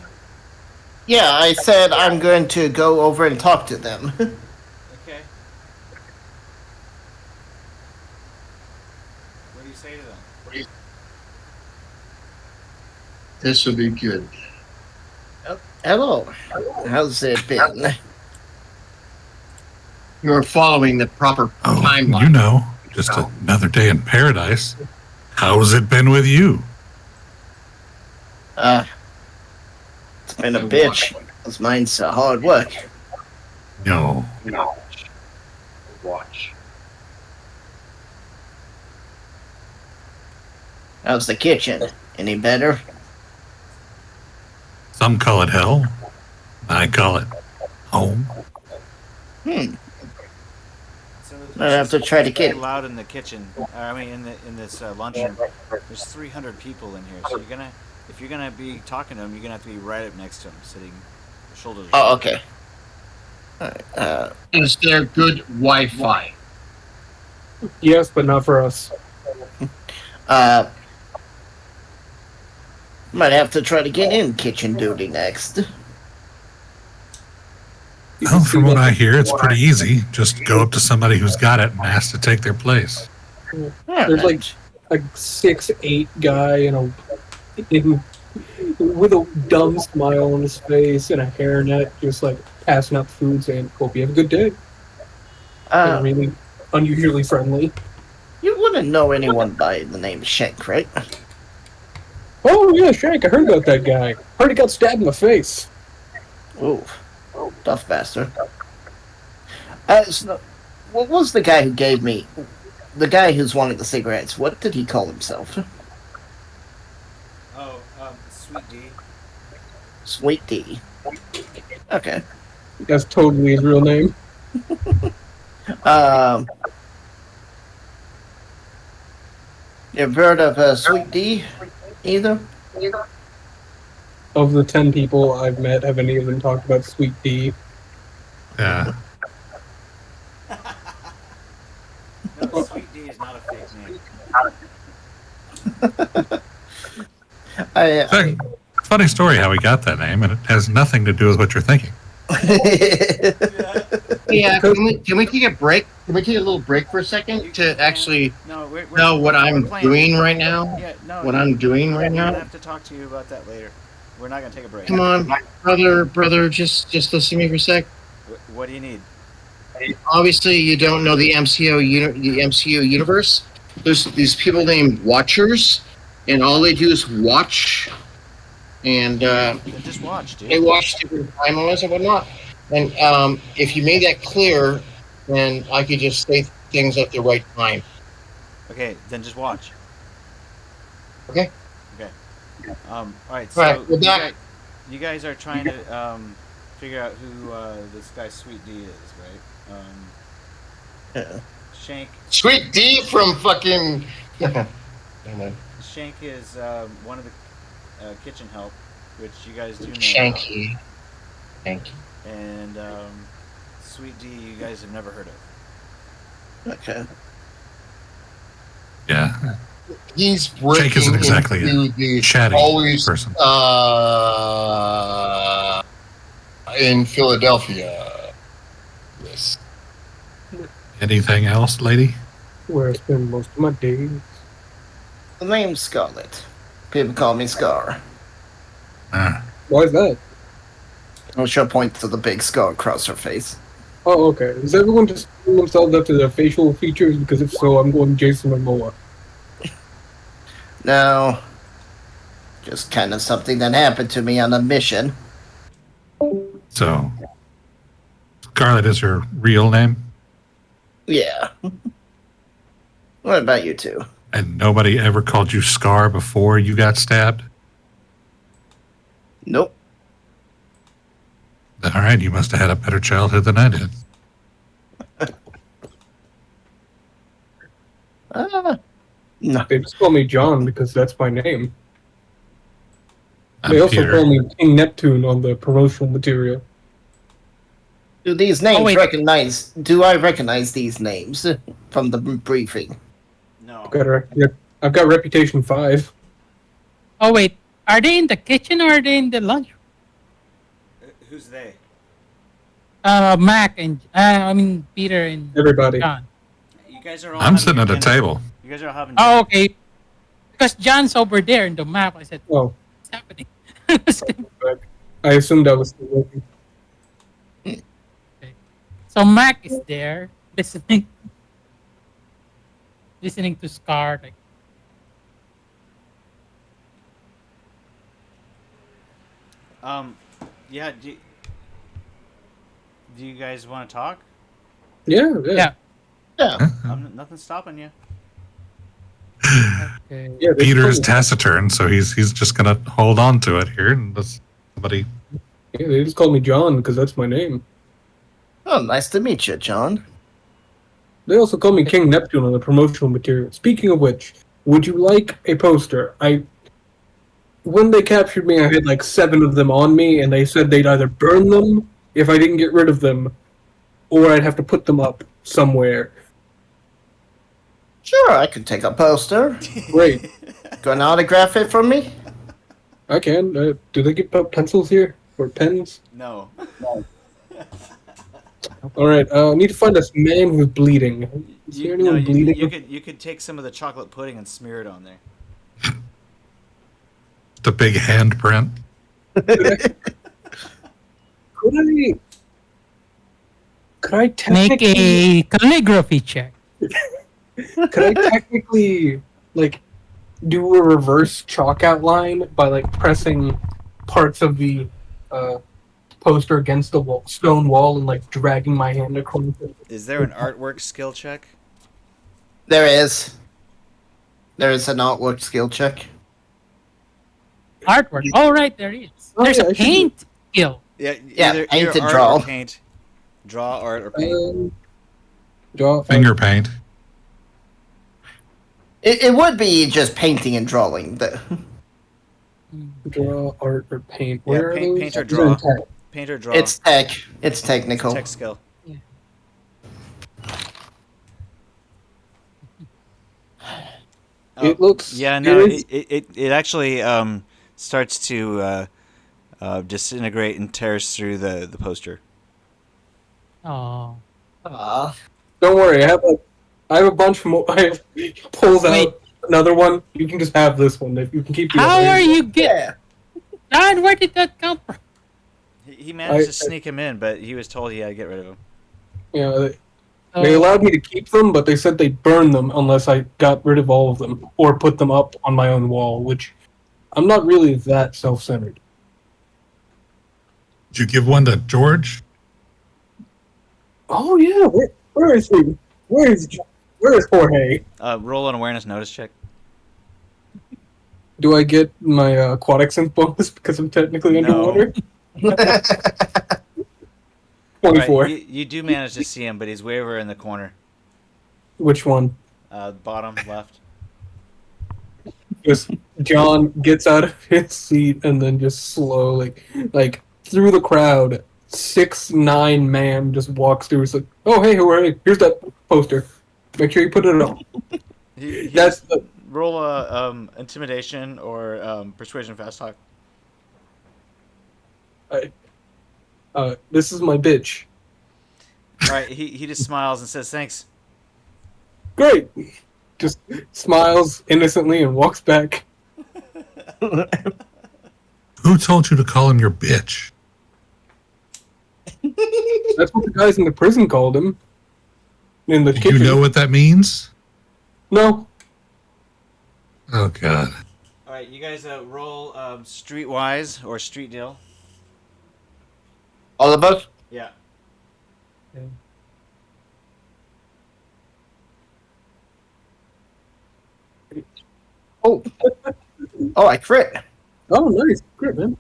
Yeah, I said I'm going to go over and talk to them. Okay. What do you say to them? This will be good. Hello. How's it been? You're following the proper Oh, timeline. you know, just another day in paradise. How's it been with you? It's been a bitch. Cause mine's hard work. No. Watch. How's the kitchen? Any better? Some call it hell. I call it home. Hmm. So I'd have to try to it's very get. loud in the kitchen. In this lunchroom. There's 300 people in here, so if you're gonna be talking to them, you're gonna have to be right up next to them, sitting shoulders. Oh, okay. Is there good Wi-Fi? Yes, but not for us. Might have to try to get in kitchen duty next. Well, from what I hear, it's pretty easy. Just go up to somebody who's got it and ask to take their place. There's like a 6'8" guy with a dumb smile on his face and a hairnet, just like passing out food, saying, "Hope you have a good day." Really unusually friendly. You wouldn't know anyone by the name of Shank, right? Oh yeah, Shank. I heard about that guy. Heard he got stabbed in the face. Ooh, tough bastard. So, what was the guy who gave me? The guy who's wanted the cigarettes. What did he call himself? Oh, Sweet D. Sweet D. Okay. That's totally his real name. You've heard of Sweet D? Either? Of the 10 people I've met, have any of them talked about Sweet D? Yeah. No, Sweet D is not a fake name. Funny story how he got that name, and it has nothing to do with what you're thinking. Yeah, can we take a break? Can we take a little break for a second to actually know what I'm doing right now? Yeah, no. What I'm doing right We're now? gonna have to talk to you about that later. We're not gonna take a break. Come on, brother, just listen to me for a sec. What do you need? Obviously, you don't know the MCU universe. There's these people named Watchers, and all they do is watch, and Just watch, dude. they watch different timelines and whatnot. And if you made that clear, then I could just say things at the right time. Okay, then just watch. Okay. Okay. All right. So All right, we're back. you guys are trying to figure out who this guy Sweet D is, right? Yeah. Shank. Sweet D from fucking. Never mind. Shank is one of the kitchen help, which you guys do know. Shanky. And Sweet D, you guys have never heard of. Okay. Yeah. He's Jake breaking isn't exactly into a the chatty always person. In Philadelphia. Yes. Anything else, lady? Where I spend most of my days. The name's Scarlet. People call me Scar. Why is that? She'll point to the big scar across her face. Oh, okay. Is everyone just calling themselves after their facial features? Because if so, I'm going Jason Momoa. No. Just kind of something that happened to me on a mission. So, Scarlet is her real name? Yeah. What about you two? And nobody ever called you Scar before you got stabbed? Nope. All right, you must have had a better childhood than I did. No. They just call me John because that's my name. I'm They also Peter. call me King Neptune on the promotional material. Do these names wait. recognize? Do I recognize these names from the briefing? No. I've got Reputation 5. Oh wait, are they in the kitchen or are they in the lunch? Who's they? Mac and Peter and Everybody. John. You guys are all. I'm having sitting at a dinner. table. You guys are all having. Oh, dinner. okay. Because John's over there in the map. I said, Oh, what's happening? I assumed I was still working. So Mac is there listening to Scar. Like, Yeah. Do you guys want to talk? Yeah. yeah. Yeah. Nothing's stopping you. Okay. Yeah, they Peter is just taciturn, so he's just gonna hold on to it here unless somebody. yeah, they just call me John because that's my name. Oh, nice to meet you, John. They also call me King Neptune on the promotional material. Speaking of which, would you like a poster? When they captured me, I had like 7 of them on me, and they said they'd either burn them if I didn't get rid of them, or I'd have to put them up somewhere. Sure, I could take a poster. Great. Gonna autograph it for me? I can. Do they give out pencils here? Or pens? No. Alright, I need to find this man who's bleeding. Is there anyone bleeding? You could take some of the chocolate pudding and smear it on there. The big handprint. Could I Make technically... a calligraphy check. Could I technically, like, do a reverse chalk outline by, like, pressing parts of the poster against the stone wall and, like, dragging my hand across it? Is there an artwork skill check? There is. There is an artwork skill check. Artwork. Oh, right, there is. Oh, There's yeah, I a should paint skill. Yeah. Yeah, paint either and art draw. Or paint. Draw, art, or paint. Draw Finger paint. It would be just painting and drawing. draw, art, or paint. Yeah, Where are those? paint or Those are in draw. tech. Paint or draw. It's tech. It's technical. tech skill. It looks... Yeah, no, it is- it actually starts to disintegrate and tears through the poster. Oh. Aw. Don't worry, I have a bunch more. Pulls Wait. out another one. You can just have this one. If you can keep the How other. are you getting... Yeah. God, where did that come from? He managed I- to sneak him in, but he was told he had to get rid of him. Yeah, they allowed me to keep them, but they said they'd burn them unless I got rid of all of them or put them up on my own wall, which I'm not really that self-centered. Did you give one to George? Oh yeah, where is he? Where is Jorge? Roll an awareness notice check. Do I get my aquatic sense bonus because I'm technically No. underwater? All 24. right, you do manage to see him, but he's way over in the corner, Which one? bottom left. Just John gets out of his seat and then just slowly, like through the crowd, 6'9" man just walks through. It's like, oh hey, here's that poster. Make sure you put it on. That's the, Roll a intimidation or persuasion fast talk. this is my bitch. All right, he just smiles and says thanks. Great. Just smiles innocently and walks back. Who told you to call him your bitch? That's what the guys in the prison called him. In the Do kitchen. you know what that means? No. Oh, God. All right, you guys roll streetwise or street deal. All of us? Yeah. Oh. Oh, I crit. Oh, nice. Great, man.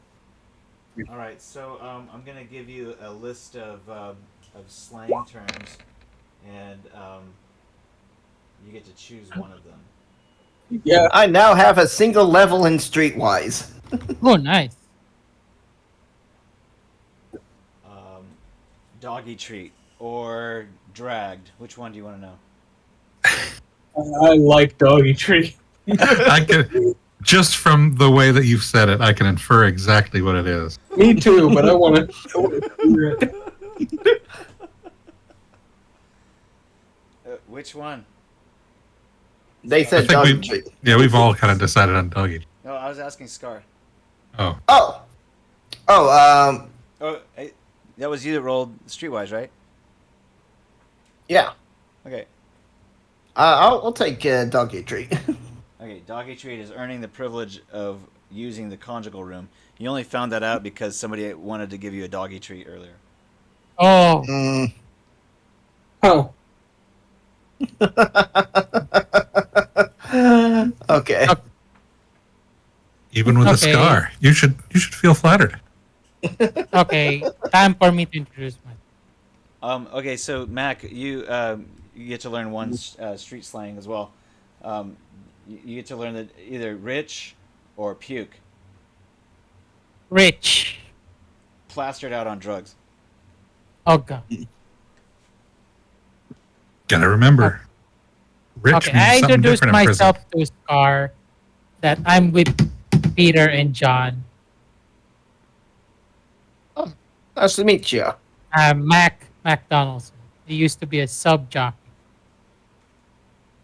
All right, so I'm gonna give you a list of slang terms, and you get to choose one of them. Yeah. I now have a single level in Streetwise. Oh, nice. Doggy treat or dragged. Which one do you want to know? I like doggy treat. I can, just from the way that you've said it, I can infer exactly what it is. Me too, but I want to hear it. Which one? They said I think doggy we- treat. Yeah, we've all kind of decided on doggy. No, I was asking Scar. Oh. Oh. Oh, Oh, that was you that rolled streetwise, right? yeah. Okay. I'll take doggy treat. Okay, doggy treat is earning the privilege of using the conjugal room. You only found that out because somebody wanted to give you a doggy treat earlier. Oh, Mm. Huh. Okay. Even with a Okay. scar. You should feel flattered. okay. Time for me to introduce myself. Okay, so Mac, you get to learn one street slang as well. You get to learn that either rich or puke, Rich. plastered out on drugs. Oh, God. Gotta remember. Rich Okay, means I something introduced different in prison. myself to Scar that I'm with Peter and John. Nice to meet you. Mac Donaldson. He used to be a sub jockey.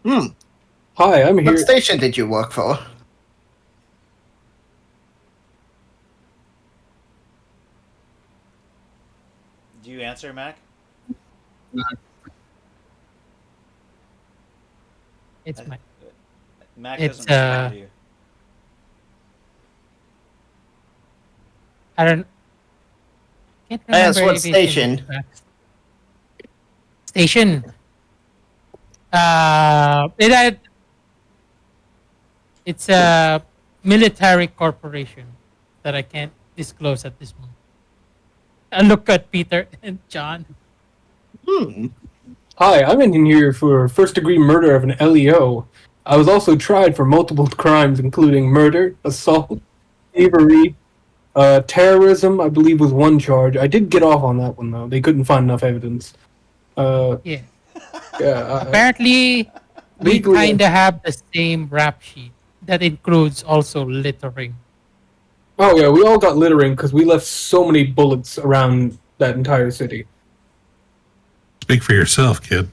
Hmm. Hi, I'm here. What station did you work for? Do you answer, Mac? It's my. Mac It's, doesn't respond to you. I don't. Can't Yes, remember what if it's station? in the station. It's a military corporation that I can't disclose at this moment. I look at Peter and John. Hmm. Hi, I'm in here for first-degree murder of an LEO. I was also tried for multiple crimes, including murder, assault, thievery, terrorism. I believe was one charge. I did get off on that one though. They couldn't find enough evidence. Yeah. Yeah. Apparently, we legally- kind of have the same rap sheet that includes also littering. Oh yeah, we all got littering because we left so many bullets around that entire city. Speak for yourself, kid.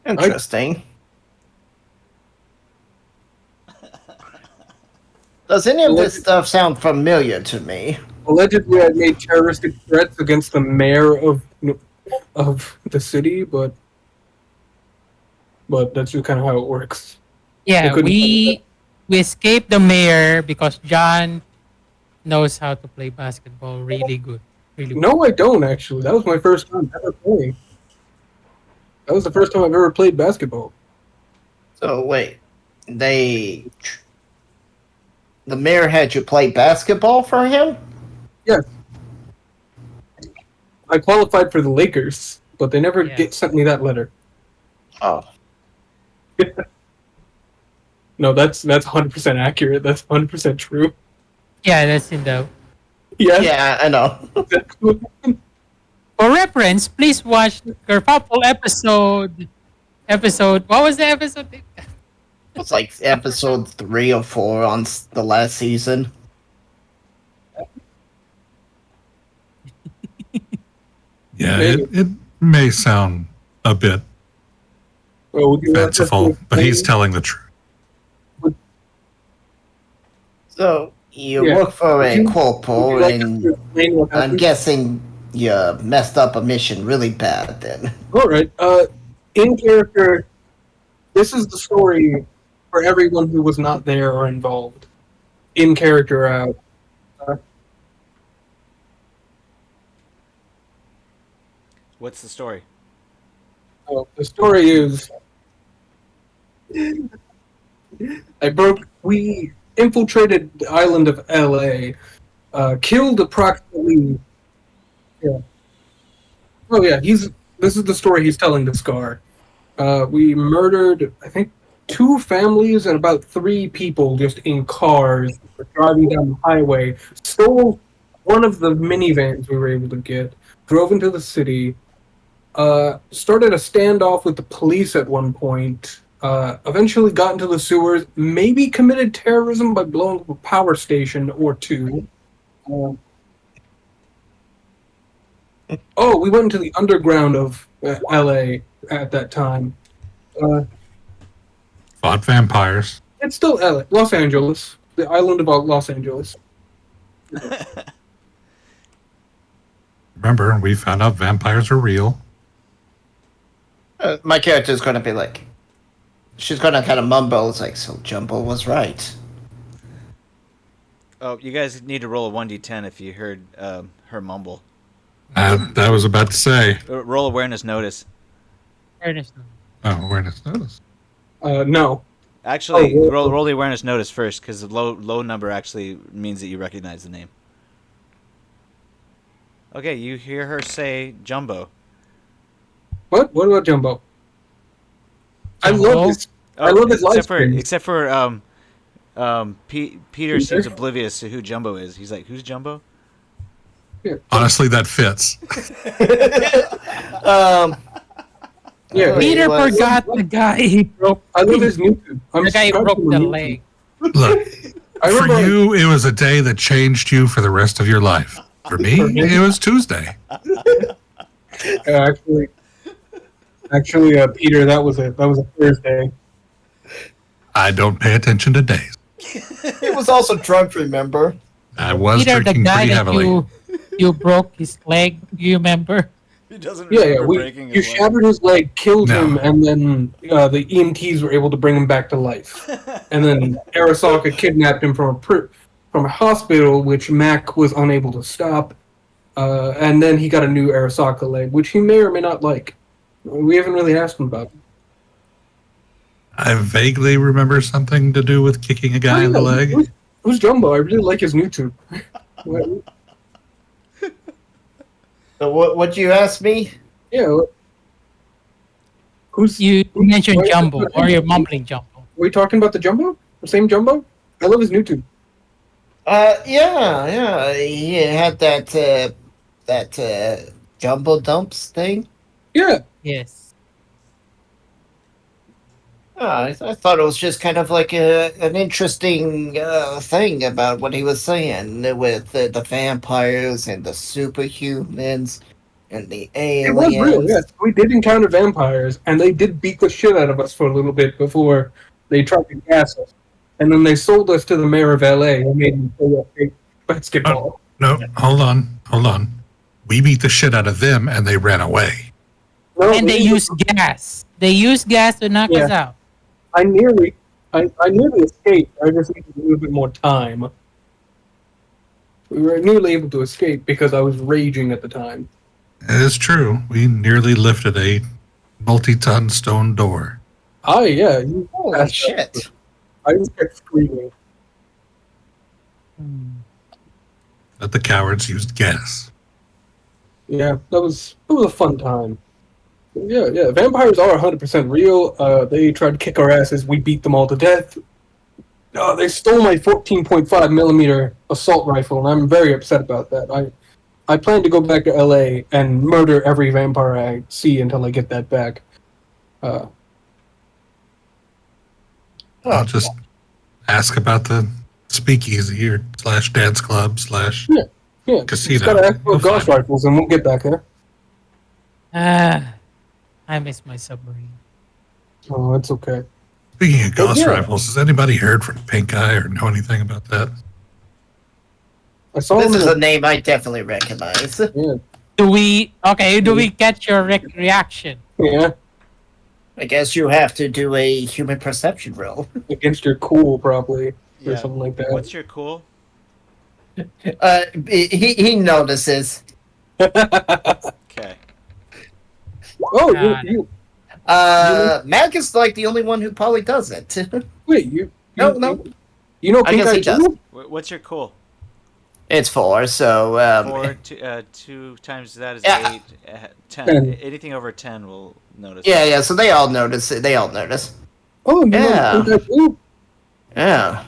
Interesting. Does any of this stuff sound familiar to me? Allegedly, I made terroristic threats against the mayor of the city, but that's just kind of how it works. Yeah, couldn't we escaped the mayor because John knows how to play basketball really good. Really good. No, I don't actually. That was my first time ever playing. That was the first time I've ever played basketball. So wait, the mayor had you play basketball for him? Yes. I qualified for the Lakers, but they never sent me that letter. Oh. No, that's 100% accurate. That's 100% true. Yeah, that's in the. Yeah. Yeah, I know. For reference, please watch the Kerfuffle episode. What was the episode? It's like episode 3 or 4 on the last season. Yeah, it may sound a bit fanciful, but he's telling the truth. So, you work for a corporal, and I'm guessing you messed up a mission really bad then. Alright, in character, this is the story for everyone who was not there or involved. In character out. What's the story? Well, the story is we infiltrated the island of LA, killed approximately this is the story he's telling to Scar. We murdered, I think, 2 families and about 3 people just in cars driving down the highway, stole one of the minivans we were able to get, drove into the city, started a standoff with the police at one point, eventually got into the sewers, maybe committed terrorism by blowing up a power station or 2. We went into the underground of LA at that time. Fought vampires. It's still LA, Los Angeles, the island of Los Angeles. Remember, we found out vampires are real. My character's gonna be like, she's gonna kind of mumble. It's like, so Jumbo was right. Oh, you guys need to roll a 1d10 if you heard her mumble. That was about to say. Roll awareness notice. Awareness. Oh, awareness notice. No. Actually, roll the awareness notice first, because the low number actually means that you recognize the name. Okay, you hear her say Jumbo. What? What about Jumbo? I love this. I love his live stream. Except for Peter seems oblivious to who Jumbo is. He's like, who's Jumbo? Yeah. Honestly, that fits. Peter forgot the guy he broke. I love his YouTube. The guy who broke the leg. Look, for you, it was a day that changed you for the rest of your life. For me, it was Tuesday. Actually, Peter, that was a Thursday. I don't pay attention to days. He was also drunk, remember? I was Peter, drinking the guy pretty that heavily. you broke his leg. Do you remember? He doesn't remember breaking his you leg. shattered his leg, killed him, and then the EMTs were able to bring him back to life. And then Arasaka kidnapped him from a hospital, which Mac was unable to stop. And then he got a new Arasaka leg, which he may or may not like. We haven't really asked him about it. I vaguely remember something to do with kicking a guy in the leg. Who's Jumbo? I really like his YouTube. So what you ask me? Yeah. You mentioned Jumbo, or you're mumbling Jumbo. Are we talking about the Jumbo? The same Jumbo? I love his YouTube. Yeah. He had that Jumbo Dumps thing. Yeah. Yes. I thought it was just kind of like an interesting thing about what he was saying with the vampires and the superhumans and the aliens. It was real, yes. We did encounter vampires, and they did beat the shit out of us for a little bit before they tried to gas us. And then they sold us to the mayor of LA and made him play a fake basketball. No, hold on. We beat the shit out of them, and they ran away. No, And they used gas. They used gas to knock us out. I nearly escaped. I just needed a little bit more time. We were nearly able to escape because I was raging at the time. It is true. We nearly lifted a multi-ton stone door. Oh yeah, Holy shit. I just kept screaming. But the cowards used gas. Yeah, it was a fun time. Yeah, vampires are 100% real. They tried to kick our asses. We beat them all to death. They stole my 14.5 millimeter assault rifle, and I'm very upset about that. I plan to go back to LA and murder every vampire I see until I get that back. I'll just ask about the speakeasy or / dance club / Yeah, casino. just gotta ask We'll for ghost find it. rifles, and we'll get back there. I miss my submarine. Oh, it's okay. Speaking of ghost yeah. rifles, has anybody heard from Pink Eye or know anything about that? I saw This him is in a name I definitely recognize. Do we catch your reaction? yeah, I guess you have to do a human perception roll. against your cool, probably, or Yeah. something like that. What's your cool? He notices. Okay. Oh, God. you Mac is like the only one who probably doesn't. wait, you No. You know I Pink guess Eye he does. too? What's your cool? It's 4, so 4, 2 times that is Yeah. 8, 10. 10. Anything over 10 will notice. yeah. So they all notice it. They all notice. Oh, you Yeah. know Pink Eye too? Yeah,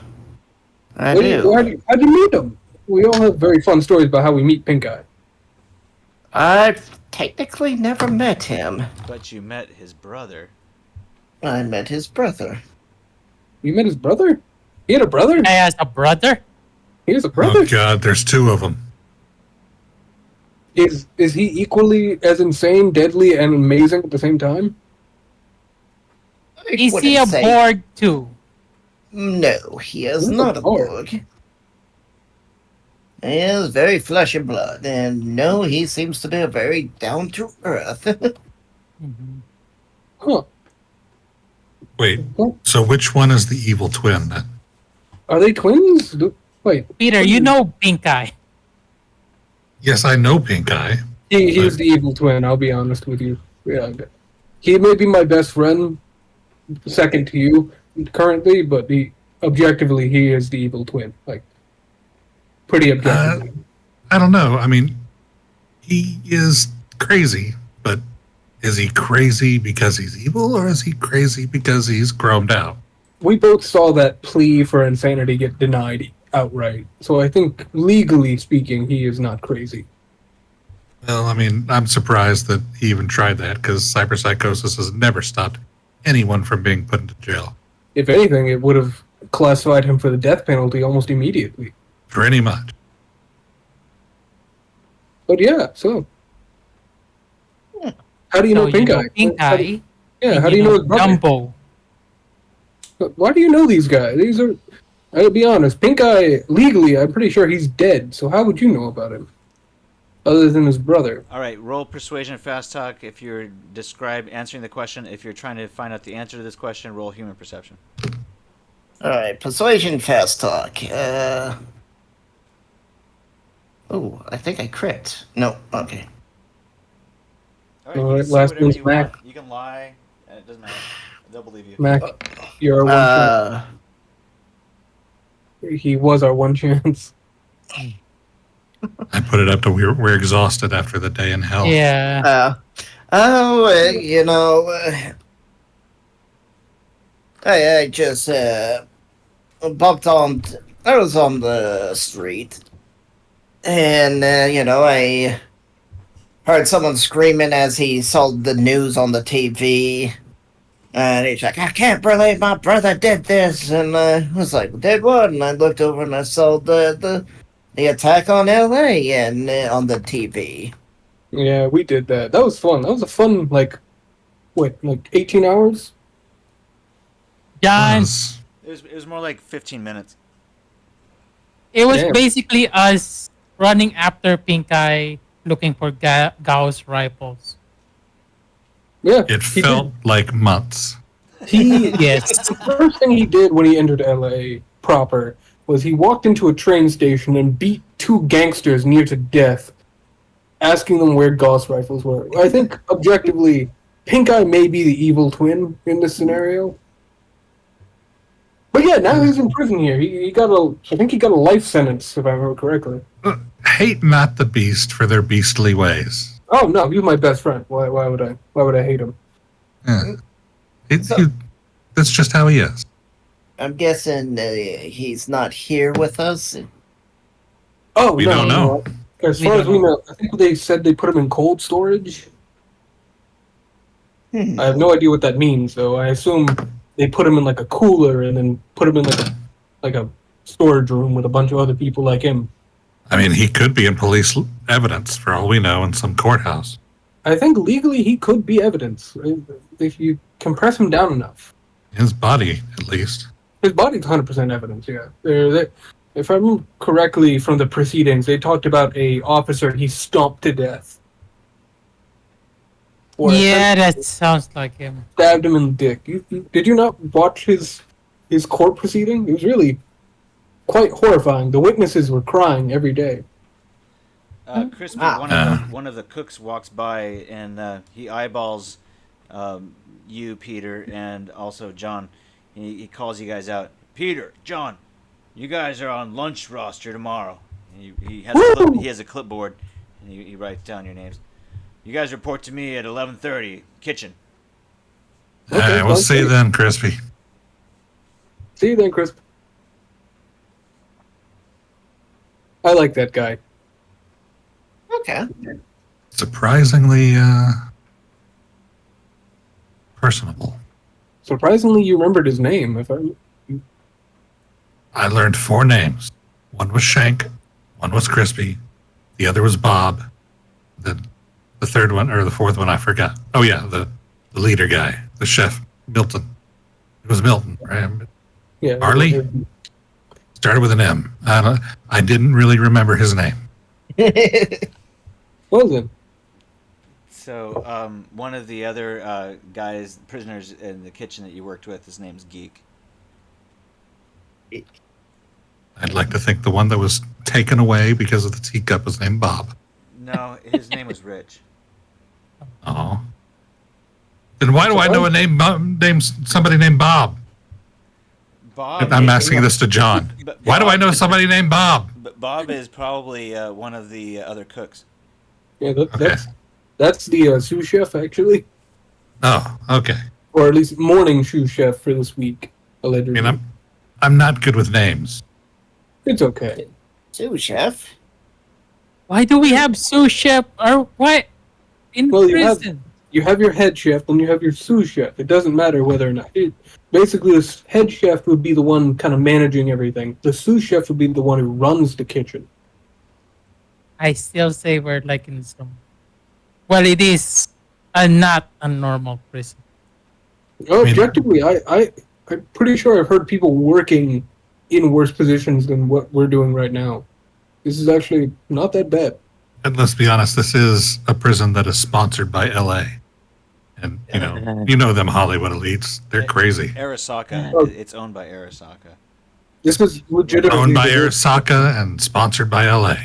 I How'd do. you meet him? We all have very fun stories about how we meet Pink Eye. I've technically never met him. But you met his brother. I met his brother. You met his brother? He had a brother? I has a brother. He has a brother? Oh God, there's 2 of them. Is he equally as insane, deadly, and amazing at the same time? I Is he wouldn't a say- Borg too? No, he is Who's not a a Borg? Borg. He is very flesh and blood, and no, he seems to be a very down to earth. Huh. Wait, What? so which one is the evil twin then? Are they twins? Wait. Peter, you know Pink Eye. Yes, I know Pink Eye. He's the evil twin, I'll be honest with you. Yeah. He may be my best friend, second to you currently, but objectively, he is the evil twin. Like, pretty objectively. I don't know. I mean, he is crazy, but is he crazy because he's evil, or is he crazy because he's chromed out? We both saw that plea for insanity get denied outright. So I think, legally speaking, he is not crazy. Well, I mean, I'm surprised that he even tried that, because cyberpsychosis has never stopped anyone from being put into jail. If anything, it would have classified him for the death penalty almost immediately. Pretty much. But yeah, so. How do you know Pink Eye? Pink Eye. Yeah, how do you know his brother? Dumbo. Why do you know these guys? These are, I'll be honest, Pink Eye, legally, I'm pretty sure he's dead, so how would you know about him? Other than his brother. All right, roll persuasion fast talk if you're answering the question. If you're trying to find out the answer to this question, roll human perception. Alright, persuasion fast talk. Oh, I think I crit. No, okay. All right, All you right, can say last whatever one's you Mac. want. You can lie, and it doesn't matter. They'll believe you. Mac, you're our one chance. He was our one chance. I put it up to we're exhausted after the day in hell. Yeah. You know, I just bumped on. I was on the street, and you know, I heard someone screaming as he saw the news on the TV, and he's like, "I can't believe my brother did this," and I was like, "Did what?" And I looked over and I saw the attack on LA and on the TV. Yeah, we did that. That was fun. That was a fun, like 18 hours? John, It was more like 15 minutes. it was Damn. basically us running after Pink Eye looking for Gauss rifles. Yeah. It he felt like months. Yes. The first thing he did when he entered LA proper was he walked into a train station and beat 2 gangsters near to death, asking them where Gauss rifles were. I think, objectively, Pink Eye may be the evil twin in this scenario. But yeah, now he's in prison here. I think he got a life sentence, if I remember correctly. Hate not the beast for their beastly ways. Oh no, he's my best friend. Why would I hate him? Yeah. That's just how he is. I'm guessing he's not here with us. Oh, We don't know. As far as we know, I think they said they put him in cold storage. I have no idea what that means, though. I assume they put him in like a cooler and then put him in like a storage room with a bunch of other people like him. I mean, he could be in police evidence, for all we know, in some courthouse. I think legally he could be evidence if you compress him down enough. His body, at least. His body's 100% evidence, yeah. If I remember correctly from the proceedings, they talked about a officer he stomped to death. Or Yeah, that sounds like him. stabbed him in the dick. Did you not watch his court proceeding? It was really quite horrifying. The witnesses were crying every day. Crispy, Ah. one of the cooks walks by and he eyeballs you, Peter, and also John. He calls you guys out. Peter, John, you guys are on lunch roster tomorrow. He has a clipboard, and he writes down your names. You guys report to me at 11:30, kitchen. All right, we'll see you then, Crispy. See you then, Chris. I like that guy. Okay. Surprisingly personable. Surprisingly, you remembered his name. I learned 4 names. One was Shank, one was Crispy, the other was Bob. The third one, or the fourth one, I forgot. Oh yeah, the leader guy, the chef, Milton. It was Milton, right? Yeah. Marley? Started with an M. I didn't really remember his name. What was it? So one of the other prisoners in the kitchen that you worked with, his name's Geek. I'd like to think the one that was taken away because of the teacup was named Bob. No, his name was Rich. Oh. Then why do I know somebody named Bob? Bob. I'm asking this to John. Why do I know somebody named Bob? But Bob is probably one of the other cooks. Yeah, that's the sous chef, actually. Oh, okay. Or at least morning sous chef for this week, allegedly. I mean, I'm not good with names. It's okay. Sous chef. Why do we have sous chef or what in prison? You have your head chef, then you have your sous chef. It doesn't matter whether or not. Basically, the head chef would be the one kind of managing everything. The sous chef would be the one who runs the kitchen. I still say we're like in some. Well, it is not a normal prison. Objectively, I'm pretty sure I've heard people working in worse positions than what we're doing right now. This is actually not that bad. And let's be honest, this is a prison that is sponsored by LA. And, you know them Hollywood elites. They're crazy. Arasaka. It's owned by Arasaka. This was legitimately owned by Arasaka and sponsored by LA.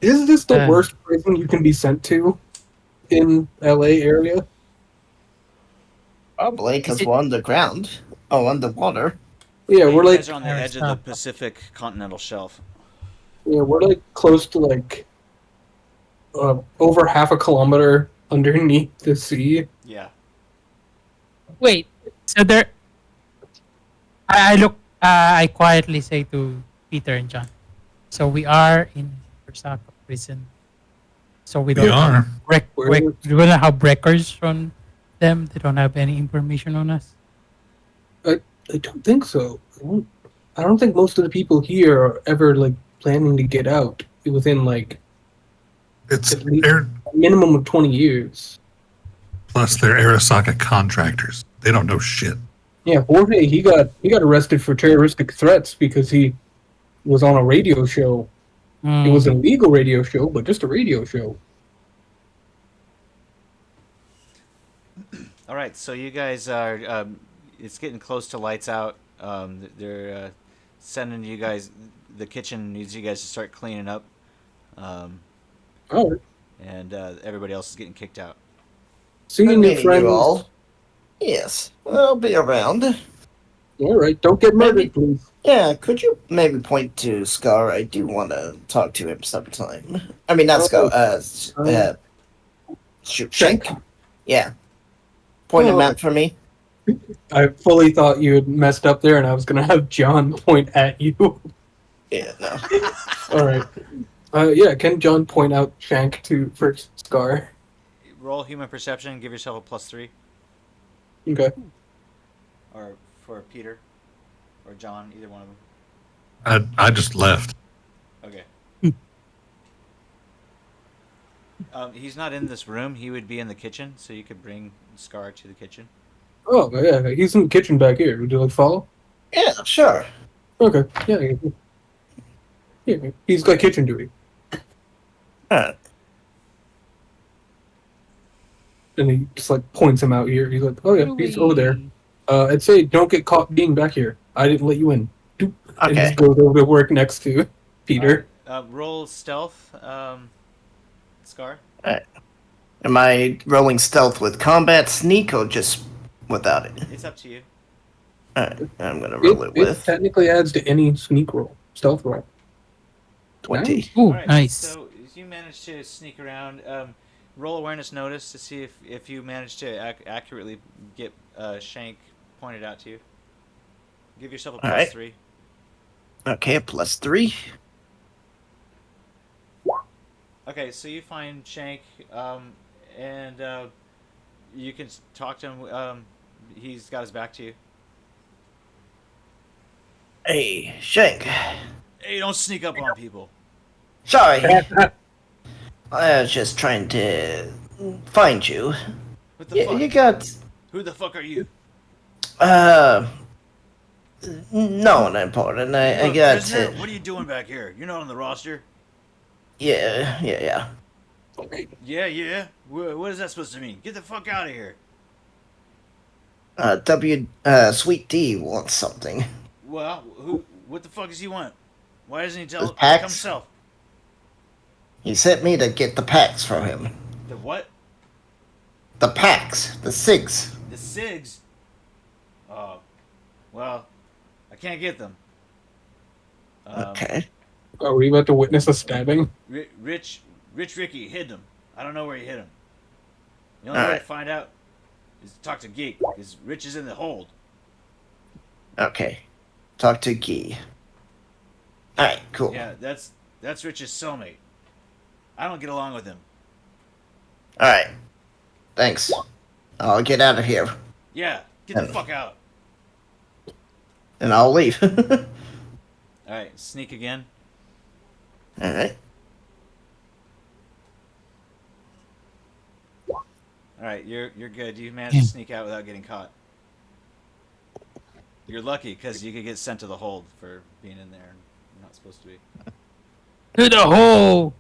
Is this the worst prison you can be sent to in LA area? Probably, because we're underground. Oh, underwater. Yeah, we're You like guys are on the edge of the Pacific continental shelf. Yeah, we're like close to like over half a kilometer underneath the sea. Yeah. Wait, so there. I look. I quietly say to Peter and John. So we are in Arasaka prison. So we don't have we don't have records from them. They don't have any information on us. I don't think so. I don't think most of the people here are ever like planning to get out within like it's minimum of 20 years. Plus, they're Arasaka contractors. They don't know shit. Yeah, Jorge, he got arrested for terroristic threats because he was on a radio show. It was an illegal radio show, but just a radio show. All right, so you guys are. It's getting close to lights out. They're sending you guys. The kitchen needs you guys to start cleaning up. And everybody else is getting kicked out. See you, Good new meeting friends. you all. Yes, I'll be around. All right, don't get murdered, Maybe- please. Yeah, could you maybe point to Scar? I do want to talk to him sometime. I mean, not Scar. Shank. Yeah. Point him out for me. I fully thought you had messed up there, and I was gonna have John point at you. Yeah, no. All right. Yeah, can John point out Shank to first Scar? Roll human perception and give yourself a +3. Okay. Or for Peter. Or John, either one of them. I just left. Okay. He's not in this room. He would be in the kitchen, so you could bring Scar to the kitchen. Oh, yeah, he's in the kitchen back here. Would you like to follow? Yeah, sure. Okay. Yeah, he's got kitchen duty. Alright. And he just like points him out here. He's like, oh yeah, he's over there. I'd say don't get caught being back here. I didn't let you in. And Okay. just go over to work next to Peter. Roll stealth, Scar. Am I rolling stealth with combat sneak or just without it? It's up to you. Alright, I'm gonna roll it It with technically adds to any sneak roll, stealth roll. 20. Ooh, Alright, nice. So you managed to sneak around. Roll awareness notice to see if you managed to accurately get Shank pointed out to you. Give yourself a Alright. +3. Okay, a +3. Okay, so you find Shank, and you can talk to him. He's got his back to you. Hey, Shank. Hey, don't sneak up on people. Sorry. I was just trying to find you. What the fuck? You got, Who the fuck are you? no one important. I You're a got, prisoner? What are you doing back here? You're not on the roster. yeah. Yeah. What is that supposed to mean? Get the fuck out of here. Sweet D wants something. Well, what the fuck does he want? Why doesn't he tell His packs? himself? He sent me to get the packs for him. The what? The packs, the SIGs. The SIGs? Well, I can't get them. Okay. Are we about to witness a stabbing? Rich Ricky hid them. I don't know where he hid them. The only way Alright. to find out is to talk to Geek, because Rich is in the hold. Okay. Talk to Guy. Alright, cool. Yeah, that's Rich's cellmate. I don't get along with him. Alright. Thanks. I'll get out of here. Yeah, get the fuck out. And I'll leave. Alright, sneak again. Alright. Alright, you're good. You managed to sneak out without getting caught. You're lucky, because you could get sent to the hold for being in there. You're not supposed to be. To the hole.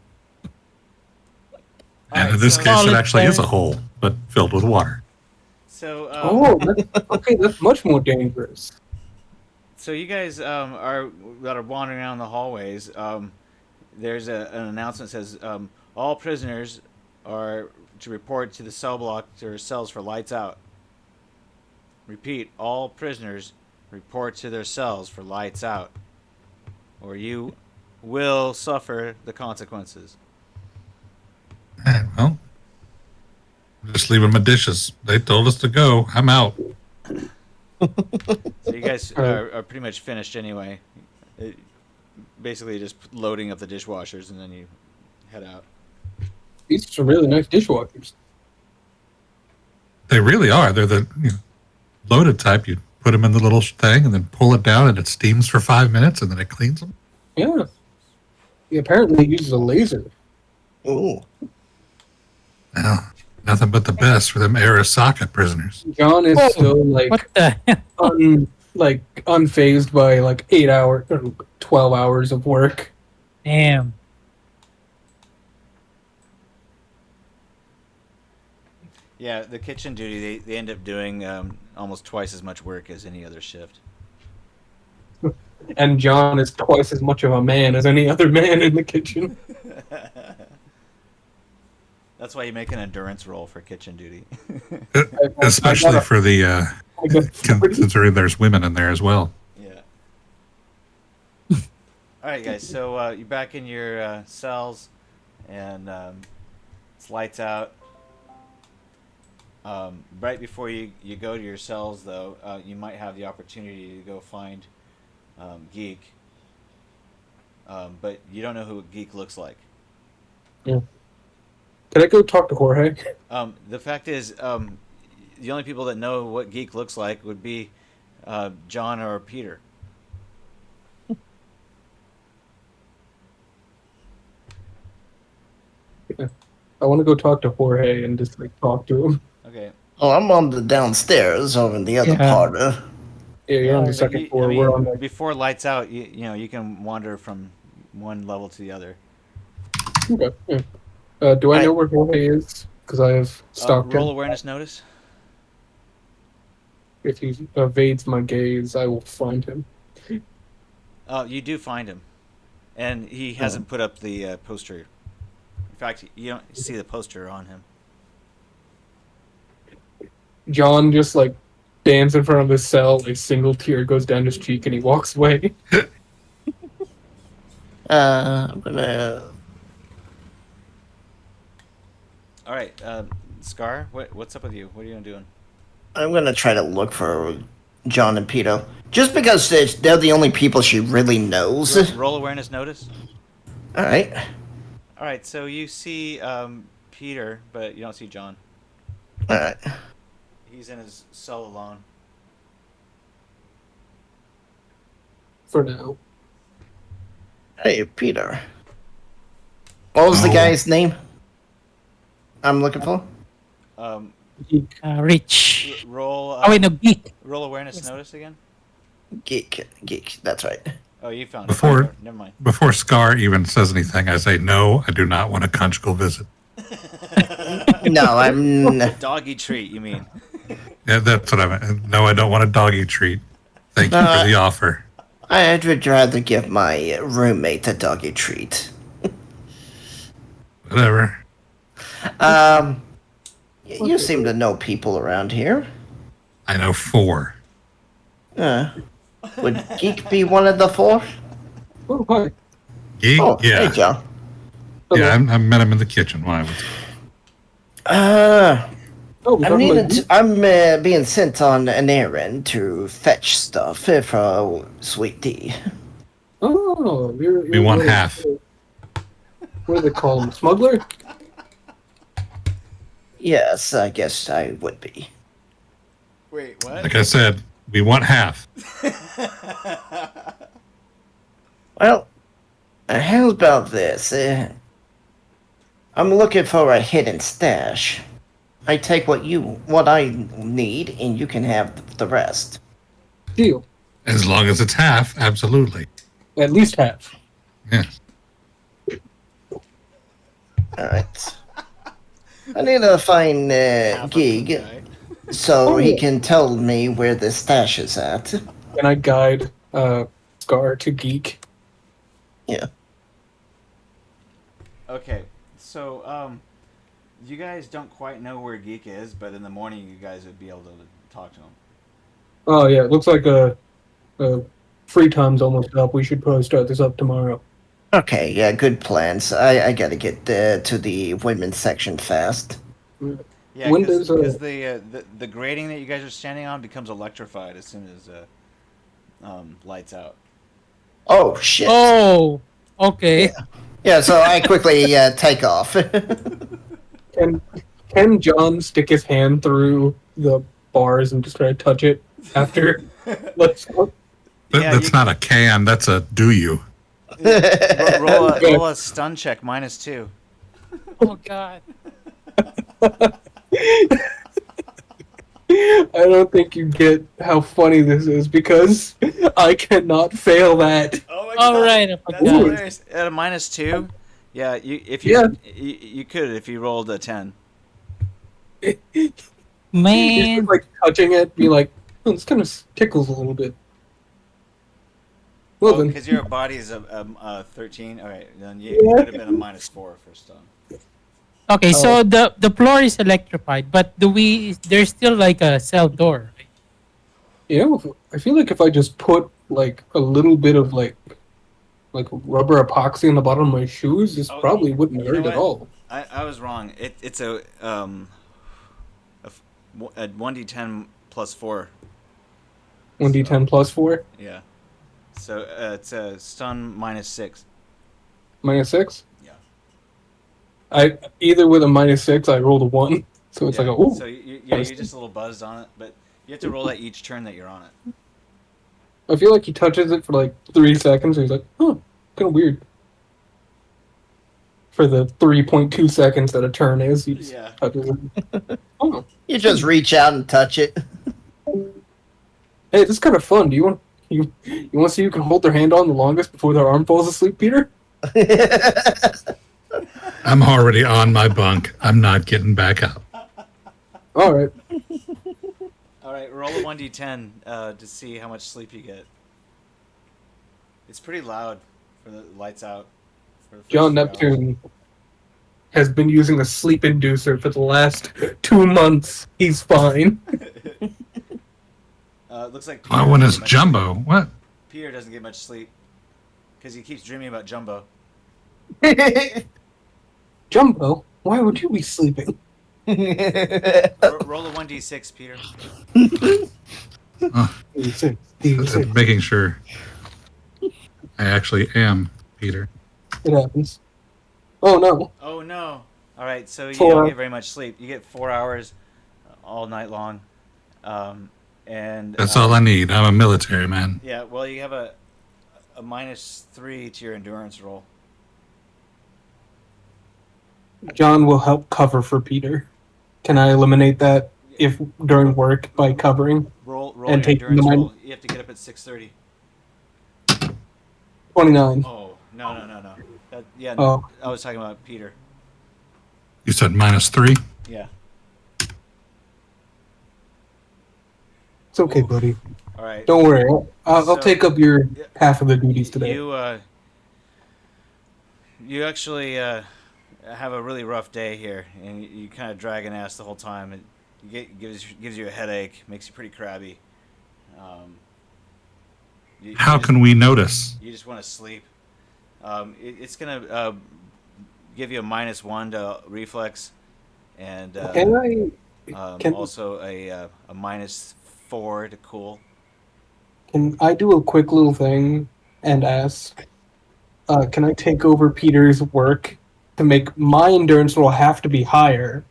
And Alright, in this so- case, it Solid actually is a plan. hole, but filled with water. So, That's much more dangerous. So you guys are wandering around the hallways. There's an announcement that says all prisoners are to report to the cell block or cells for lights out. Repeat, all prisoners report to their cells for lights out, or you will suffer the consequences. Alright, well, just leaving my dishes. They told us to go. I'm out. So you guys are pretty much finished anyway. Basically just loading up the dishwashers and then you head out. These are some really nice dishwashers. They really are. They're the loaded type. You put them in the little thing and then pull it down, and it steams for 5 minutes, and then it cleans them. Yeah. He apparently uses a laser. Ooh. Well, nothing but the best for them Arasaka prisoners. John is still like What the hell? Unfazed by like 8 hours or 12 hours of work. Damn. Yeah, the kitchen duty, they end up doing almost twice as much work as any other shift. And John is twice as much of a man as any other man in the kitchen. That's why you make an endurance roll for kitchen duty. Especially for the I got 40. considering there's women in there as well. Yeah. All right, guys. So you're back in your cells, and it's lights out. Right before you go to your cells, though, you might have the opportunity to go find 𝘾𝘼. But you don't know who 𝘾𝘼 looks like. Yeah. Can I go talk to Jorge? The fact is, the only people that know what 𝘾𝘼 looks like would be John or Peter. Yeah. I want to go talk to Jorge and just like talk to him. Okay. Oh, I'm on the downstairs over in the other Yeah. part. Yeah, you're on the But second floor. We're on the. before lights out, you can wander from one level to the other. Okay. Yeah. Do I know where Jorge is? Because I have stalked Roll him. awareness notice. If he evades my gaze, I will find him. You do find him, and he hasn't put up the poster. In fact, you don't see the poster on him. John just like stands in front of his cell, a single tear goes down his cheek, and he walks away. I'm gonna. All right, Scar, what's up with you? What are you doing? I'm gonna try to look for John and Peter, just because they're the only people she really knows. Roll awareness notice. All right. All right, so you see Peter, but you don't see John. All right. He's in his cell alone. For now. Hey, Peter. What was the guy's name? I'm looking for. Rich. Roll. Oh, wait, no, 𝘾𝘼. Roll awareness notice again. 𝘾𝘼. That's right. Oh, you found Before it. Never mind. before Scar even says anything, I say no. I do not want a conjugal visit. No, I'm. Doggy treat, you mean? Yeah, that's what I meant. No, I don't want a doggy treat. Thank you for the offer. I would rather give my roommate a doggy treat. Whatever. You seem to know people around here. I know 4. Would 𝘾𝘼 be one of the 4? Oh, hi. 𝘾𝘼? Oh, Yeah. hey, John. Yeah, I met him in the kitchen when I was. Oh, I'm being sent on an errand to fetch stuff for Sweet D. Oh, We want half. What do they call him? Smuggler? Yes, I guess I would be. Wait, what? Like I said, we want half. Well, how about this? I'm looking for a hidden stash. I take what I need, and you can have the rest. Deal. As long as it's half, absolutely. At least half. Yeah. All right. I need to find 𝘾𝘼 so he can tell me where the stash is at. Can I guide Scar to 𝘾𝘼? Yeah. Okay, so you guys don't quite know where 𝘾𝘼 is, but in the morning you guys would be able to talk to him. Oh yeah, it looks like free time's almost up. We should probably start this up tomorrow. Okay, yeah, good plans. I gotta get to the women's section fast. Yeah, because the grating that you guys are standing on becomes electrified as soon as lights out. Oh shit! Oh, okay. Yeah, so I quickly take off. Can John stick his hand through the bars and just try to touch it after? That's not a can. That's a do you. Roll a stun check -2. Oh, God. I don't think you get how funny this is because I cannot fail that. Oh my All right. That's hilarious. At a -2, yeah, you could if you rolled a 10. Man. Just, like touching it, be like, oh, this kind of tickles a little bit. Well, then. Because your body is a 13. All right, then you Yeah. could have been a -4 for stun. Okay, so the floor is electrified, but there's still like a cell door, right? You know, I feel like if I just put like a little bit of like rubber epoxy on the bottom of my shoes, this probably wouldn't You know hurt at what? all. I was wrong. It's a 1d10 plus 4. 1d10 plus 4? Yeah. So it's a stun minus 6. Minus 6? Yeah. I either with a minus 6, I rolled a 1. So it's like a, ooh. So you're just a little buzzed on it, but you have to roll that each turn that you're on it. I feel like he touches it for like 3 seconds, and he's like, huh, kind of weird. For the 3.2 seconds that a turn is, he just touches it. Oh. You just reach out and touch it. Hey, this is kind of fun. Do you want you want to see who can hold their hand on the longest before their arm falls asleep, Peter? I'm already on my bunk. I'm not getting back up. All right. All right, roll a 1d10 to see how much sleep you get. It's pretty loud for the lights out. For the first John few hours. Neptune has been using a sleep inducer for the last 2 months. He's fine. Looks like My one is Jumbo. What? Peter doesn't get much sleep because he keeps dreaming about Jumbo. Jumbo, why would you be sleeping? Roll a 1d6, Peter. Making sure I actually am Peter. It happens. Oh no. Oh no. All right, so you 4. don't get very much sleep. You get 4 hours all night long. And That's all I need. I'm a military man. Yeah, well, you have a -3 to your endurance roll. John will help cover for Peter. Can I eliminate that if during work by covering? Roll and your taking the endurance minus roll. You have to get up at 6:30. 29. Oh, no. Oh. I was talking about Peter. You said -3? Yeah. It's okay, buddy. All right. Don't worry. I'll So, take up your half of the duties today. You actually have a really rough day here, and you kind of drag an ass the whole time. It gives you a headache, makes you pretty crabby. How can we notice? You just want to sleep. It's gonna give you a -1 to reflex, and also a -4 to cool. Can I do a quick little thing and ask? Can I take over Peter's work to make my endurance roll have to be higher,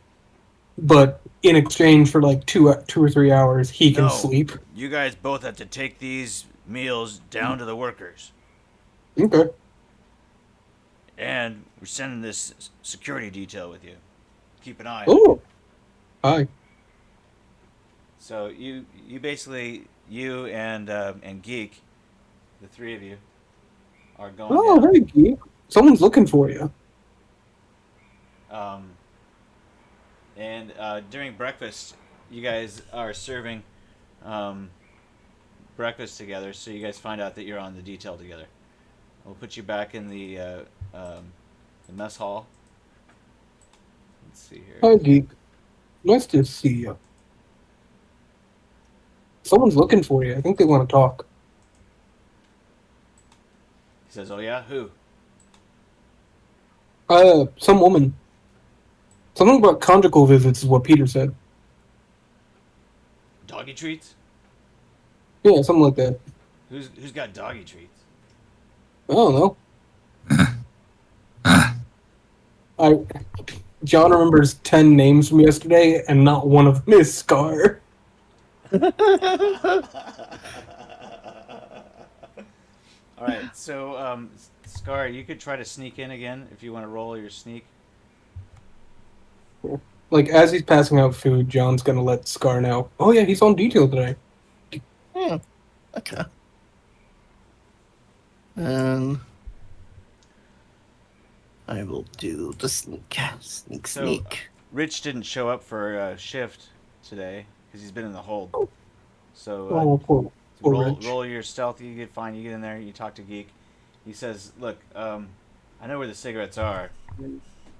but in exchange for like 2 or 3 hours, he can sleep? You guys both have to take these meals down to the workers. Okay. And we're sending this security detail with you. Keep an eye. Oh. Hi. So you basically, you and Geek, the 3 of you, are going Oh, down. hey, Geek. Someone's looking for you. And during breakfast, you guys are serving breakfast together, so you guys find out that you're on the detail together. We'll put you back in the mess hall. Let's see here. Hi, Geek. Nice to see you. Someone's looking for you. I think they want to talk. He says, "Oh yeah, who?" Some woman. Something about conjugal visits is what Peter said. Doggy treats? Yeah, something like that. Who's got doggy treats? I don't know. John remembers 10 names from yesterday, and not one of them is Scar. All right, so Scar, you could try to sneak in again if you want to roll your sneak. Like, as he's passing out food, John's gonna let Scar know. Oh yeah, he's on detail today. Okay. And I will do the sneak. Sneak. Rich didn't show up for a shift today because he's been in the hold. So Poor roll your stealth. You get fine. You get in there. You talk to Geek. He says, "Look, I know where the cigarettes are.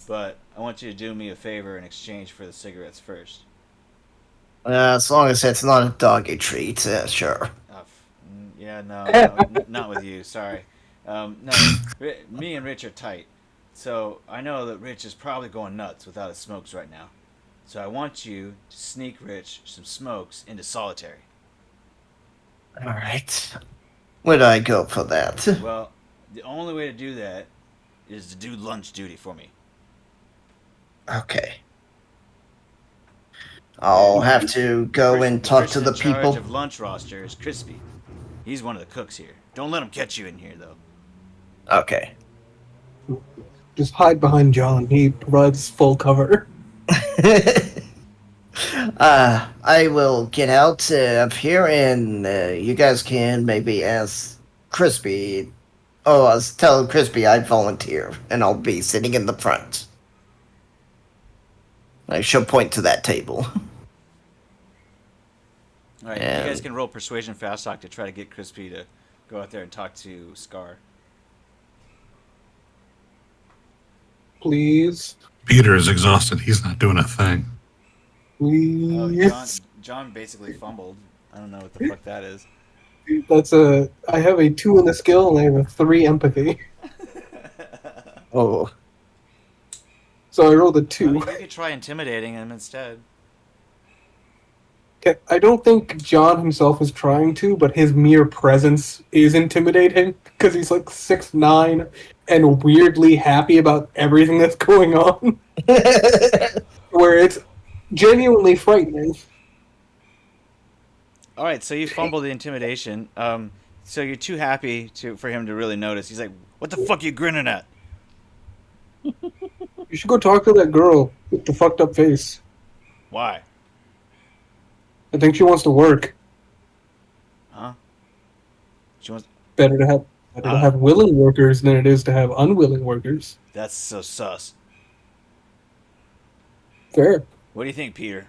but I want you to do me a favor in exchange for the cigarettes first. As long as it's not a doggy treat, sure. Yeah, no, not with you. Sorry. No, me and Rich are tight, so I know that Rich is probably going nuts without his smokes right now. So I want you to sneak Rich some smokes into solitary. All right. Where'd I go for that? Well, the only way to do that is to do lunch duty for me. Okay. I'll have to go and talk to the person in charge people. of lunch roster is Crispy. He's one of the cooks here. Don't let him catch you in here, though. Okay. Just hide behind John. He provides full cover. I will get out of here, and you guys can maybe ask Crispy. Oh, I was telling Crispy I'd volunteer, and I'll be sitting in the front. I shall point to that table. All right, you guys can roll persuasion fast talk to try to get Crispy to go out there and talk to Scar. Please. Peter is exhausted. He's not doing a thing. Please. Oh, John basically fumbled. I don't know what the fuck that is. I have a 2 in the skill and I have a 3 empathy. Oh. So I rolled a 2. You could try intimidating him instead. Okay, I don't think John himself is trying to, but his mere presence is intimidating because he's like 6'9" and weirdly happy about everything that's going on. Where it's genuinely frightening. All right, so you fumbled the intimidation. So you're too happy for him to really notice. He's like, "What the fuck are you grinning at?" You should go talk to that girl with the fucked up face. Why? I think she wants to work. Huh? She wants. Better to have willing workers than it is to have unwilling workers. That's so sus. Fair. What do you think, Peter?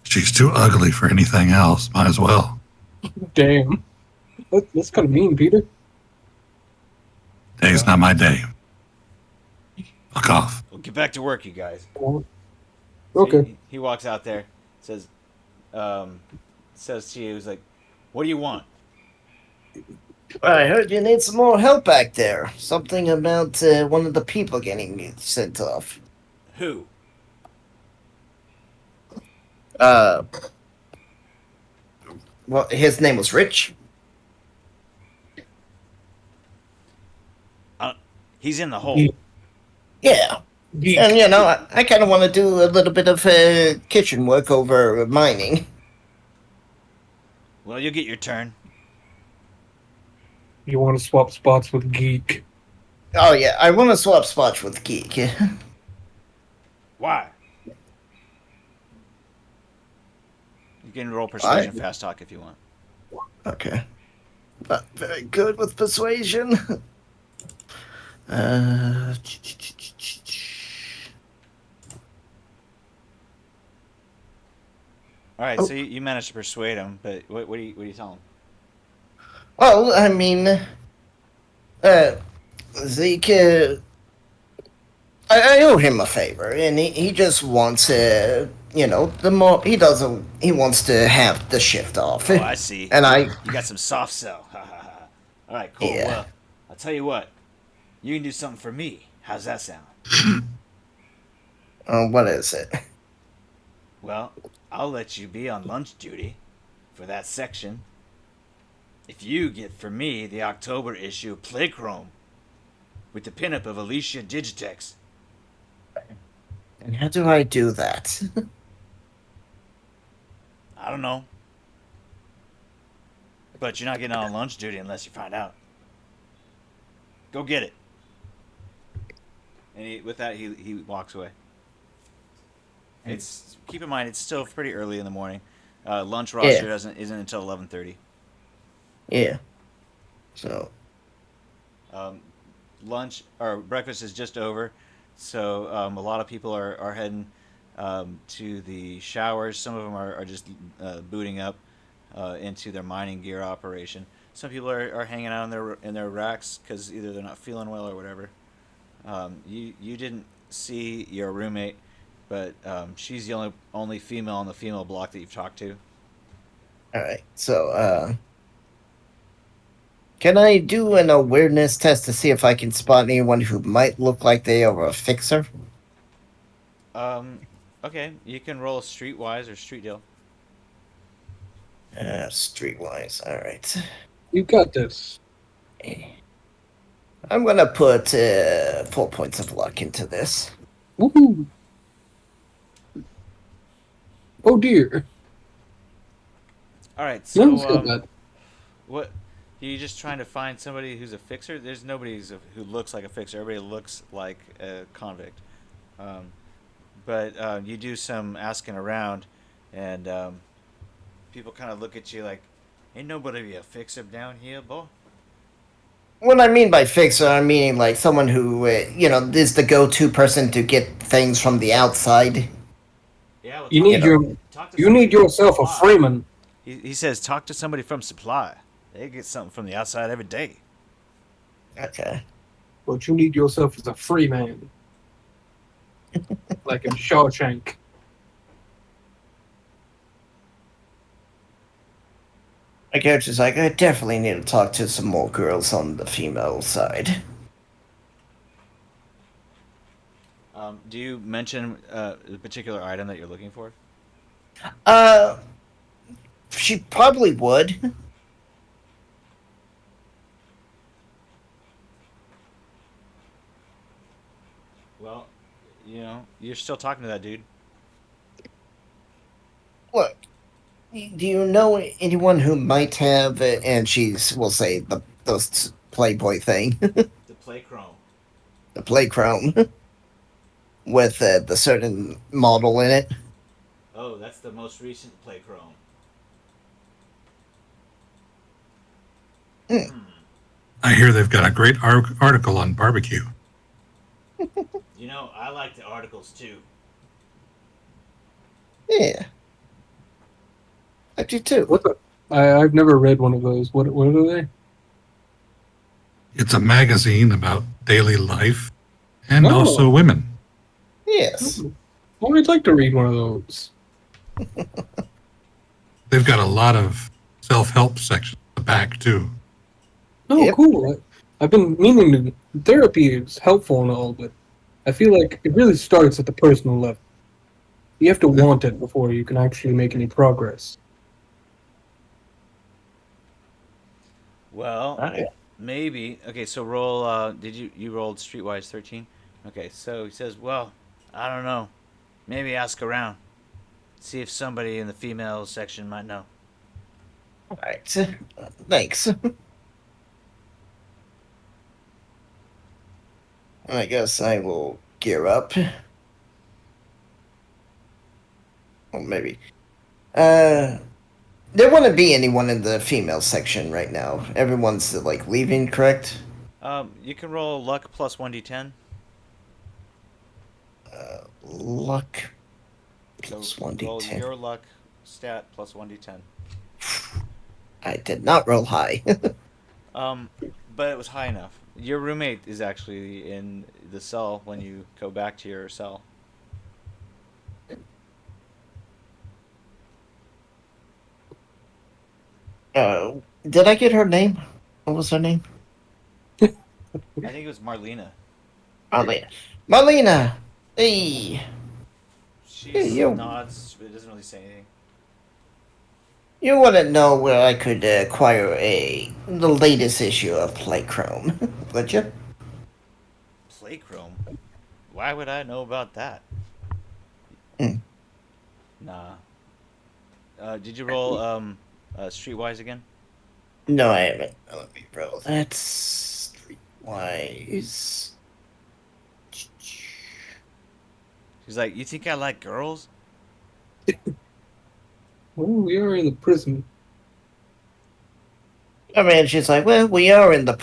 She's too ugly for anything else. Might as well. Damn. That's kind of mean, Peter. Today's not my day. Fuck off. Well, get back to work, you guys. Okay. So he walks out there, says to you, he's like, "What do you want?" I heard you need some more help back there. Something about one of the people getting sent off. Who? Well, his name was Rich. He's in the hole. Yeah. And, you know, I kind of want to do a little bit of kitchen work over mining. Well, you'll get your turn. You want to swap spots with Geek. Oh, yeah, I want to swap spots with Geek. Why? You can roll persuasion fast talk if you want. Okay. Not very good with persuasion. All right, so you managed to persuade him, but what do you tell him? Well, I mean, Zeke, I owe him a favor, and he just wants, you know, he wants to have the shift off. Oh, I see. And You got some soft sell. All right, cool. Yeah. Well, I'll tell you what. You can do something for me. How's that sound? What is it? Well, I'll let you be on lunch duty for that section if you get for me the October issue of 𝘾𝘼𝙉𝙊𝙉𝙊𝙁 with the pinup of 𝘼𝙑𝙊𝙊𝙁𝙁. And how do I do that? I don't know. But you're not getting on lunch duty unless you find out. Go get it. And with that, he walks away. Keep in mind, it's still pretty early in the morning. Lunch roster isn't until 11:30. Yeah. So. Lunch or breakfast is just over, so a lot of people are heading to the showers. Some of them are just booting up into their mining gear operation. some people are hanging out in their racks because either they're not feeling well or whatever. You didn't see your roommate, but she's the only female on the female block that you've talked to. All right. So, can I do an awareness test to see if I can spot anyone who might look like they are a fixer? Okay, you can roll streetwise or street deal. Streetwise. All right. You got this. I'm gonna put 4 points of luck into this. Woohoo! Oh dear. All right, so No, so bad. what? You just trying to find somebody who's a fixer? There's nobody who looks like a fixer. Everybody looks like a convict. But you do some asking around, and people kind of look at you like, "Ain't nobody a fixer down here, boy." What I mean by fixer, I mean like someone who, is the go-to person to get things from the outside. Yeah, well, You need yourself a Freeman. He says, talk to somebody from supply. They get something from the outside every day. Okay. What you need yourself is a free man. Like in Shawshank. My character's like, I definitely need to talk to some more girls on the female side. Do you mention the particular item that you're looking for? She probably would. Well, you're still talking to that dude. Look, do you know anyone who might have, and we'll say, those Playboy thing. The Playchrome. The Playchrome. With the certain model in it. Oh, that's the most recent Playchrome. I hear they've got a great article on barbecue. I like the articles too. Yeah. I do too. I've never read one of those. What are they? It's a magazine about daily life and Oh. also women. Yes. Well, I'd like to read one of those. They've got a lot of self-help sections at the back too. Oh, Yep. cool. I've been meaning to. Therapy is helpful and all, but I feel like it really starts at the personal level. You have to want it before you can actually make any progress. Well, Right. maybe. Okay, so roll. Did you rolled streetwise 13? Okay, so he says, well, I don't know. Maybe ask around. See if somebody in the female section might know. Alright. Thanks. I guess I will gear up. Or maybe. There wouldn't be anyone in the female section right now. Everyone's leaving, correct? You can roll luck plus 1d10. Luck So plus roll 1d10. your luck stat plus 1d10. I did not roll high. But it was high enough. Your roommate is actually in the cell when you go back to your cell. Did I get her name? What was her name? I think it was Marlena. Marlena. Marlena! Hey! She you- nods, but it doesn't really say anything. You wouldn't know where I could acquire the latest issue of Playchrome, would you? Playchrome? Why would I know about that? Hmm. Nah. Did you roll streetwise again? No, I haven't. Let me roll. That's streetwise. She's like, you think I like girls? Oh, we are in the prison. I mean, she's like, well, we are in the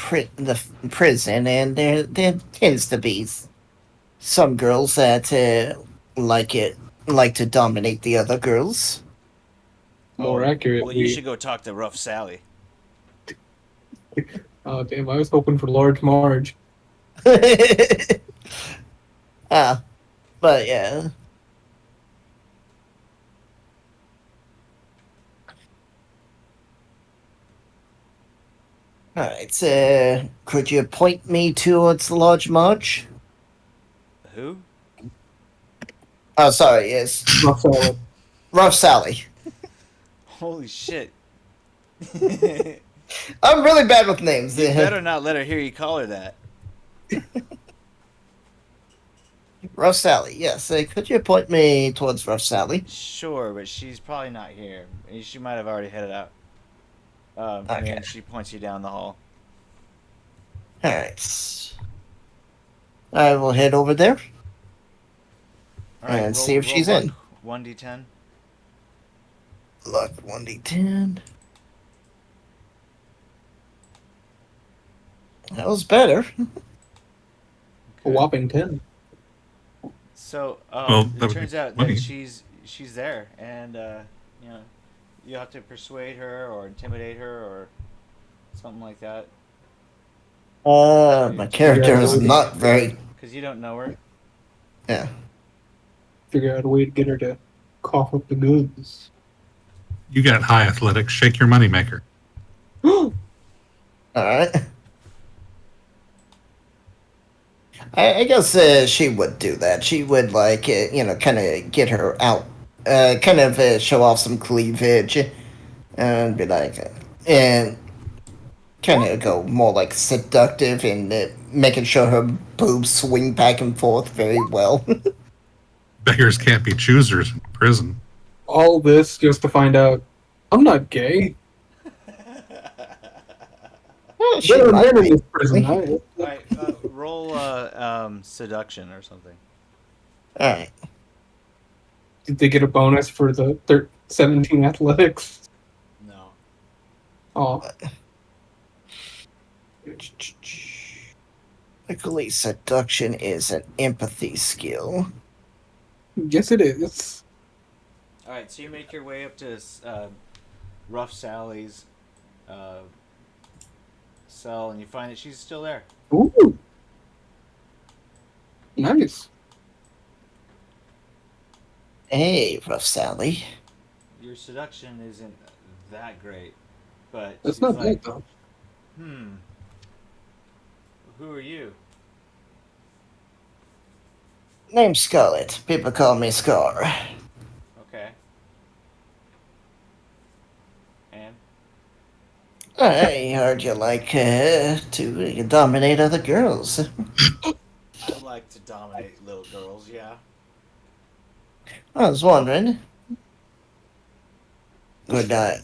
prison, and there tends to be some girls that like to dominate the other girls. More Well, accurately. you should go talk to Rough Sally. Oh damn! I was hoping for large Marge. But yeah. Alright, could you point me towards the large March? Who? Oh, sorry, yes. Rough salad. Rough Sally. Holy shit. I'm really bad with names. You better not let her hear you call her that. Rough Sally, yes. Could you point me towards Rough Sally? Sure, but she's probably not here. She might have already headed out. Okay. And she points you down the hall. Alright. I will head over there All right, and see if she's in. 1d10. Luck 1d10. That was better. A whopping 10. So Well, that it would turns be out 20. that she's there, and you know, you have to persuade her or intimidate her or something like that. My character is not very. Because you don't know her. Yeah. Figure out a way to get her to cough up the goods. You got high athletics. Shake your moneymaker. Alright. I guess she would do that. She would, like, kind of get her out, kind of show off some cleavage, and be like, and kind of go more like seductive and making sure her boobs swing back and forth very well. Beggars can't be choosers in prison. All this just to find out I'm not gay. Well, she There are might men in be. this prison. All right, roll seduction or something. Alright. Did they get a bonus for the 17 athletics? No. Oh, Luckily, seduction is an empathy skill. yes it is. All right, so you make your way up to Rough Sally's cell, and you find that she's still there. Ooh. Nice. Hey, Rough Sally. Your seduction isn't that great, but That's she's not like, bad though. Who are you? Name's Scarlet. People call me Scar. Okay. And? I heard you like to dominate other girls. I like to dominate little girls, yeah. I was wondering. Good night.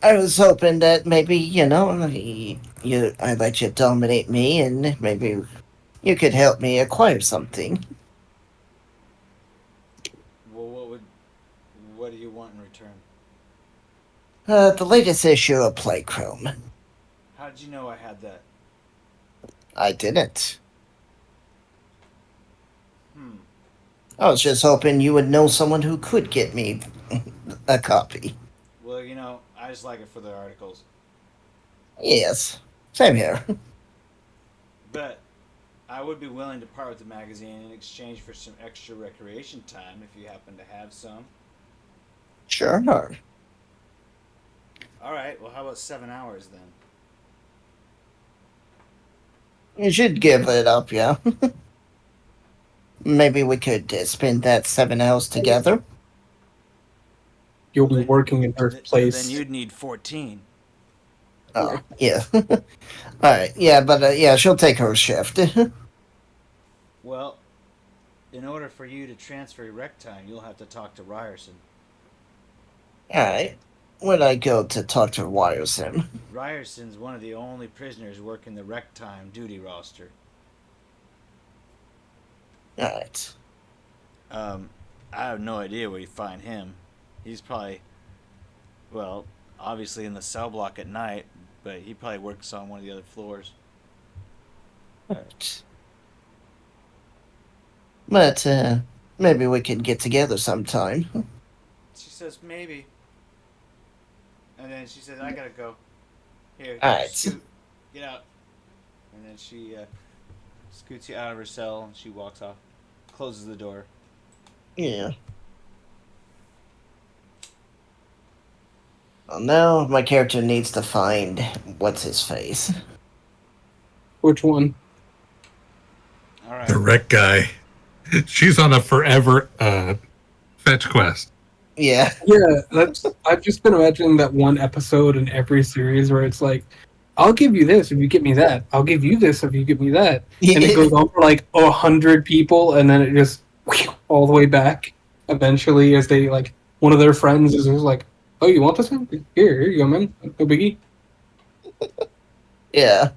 I was hoping that maybe, I let you dominate me and maybe you could help me acquire something. Well, what do you want in return? The latest issue of Playchrome. How did you know I had that? I didn't. I was just hoping you would know someone who could get me a copy. Well, I just like it for the articles. Yes. Same here. But I would be willing to part with the magazine in exchange for some extra recreation time if you happen to have some. Sure. All right, well, how about 7 hours then? You should give it up, yeah. Maybe we could spend that 7 hours together. You'll be working in her place. Then you'd need 14. Oh, yeah. Alright, yeah, but yeah, she'll take her shift. Well, in order for you to transfer rec time, you'll have to talk to Ryerson. Alright. Where'd I go to talk to Ryerson? Ryerson's one of the only prisoners working the rec time duty roster. Alright. I have no idea where you find him. He's probably, well, obviously in the cell block at night, but he probably works on one of the other floors. Alright. But, maybe we could get together sometime. She says, maybe. And then she says, I gotta go. Here, Alright. scoot. Get out. And then she scoots you out of her cell, and she walks off, closes the door. Yeah. Well, now my character needs to find what's his face. Which one? All right. The wreck guy. She's on a forever fetch quest. Yeah. Yeah, I've just been imagining that one episode in every series where it's like, I'll give you this if you get me that. I'll give you this if you get me that. And it goes on for like 100 people, and then it just all the way back. Eventually, as they like, one of their friends is just like, "Oh, you want this one? Here you go, man. No biggie." Yeah.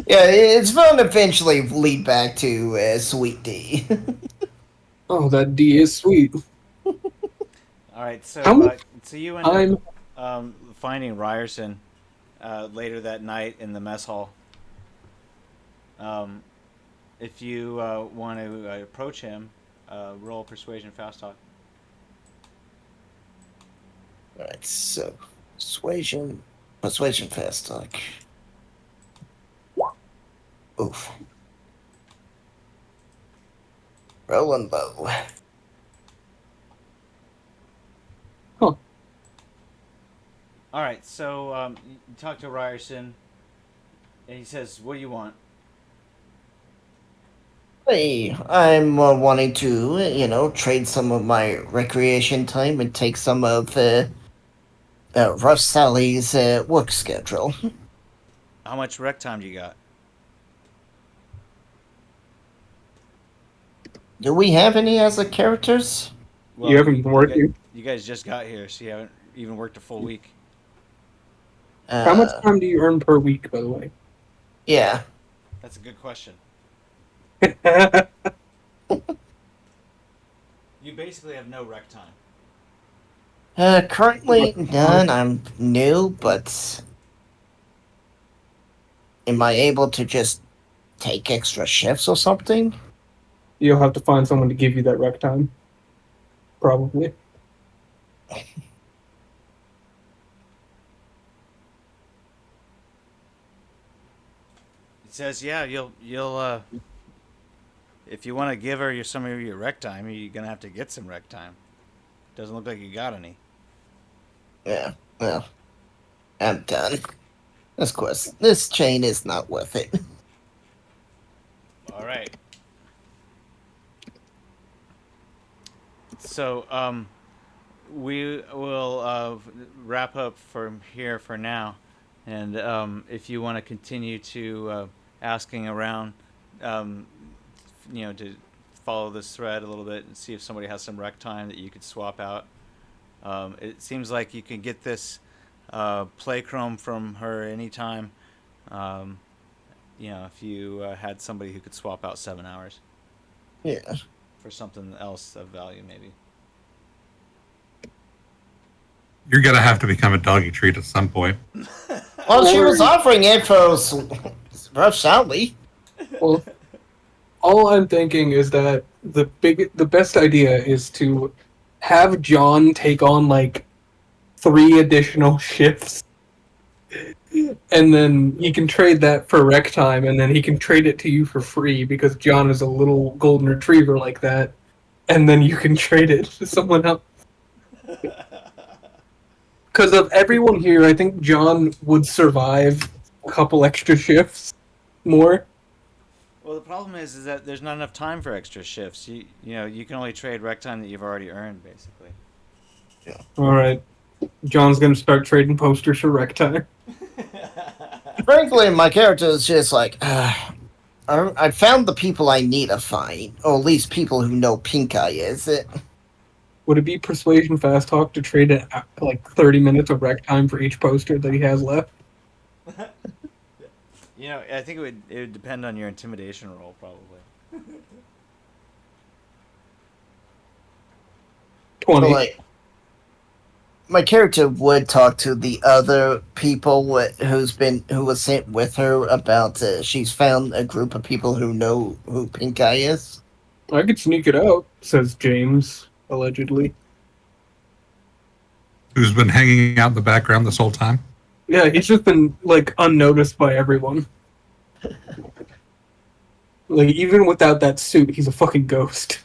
Yeah, it's going to eventually lead back to Sweet D. Oh, that D is sweet. All right, so so you end up finding Ryerson later that night in the mess hall. If you want to approach him, roll persuasion fast talk. Alright, so persuasion fast talk. Oof. Rolling low. Huh. All right, so you talk to Ryerson, and he says, "What do you want?" Hey, I'm wanting to, trade some of my recreation time and take some of Rough Sally's work schedule. How much rec time do you got? Do we have any as characters? Well, You haven't been working. You guys just got here, so you haven't even worked a full week. How much time do you earn per week, by the way? Yeah. That's a good question. You basically have no rec time. Currently none. I'm new, but am I able to just take extra shifts or something? You'll have to find someone to give you that rec time. Probably. It says, yeah, you'll if you want to give her some of your rec time, you're gonna have to get some rec time. Doesn't look like you got any. Yeah, well, I'm done. This chain is not worth it. All right. So, we will wrap up from here for now, and if you want to continue to asking around, to follow this thread a little bit and see if somebody has some rec time that you could swap out. It seems like you can get this playchrome from her anytime. If you had somebody who could swap out 7 hours. Yeah. For something else of value, maybe. You're gonna have to become a doggy treat at some point. Well, she was offering it for Rough Sally. Well, all I'm thinking is that the best idea is to have John take on like 3 additional shifts, and then he can trade that for rec time, and then he can trade it to you for free because John is a little golden retriever like that, and then you can trade it to someone else. Because of everyone here, I think John would survive a couple extra shifts more. Well, the problem is that there's not enough time for extra shifts. You can only trade rec time that you've already earned, basically. Yeah. All right. John's going to start trading posters for rec time. Frankly, my character is just like, I found the people I need to find, or at least people who know Pink Eye is it. Would it be persuasion fast talk to trade it like 30 minutes of rec time for each poster that he has left? I think it would depend on your intimidation roll, probably. 20. But, like, my character would talk to the other people who was sent with her about she's found a group of people who know who Pink Eye is. I could sneak it out, says James, allegedly. Who's been hanging out in the background this whole time? Yeah, he's just been, like, unnoticed by everyone. Like, even without that suit, he's a fucking ghost.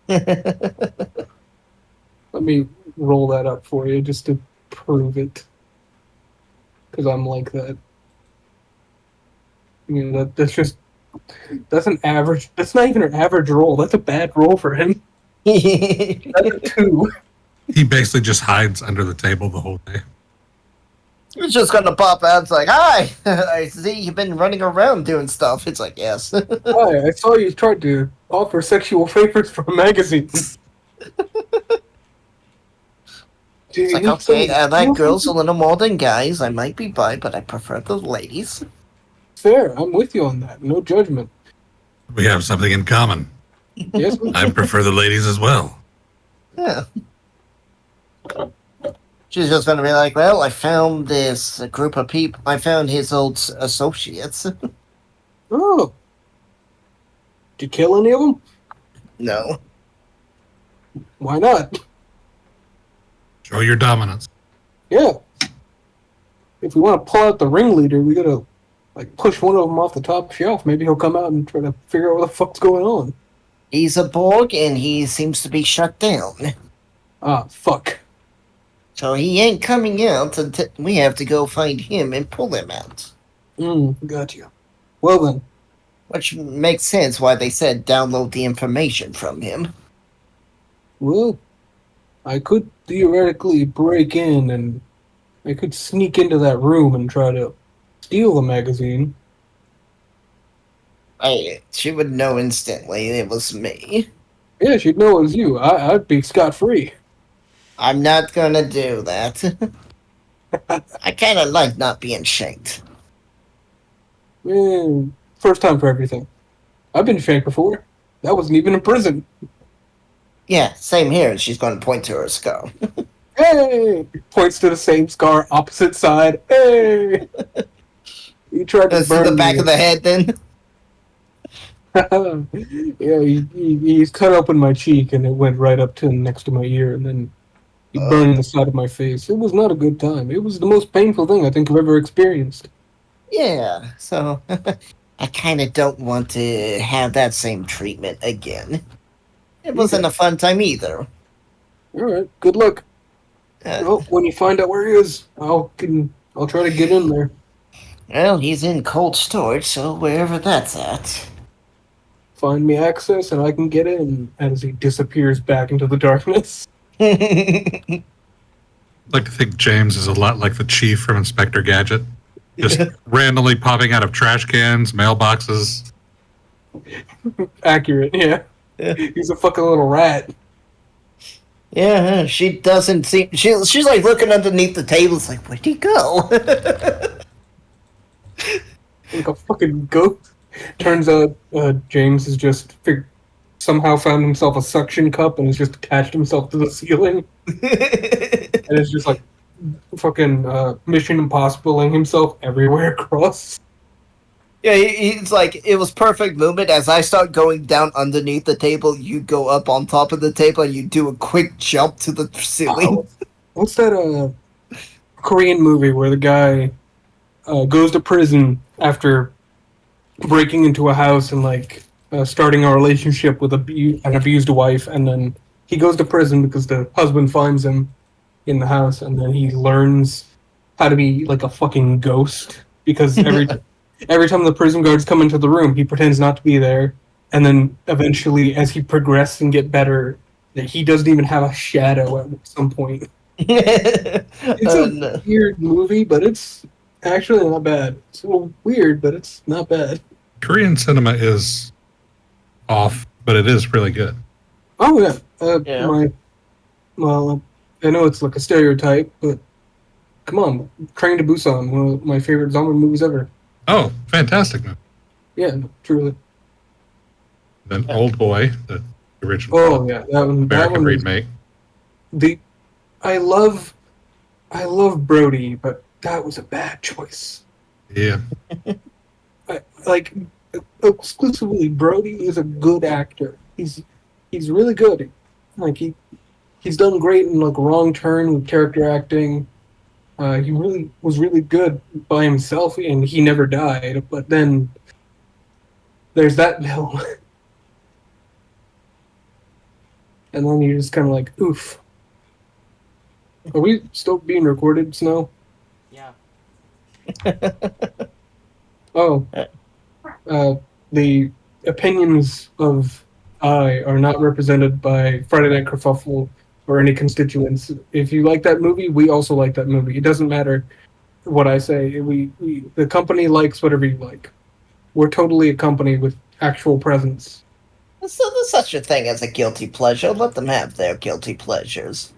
Let me roll that up for you just to prove it. Because I'm like that. You know, that's an average. That's not even an average roll. That's a bad roll for him. That's a 2. He basically just hides under the table the whole day. He's just gonna pop out. It's like, hi, I see you've been running around doing stuff. It's like, yes. Hi, I saw you tried to offer sexual favors for a magazine. It's like, okay, I like girls a little more than guys. I might be bi, but I prefer the ladies. Fair, I'm with you on that. No judgment. We have something in common. Yes, I prefer the ladies as well. Yeah. She's just gonna be like, well, I found this group of people. I found his old associates. Oh. Did you kill any of them? No. Why not? Show your dominance. Yeah. If we want to pull out the ringleader, we gotta, like, push one of them off the top shelf. Maybe he'll come out and try to figure out what the fuck's going on. He's a Borg, and he seems to be shut down. Ah, fuck. So he ain't coming out until we have to go find him and pull him out. Got you. Well then. Which makes sense why they said download the information from him. Well, I could theoretically break in and I could sneak into that room and try to steal the magazine. She would know instantly it was me. Yeah, she'd know it was you. I'd be scot-free. I'm not gonna do that. I kinda like not being shanked. First time for everything. I've been shanked before. That wasn't even in prison. Yeah, same here. She's gonna point to her skull. Hey! Points to the same scar, opposite side. Hey! You tried to burn the back of the head then? Yeah, he's cut open my cheek and it went right up to next to my ear and then he burned the side of my face. It was not a good time. It was the most painful thing I think I've ever experienced. Yeah, so I kind of don't want to have that same treatment again. It wasn't a fun time either. Alright, good luck. Well, when you find out where he is, I'll try to get in there. Well, he's in cold storage, so wherever that's at. Find me access and I can get in as he disappears back into the darkness. I'd like to think James is a lot like the chief from Inspector Gadget. Just randomly popping out of trash cans, mailboxes. Accurate, yeah. He's a fucking little rat. Yeah, she doesn't seem... She's like looking underneath the table. It's like, where'd he go? Like a fucking goat. Turns out James has just somehow found himself a suction cup and has just attached himself to the ceiling. And it's just like fucking Mission Impossible-ing himself everywhere across. Yeah, he's like, it was perfect movement. As I start going down underneath the table, you go up on top of the table and you do a quick jump to the ceiling. What's that Korean movie where the guy goes to prison after breaking into a house and like starting a relationship with an abused wife, and then he goes to prison because the husband finds him in the house, and then he learns how to be like a fucking ghost because every time the prison guards come into the room, he pretends not to be there, and then eventually, as he progresses and get better, he doesn't even have a shadow at some point. It's a weird movie, but it's actually not bad. It's a little weird, but it's not bad. Korean cinema is off, but it is really good. Oh yeah. Well, I know it's like a stereotype, but come on, Train to Busan, one of my favorite zombie movies ever. Oh, fantastic movie. Yeah, truly. Then Old Boy, the original. Oh yeah, that one. American remake. I love Brody, but that was a bad choice. Yeah. Like exclusively, Brody is a good actor. He's really good. Like he's done great in like Wrong Turn with character acting. He really was really good by himself, and he never died. But then there's that bill, and then you're just kind of like, oof. Are we still being recorded, Snow? Yeah. Oh, the opinions of I are not represented by Friday Night Kerfuffle or any constituents. If you like that movie, we also like that movie. It doesn't matter what I say. The company likes whatever you like. We're totally a company with actual presence. So there's such a thing as a guilty pleasure. Let them have their guilty pleasures.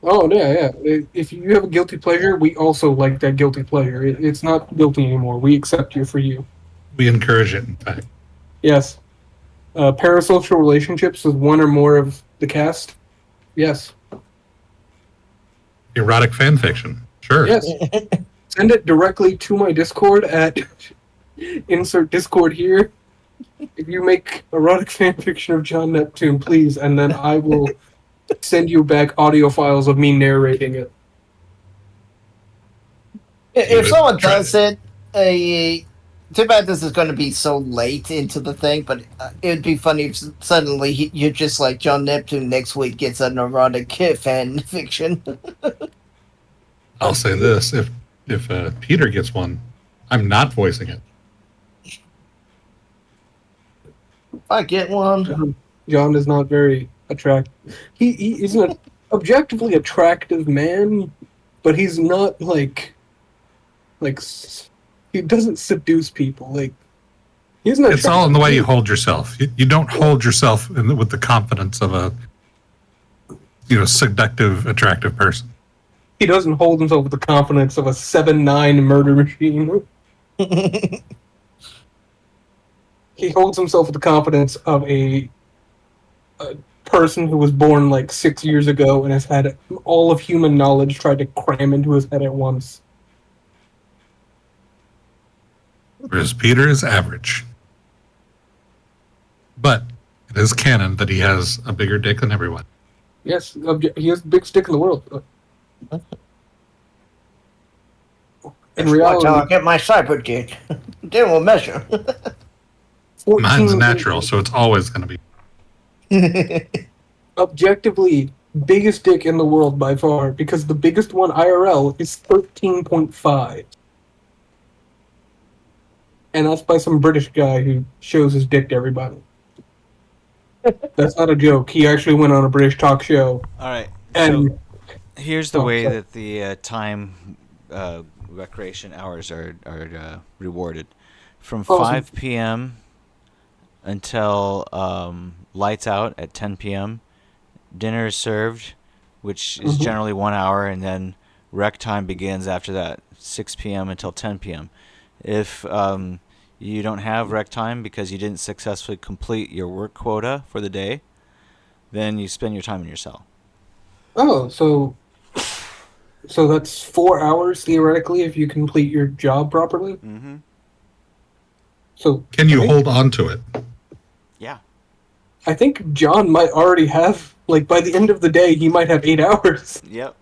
Oh yeah. If you have a guilty pleasure, we also like that guilty pleasure. It's not guilty anymore. We accept you for you. We encourage it, in fact. Yes. Parasocial relationships with one or more of the cast. Yes. Erotic fan fiction. Sure. Yes. Send it directly to my Discord at insert Discord here. If you make erotic fan fiction of John Neptune, please, and then I will send you back audio files of me narrating it. If someone does it, too bad this is going to be so late into the thing, but it would be funny if suddenly you're just like John Neptune next week gets an erotic fan fiction. I'll say this: if Peter gets one, I'm not voicing it. If I get one, John is not very attractive. He's an objectively attractive man, but he's not like he doesn't seduce people. Like he's not. It's all in the way you hold yourself. You don't hold yourself with the confidence of a seductive, attractive person. He doesn't hold himself with the confidence of a 7'9" murder machine. He holds himself with the confidence of a person who was born like 6 years ago and has had all of human knowledge tried to cram into his head at once. Whereas Peter is average. But it is canon that he has a bigger dick than everyone. Yes, he has the biggest dick in the world. In reality, I'll get my cyber dick. Then we'll measure. Mine's natural, so it's always going to be. Objectively, biggest dick in the world by far, because the biggest one IRL is 13.5. And that's by some British guy who shows his dick to everybody. That's not a joke. He actually went on a British talk show. All right. And So here's the way that the time recreation hours are rewarded. From 5 p.m. until lights out at 10 p.m. Dinner is served, which is generally 1 hour, and then rec time begins after that, 6 p.m. until 10 p.m. If you don't have rec time because you didn't successfully complete your work quota for the day, then you spend your time in your cell. Oh, so that's 4 hours theoretically if you complete your job properly? Mm-hmm. So can you hold on to it? Yeah. I think John might already have, like, by the end of the day, he might have 8 hours. Yep.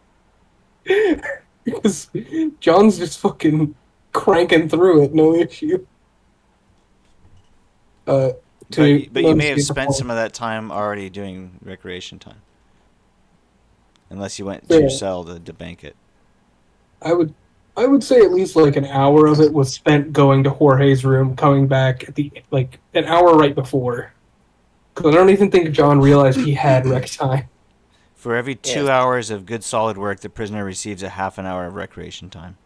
Because John's just fucking cranking through it, no issue. But you may have spent some of that time already doing recreation time. Unless you went to your cell to bank it. I would say at least like an hour of it was spent going to Jorge's room, coming back at an hour right before. Because I don't even think John realized he had rec time. For every 2 hours of good solid work, the prisoner receives a half an hour of recreation time.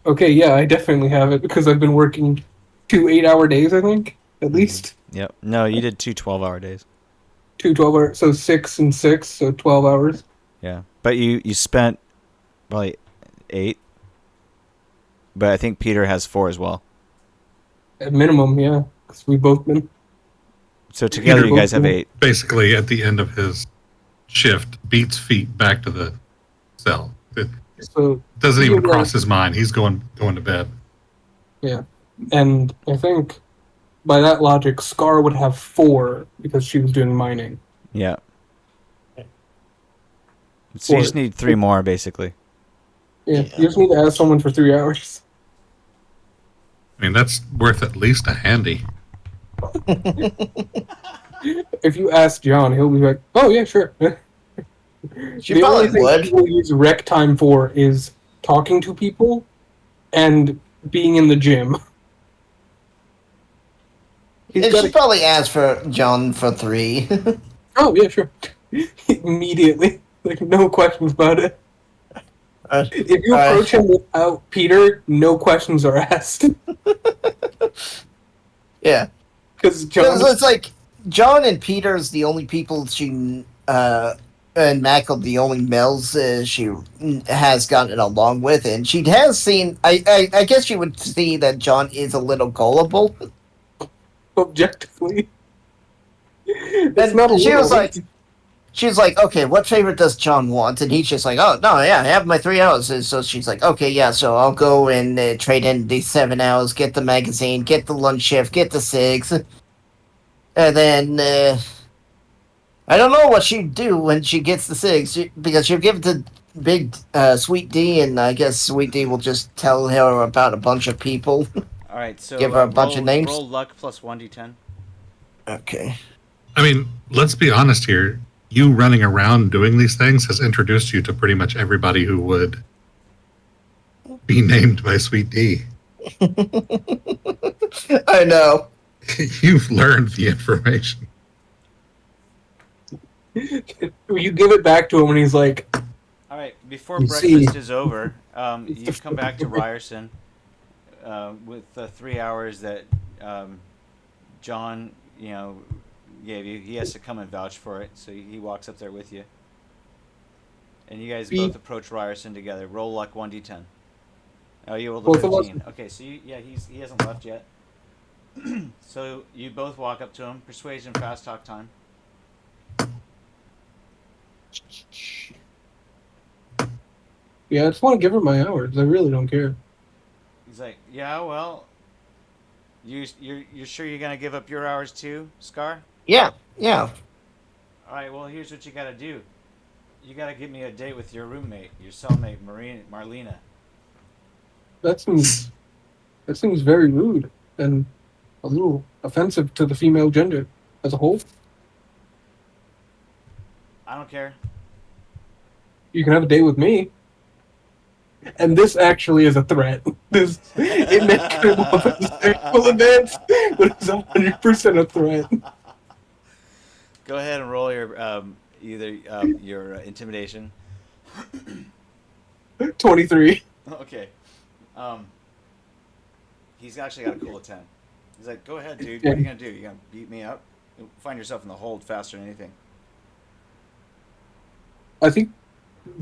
Okay, yeah, I definitely have it because I've been working 2 8-hour days, I think, at least. Yep. No, you did 2 12-hour days. 2 12-hour, so 6 and 6, so 12 hours. Yeah, but you spent probably 8. But I think Peter has 4 as well. At minimum, yeah, because we've both been. So together you guys have 8. Basically, at the end of his shift, beats feet back to the cell. It doesn't even cross his mind. He's going to bed. Yeah, and I think by that logic, Scar would have 4 because she was doing mining. Yeah. So you just need 3 more, basically. Yeah, you just need to ask someone for 3 hours. I mean, that's worth at least a handy. If you ask John, he'll be like, "Oh yeah, sure." She The only probably thing would. people use rec time for is talking to people and being in the gym. He's And got she probably asked for John for 3. Oh yeah, sure. Immediately, like no questions about it. If you approach him without Peter, no questions are asked. Yeah. Because John. It's like John and Peter's the only people she and Mac are the only males she has gotten along with, and she has seen. I guess she would see that John is a little gullible. Objectively, and she was like, okay, what favor does John want? And he's just like, oh no, yeah, I have my 3 hours. And so she's like, okay, yeah, so I'll go and trade in these 7 hours, get the magazine, get the lunch shift, get the cigs, and then I don't know what she'd do when she gets the cigs because she'll give it to Big Sweet D, and I guess Sweet D will just tell her about a bunch of people. All right, so give her a bunch of names. Roll luck plus 1d10. Okay. I mean, let's be honest here. You running around doing these things has introduced you to pretty much everybody who would be named by Sweet D. I know. You've learned the information. You give it back to him, and he's like, "All right, before breakfast is over, you come back to Ryerson with the 3 hours that John, gave you. He has to come and vouch for it, so he walks up there with you. And you guys both approach Ryerson together. Roll luck 1d10. Oh, you rolled a 13. Okay, so he hasn't left yet. So you both walk up to him. Persuasion, fast talk time. Yeah, I just want to give her my hours. I really don't care. He's like, yeah, well, you're sure you're gonna give up your hours too, Scar? Yeah. All right, well, here's what you gotta do. You gotta get me a date with your roommate, your cellmate, Marlena. That seems very rude and a little offensive to the female gender as a whole. I don't care. You can have a date with me. And this actually is a threat. It may come off as a sexual advance, but it's 100% a threat. Go ahead and roll your your intimidation. 23. Okay. He's actually got a cool of 10. He's like, go ahead, dude. Yeah. What are you gonna do? You gonna beat me up? You'll find yourself in the hold faster than anything. I think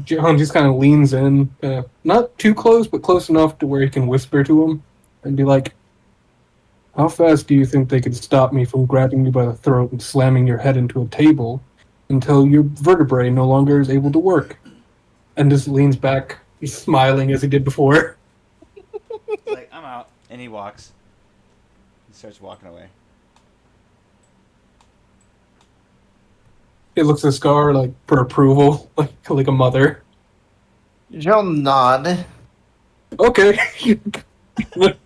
John just kind of leans in, not too close, but close enough to where he can whisper to him and be like, how fast do you think they could stop me from grabbing you by the throat and slamming your head into a table until your vertebrae no longer is able to work? And just leans back, he's smiling as he did before. Like, I'm out. And he walks. He starts walking away. He looks at Scar like for approval, like a mother. John nod. Okay.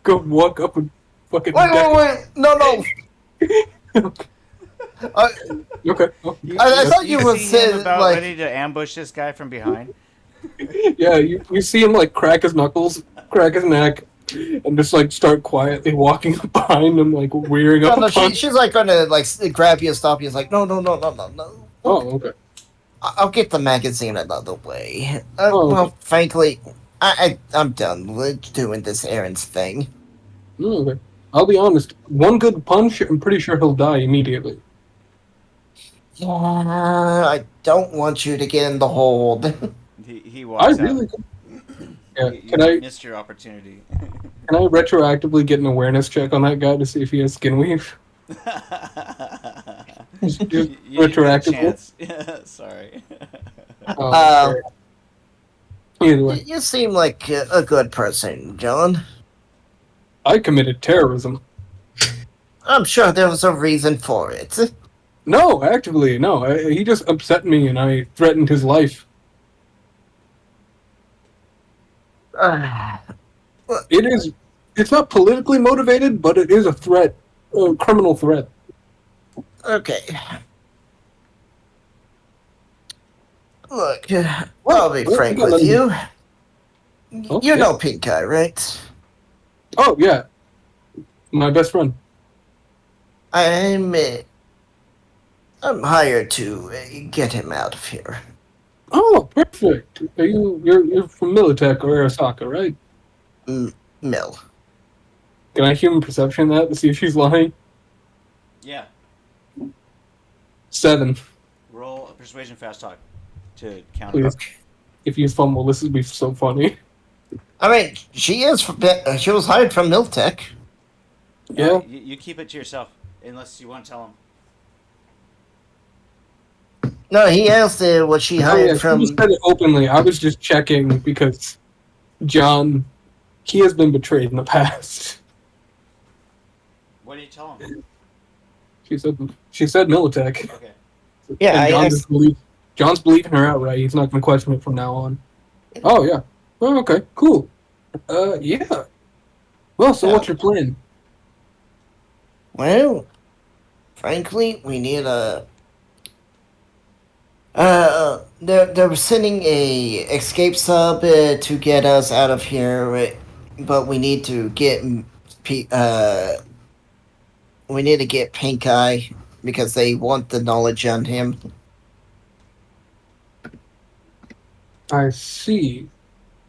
Go walk up and fucking. Wait! No. Okay. I thought you would say about like ready to ambush this guy from behind. Yeah, you see him like crack his knuckles, crack his neck, and just like start quietly walking up behind him, like rearing up. she's like gonna like grab you and stop you. It's like no. Oh, okay. I'll get the magazine another way. Okay. Well, frankly, I'm done with doing this errands thing. Okay. I'll be honest. One good punch, I'm pretty sure he'll die immediately. Yeah, I don't want you to get in the hold. He walks I really. Yeah. You missed your opportunity. Can I retroactively get an awareness check on that guy to see if he has skin weave? Retroactively. Yeah, sorry. Either way, You seem like a good person, John. I committed terrorism. I'm sure there was a reason for it. No, actually, no. He just upset me, and I threatened his life. It is. It's not politically motivated, but it is a threat, a criminal threat. Okay. Look, I'll be frank with you. You know Pink Eye, right? Oh yeah, my best friend. I'm hired to get him out of here. Oh, perfect. Are you're from Militech or Arasaka, right? Mill. Can I human perception that to see if she's lying? Yeah. 7. Roll a persuasion fast talk to counter. Please. If you fumble, this would be so funny. I mean, she was hired from Miltech. Yeah. You keep it to yourself, unless you want to tell him. No, he asked what she hired from. He said it openly. I was just checking because John, he has been betrayed in the past. What did you tell him? She said Militech. Okay. Yeah, John's believing her outright. He's not going to question it from now on. Oh yeah. Oh, okay. Cool. Yeah. Well, so what's your plan? Well, frankly, we need a. They're sending a escape sub to get us out of here, but we need to get Pink Eye because they want the knowledge on him. I see.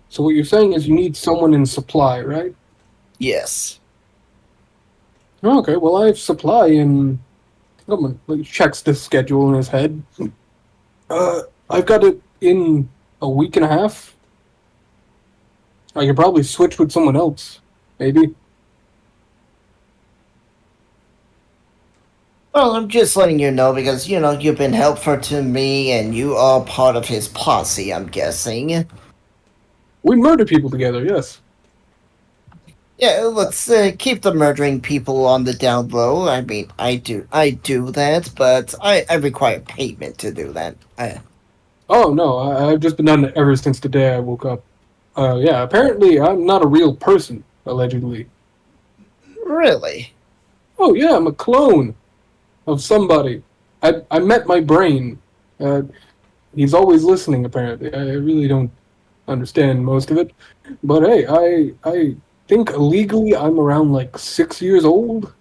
So what you're saying is you need someone in supply, right? Yes. Okay. Well, I have supply in. Someone checks the schedule in his head. I've got it in a week and a half. I could probably switch with someone else, maybe. Well, I'm just letting you know because, you've been helpful to me and you are part of his posse, I'm guessing. We murder people together, yes. Yeah, let's keep the murdering people on the down low. I mean, I do that, but I require payment to do that. Oh, no, I've just been done it ever since the day I woke up. Yeah, apparently I'm not a real person, allegedly. Really? Oh, yeah, I'm a clone of somebody. I met my brain. He's always listening, apparently. I really don't understand most of it. But hey, I think illegally I'm around 6 years old.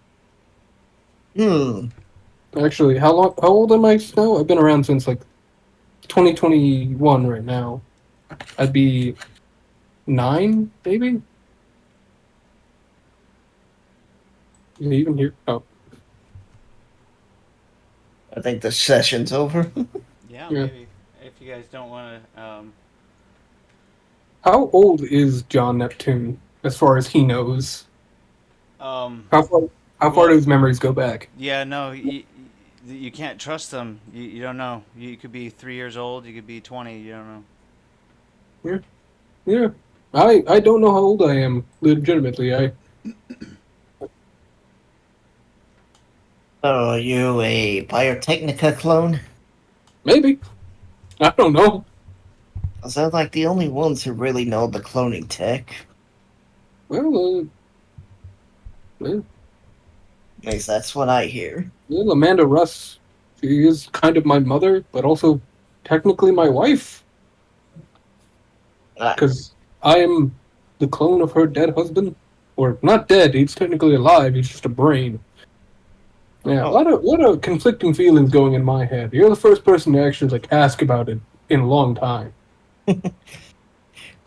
Actually, how old am I now? I've been around since 2021 right now. I'd be 9, maybe? Is he even here? Oh. I think the session's over. Yeah, maybe. If you guys don't want to... How old is John Neptune, as far as he knows? How far do his memories go back? Yeah, no, you can't trust them. You don't know. You could be 3 years old. You could be 20. You don't know. Yeah. I don't know how old I am, legitimately. So, are you a Biotechnica clone? Maybe. I don't know. Is that the only ones who really know the cloning tech? Well, At least that's what I hear. Well, Amanda Russ, she is kind of my mother, but also technically my wife. Because I am the clone of her dead husband. Or, not dead, he's technically alive, he's just a brain. Yeah, a lot of conflicting feelings going in my head. You're the first person to actually ask about it in a long time.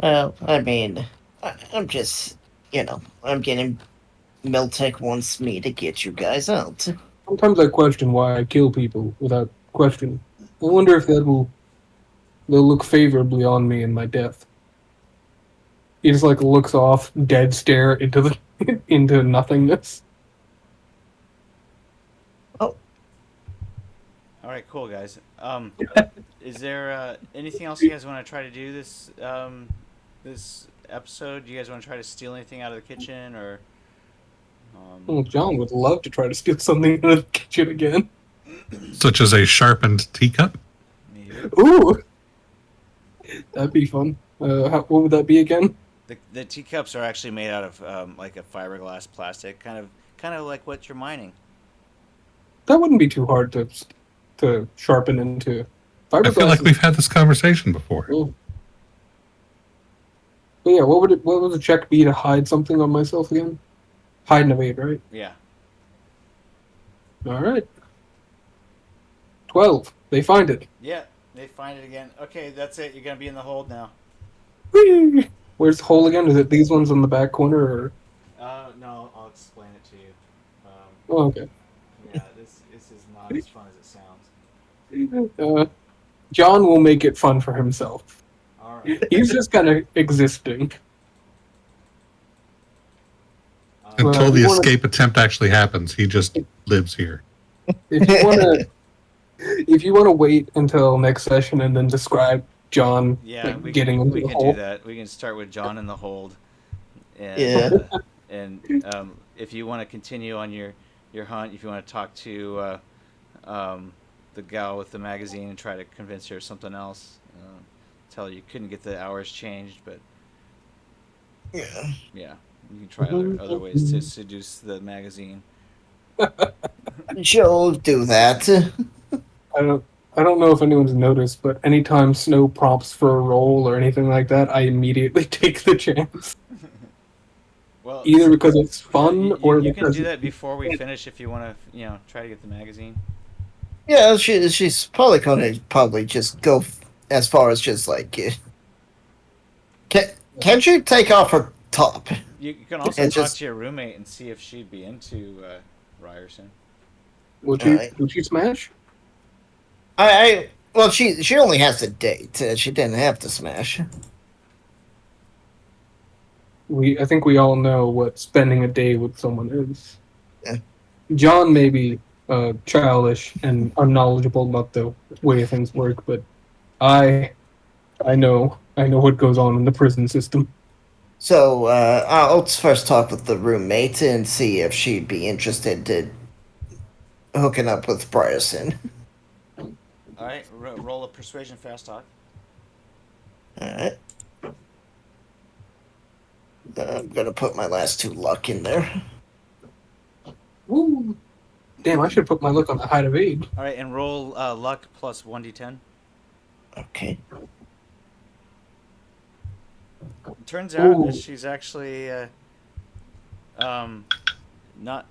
Well, I mean, I'm just, I'm getting... Miltech wants me to get you guys out. Sometimes I question why I kill people without question. I wonder if they'll look favorably on me in my death. He just looks off, dead stare into into nothingness. Oh. All right, cool, guys. Is there anything else you guys want to try to do this this episode? Do you guys want to try to steal anything out of the kitchen or? John would love to try to steal something out of the kitchen again. Such as a sharpened teacup? Ooh! That'd be fun. What would that be again? The teacups are actually made out of like a fiberglass plastic, kind of like what you're mining. That wouldn't be too hard to sharpen into. I feel Fiberglass like is we've had this conversation before. cool. But yeah, what would the check be to hide something on myself again? Hide and evade, right? Yeah. All right. 12. They find it. Yeah. They find it again. Okay, that's it. You're gonna be in the hold now. Whee! Where's the hole again? Is it these ones in the back corner, or? No, I'll explain it to you. Oh, okay. Yeah, this is not as fun as it sounds. John will make it fun for himself. All right. He's just kind of existing. Until the you wanna- escape attempt actually happens, he just lives here. If you wanna wait until next session and then describe John Yeah, getting into we the can hole. do that. We can start with John in the hold. And, Yeah. And if you want to continue on your hunt, if you want to talk to the gal with the magazine and try to convince her of something else, tell her you couldn't get the hours changed, but Yeah. yeah, you can try other ways to seduce the magazine. She'll do that. I don't know if anyone's noticed, but anytime Snow prompts for a roll or anything like that, I immediately take the chance. Well, Either because it's fun or you can because do that before we finish if you want to, try to get the magazine. Yeah, she's probably gonna just go as far as just like. Can she take off her top? You can also And talk just- to your roommate and see if she'd be into Ryerson. would Alright. you smash? Well, she only has to date. She didn't have to smash. I think we all know what spending a day with someone is. Yeah. John may be childish and unknowledgeable about the way things work, but I know what goes on in the prison system. So I'll first talk with the roommate and see if she'd be interested in hooking up with Ryerson. All right, roll a persuasion fast talk. All right. I'm gonna put my last 2 luck in there. Woo! Damn, I should put my luck on the hide of aid. All right, and roll luck plus 1d10. Okay. It turns out that Ooh. she's actually not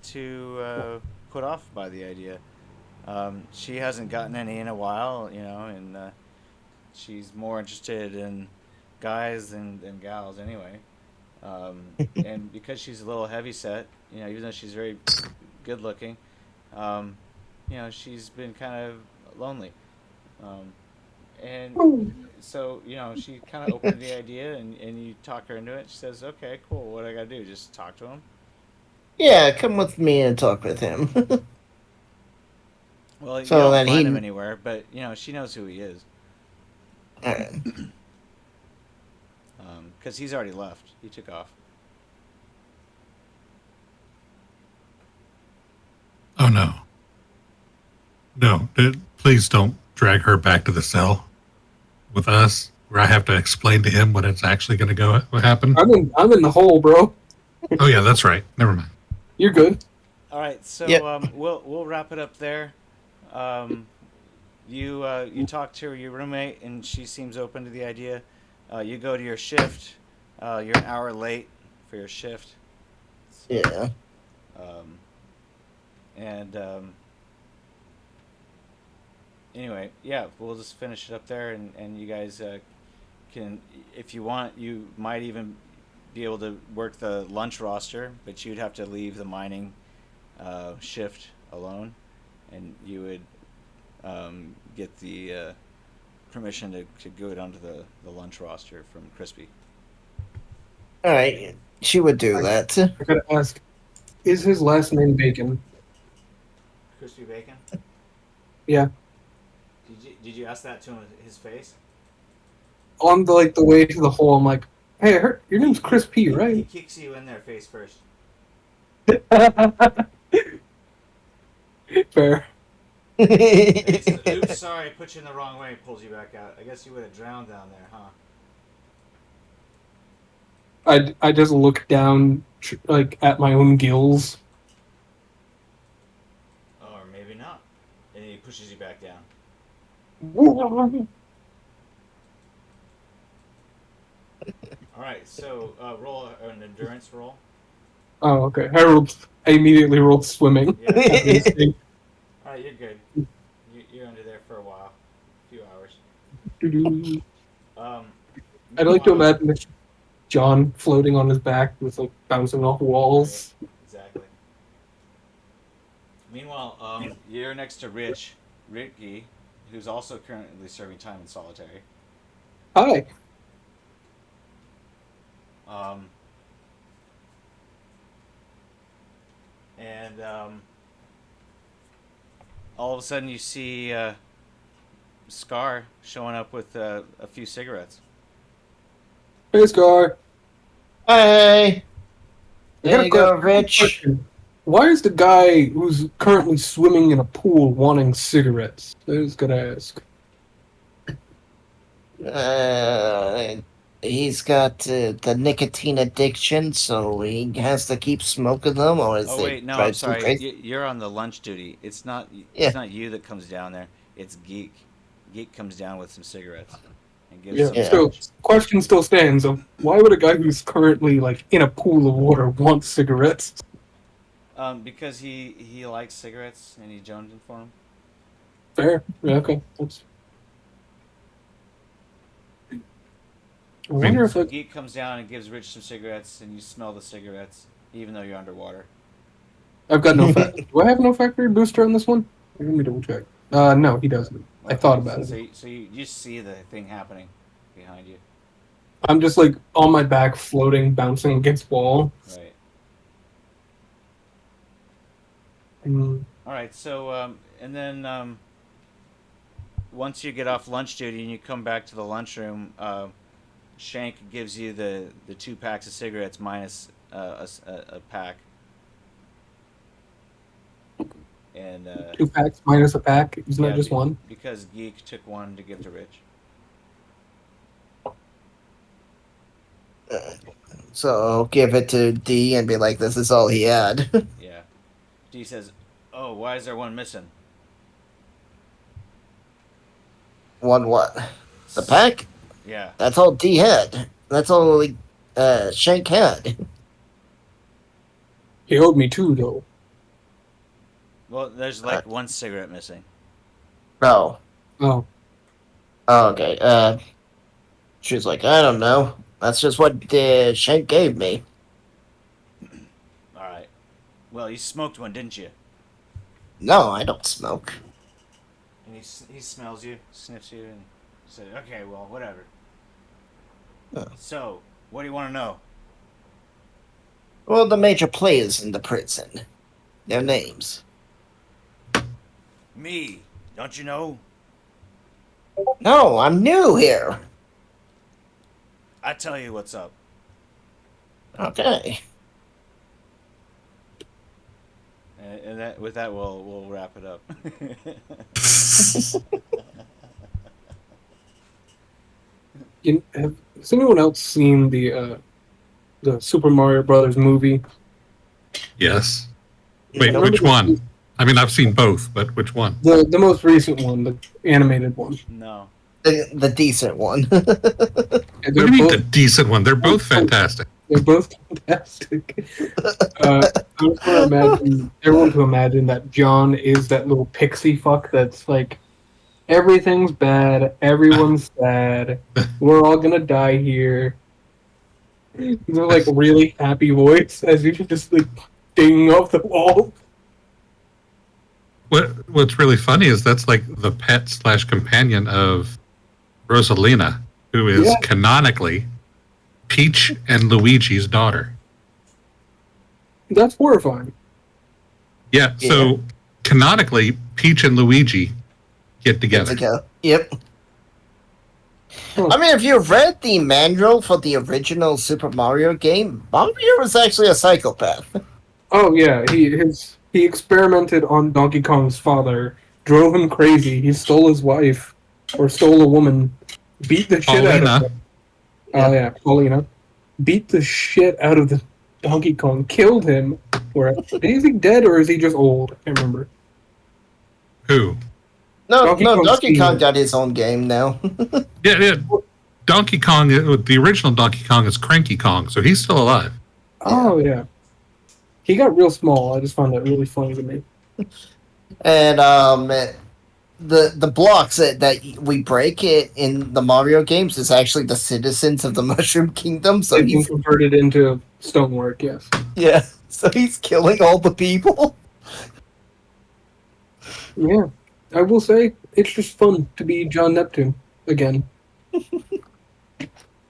too put off by the idea. She hasn't gotten any in a while, and she's more interested in guys than gals anyway. And because she's a little heavy set, even though she's very good looking, she's been kind of lonely. And so, she kind of opened the idea and you talk her into it. She says, okay, cool. What do I got to do? Just talk to him? Yeah, come with me and talk with him. Well, So you don't then find he- him anywhere, but, she knows who he is. All right. Because he's already left. He took off. Oh no. No, please don't drag her back to the cell with us, where I have to explain to him what it's actually going to happen. I'm in the hole, bro. Oh yeah, that's right. Never mind. You're good. All right, so Yep. we'll wrap it up there. You talk to your roommate, and she seems open to the idea. You go to your shift. You're an hour late for your shift. Yeah. Anyway, yeah, we'll just finish it up there, and you guys can, if you want, you might even be able to work the lunch roster, but you'd have to leave the mining shift alone, and you would get the permission to go onto the lunch roster from Crispy. All right. She would do that. I gotta ask, is his last name Bacon? Crispy Bacon? Yeah. Did you ask that to him with his face? On the way to the hole, I'm like, hey, I heard your name's Chris P, He right? kicks you in there face first. Fair. Oops, sorry, I put you in the wrong way and pulls you back out. I guess you would have drowned down there, huh? I just look down like at my own gills. Or maybe not. And he pushes you back down. All right, so roll an endurance roll. Oh, okay. I immediately rolled swimming. Yeah. All right, you're good. You're under there for a while, a few hours. I'd like to Meanwhile- imagine John floating on his back with like bouncing off walls. Right, exactly. Meanwhile, you're next to Ricky, who's also currently serving time in solitary. Hi. And all of a sudden you see Scar showing up with a few cigarettes. Hey, Scar. Hey. I got There a you go, quick Rich. question. Why is the guy who's currently swimming in a pool wanting cigarettes? I was gonna ask. He's got the nicotine addiction, so he has to keep smoking them, or is Oh it wait, no, I'm drives him sorry. crazy? You're on the lunch duty. It's not. Yeah. It's not you that comes down there. It's Geek. Geek comes down with some cigarettes and gives Yeah. some. Yeah. So, lunch. question still stands: of why would a guy who's currently like in a pool of water want cigarettes? Because he likes cigarettes and he jonesing for them. Fair. Yeah. Okay. That's... I wonder if Geek comes down and gives Rich some cigarettes, and you smell the cigarettes, even though you're underwater. I've got no factory. Do I have no factory booster on this one? Let me double check. No, he doesn't. I thought about so, it. So you just see the thing happening behind you. I'm just like on my back, floating, bouncing against wall. Right. Mm. All right. So and then once you get off lunch duty and you come back to the lunchroom, Shank gives you the 2 packs of cigarettes minus a pack. And 2 packs minus a pack. Isn't that just one? Because Geek took one to give to Rich. So I'll give it to D and be like, this is all he had. Yeah. D says, "Oh, why is there one missing?" One what? The pack? Yeah. That's all D had. That's all Shank had. He owed me 2 though. Well, there's like one cigarette missing. No. Oh. Oh, okay. She was like, I don't know. That's just what Shank gave me. All right. Well, you smoked one, didn't you? No, I don't smoke. And he smells you, sniffs you, and says, "Okay, well, whatever." Oh. So, what do you want to know? Well, the major players in the prison. Their names. Me. Don't you know? No, I'm new here. I tell you what's up. Okay. And that with that, we'll wrap it up. Has anyone else seen the Super Mario Brothers movie? Yes. Wait, which one? I mean, I've seen both, but which one? The most recent one, the animated one. No. The decent one. What do you mean the decent one? They're both fantastic. They're both fantastic. I was going to imagine everyone to imagine that John is that little pixie fuck that's like, everything's bad, everyone's sad, we're all gonna die here. They're like really happy voice as you just like dinging off the wall. What's really funny is that's like the pet / companion of Rosalina, who is canonically Peach and Luigi's daughter. That's horrifying. Yeah, so canonically, Peach and Luigi get together. Yep. I mean, if you've read the manual for the original Super Mario game, Mario was actually a psychopath. Oh yeah, he experimented on Donkey Kong's father, drove him crazy. He stole his wife, or stole a woman, beat the shit out of her. Oh yeah, Paulina. beat the shit out of the Donkey Kong, killed him. Or is he dead or is he just old? I can't remember. Who? No, Donkey no, Kong's Donkey Kong Steam. got his own game now. Yeah. Donkey Kong, the original Donkey Kong is Cranky Kong, so he's still alive. Oh, yeah. He got real small. I just found that really funny to me. And the blocks that we break it in the Mario games is actually the citizens of the Mushroom Kingdom. So They've been he's converted into stonework, yes. yeah. So he's killing all the people. Yeah. I will say, it's just fun to be John Neptune again.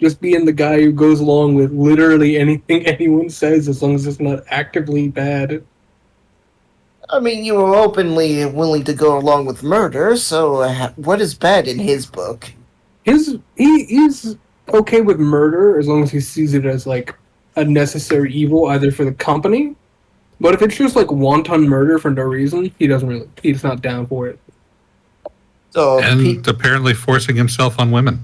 Just being the guy who goes along with literally anything anyone says as long as it's not actively bad. I mean, you were openly willing to go along with murder, so what is bad in his book? He's okay with murder as long as he sees it as like a necessary evil either for the company, but if it's just like wanton murder for no reason, he's not down for it. So And apparently forcing himself on women.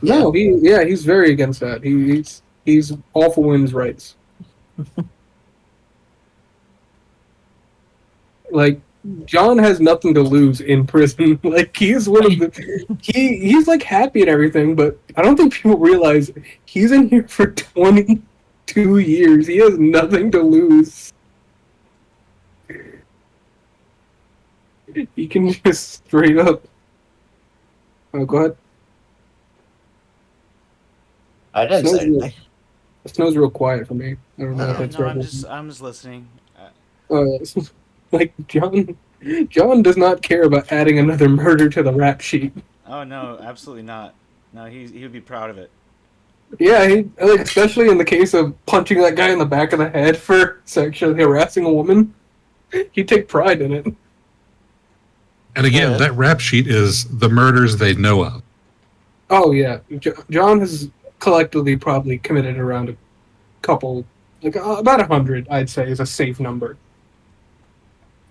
No, he's very against that. He's all for women's rights. Like, John has nothing to lose in prison. Like, he's one of the he's like happy and everything, but I don't think people realize he's in here for 22 years. He has nothing to lose. He can just straight up. Oh, go ahead. I didn't say anything. The snow's real quiet for me. I don't know if that's No, right. I'm just listening. Like John does not care about adding another murder to the rap sheet. Oh no, absolutely not. No, he would be proud of it. Yeah, especially in the case of punching that guy in the back of the head for sexually harassing a woman, he'd take pride in it. And again, that rap sheet is the murders they know of. Oh yeah, John has collectively probably committed around a couple, like about 100, I'd say, is a safe number.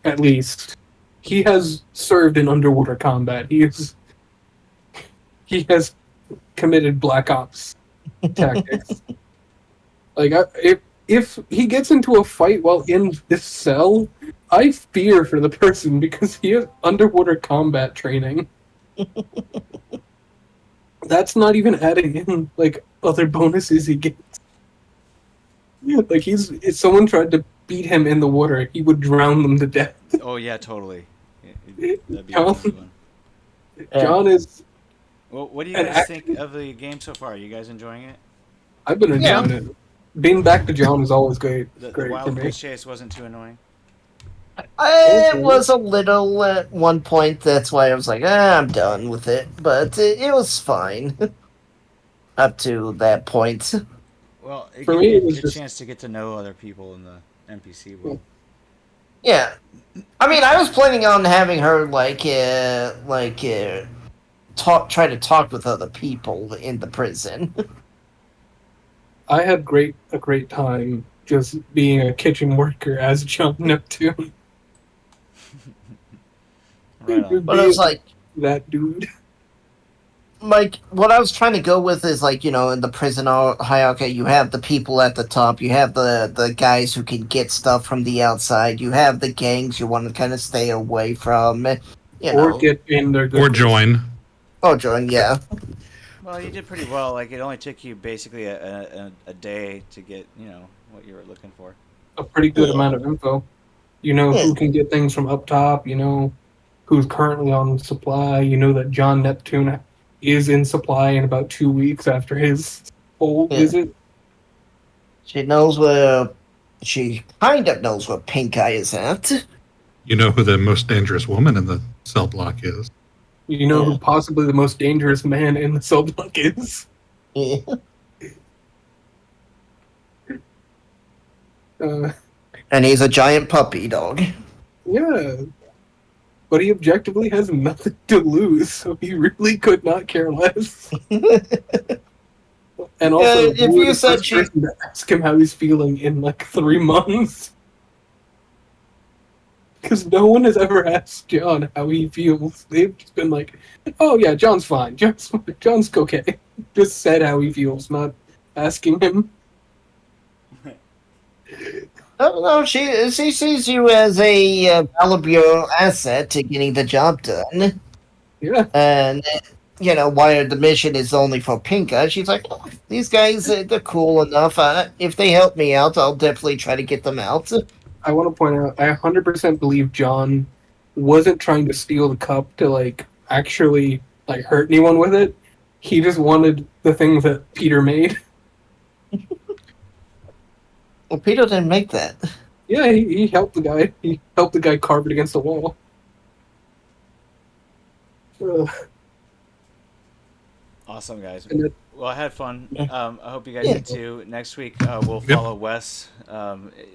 At least he has served in underwater combat. He has committed Black Ops tactics. Like, if he gets into a fight while in this cell, I fear for the person because he has underwater combat training. That's not even adding in, like, other bonuses he gets. Like, if someone tried to beat him in the water, he would drown them to death. Oh yeah, totally. That'd be a good one. John is... Well, what do you guys think of the game so far? Are you guys enjoying it? I've been enjoying it. Being back to John is always great. The Great wild for me. goose chase wasn't too annoying? It was a little at one point. That's why I was like, I'm done with it. But it was fine up to that point. Well, it For gave me, me it a was good just- chance to get to know other people in the NPC world. Yeah, I mean, I was planning on having her try to talk with other people in the prison. I had a great time just being a kitchen worker as John Neptune. Right on. But I was like, that dude. like what I was trying to go with is like, in the prison hierarchy, you have the people at the top, you have the guys who can get stuff from the outside, you have the gangs you want to kind of stay away from, Or get in their good Or graces. join. Oh, join, yeah. Well, you did pretty well. Like, it only took you basically a day to get, what you were looking for. A pretty good amount of info. You know who can get things from up top, you know who's currently on supply, you know that John Neptune is in supply in about 2 weeks after his whole visit. She kind of knows where Pink Eye is at. You know who the most dangerous woman in the cell block is. You know who possibly the most dangerous man in the cell block is. Yeah. And he's a giant puppy dog. Yeah. But he objectively has nothing to lose, so he really could not care less. And also, if you said she... person to ask him how he's feeling in like 3 months. Because no one has ever asked John how he feels. They've just been like, oh yeah, John's fine. John's okay. Just said how he feels, not asking him. Oh, no, she sees you as a valuable asset to getting the job done. Yeah. And, while the mission is only for Pinka, she's like, oh, these guys, they're cool enough. If they help me out, I'll definitely try to get them out. I want to point out, I 100% believe John wasn't trying to steal the cup to, actually, hurt anyone with it. He just wanted the things that Peter made. Well, Peter didn't make that. Yeah, he helped the guy. He helped the guy carve it against the wall. Awesome, guys. And it- Well, I had fun. Yeah. I hope you guys Yeah. did too. Next week, we'll follow Wes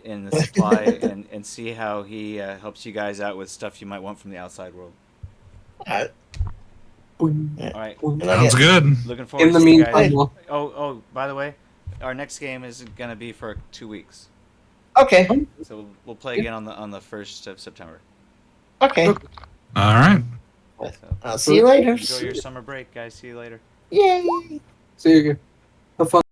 in the supply and see how he helps you guys out with stuff you might want from the outside world. Uh, All right. Sounds good. Looking forward In the to seeing you meantime, guys. we'll- Oh, by the way, our next game is going to be for 2 weeks. Okay. So we'll play again on the 1st of September. Okay. All right. So I'll see you later. enjoy your summer break, guys. See you later. Yay. see you again. Have fun.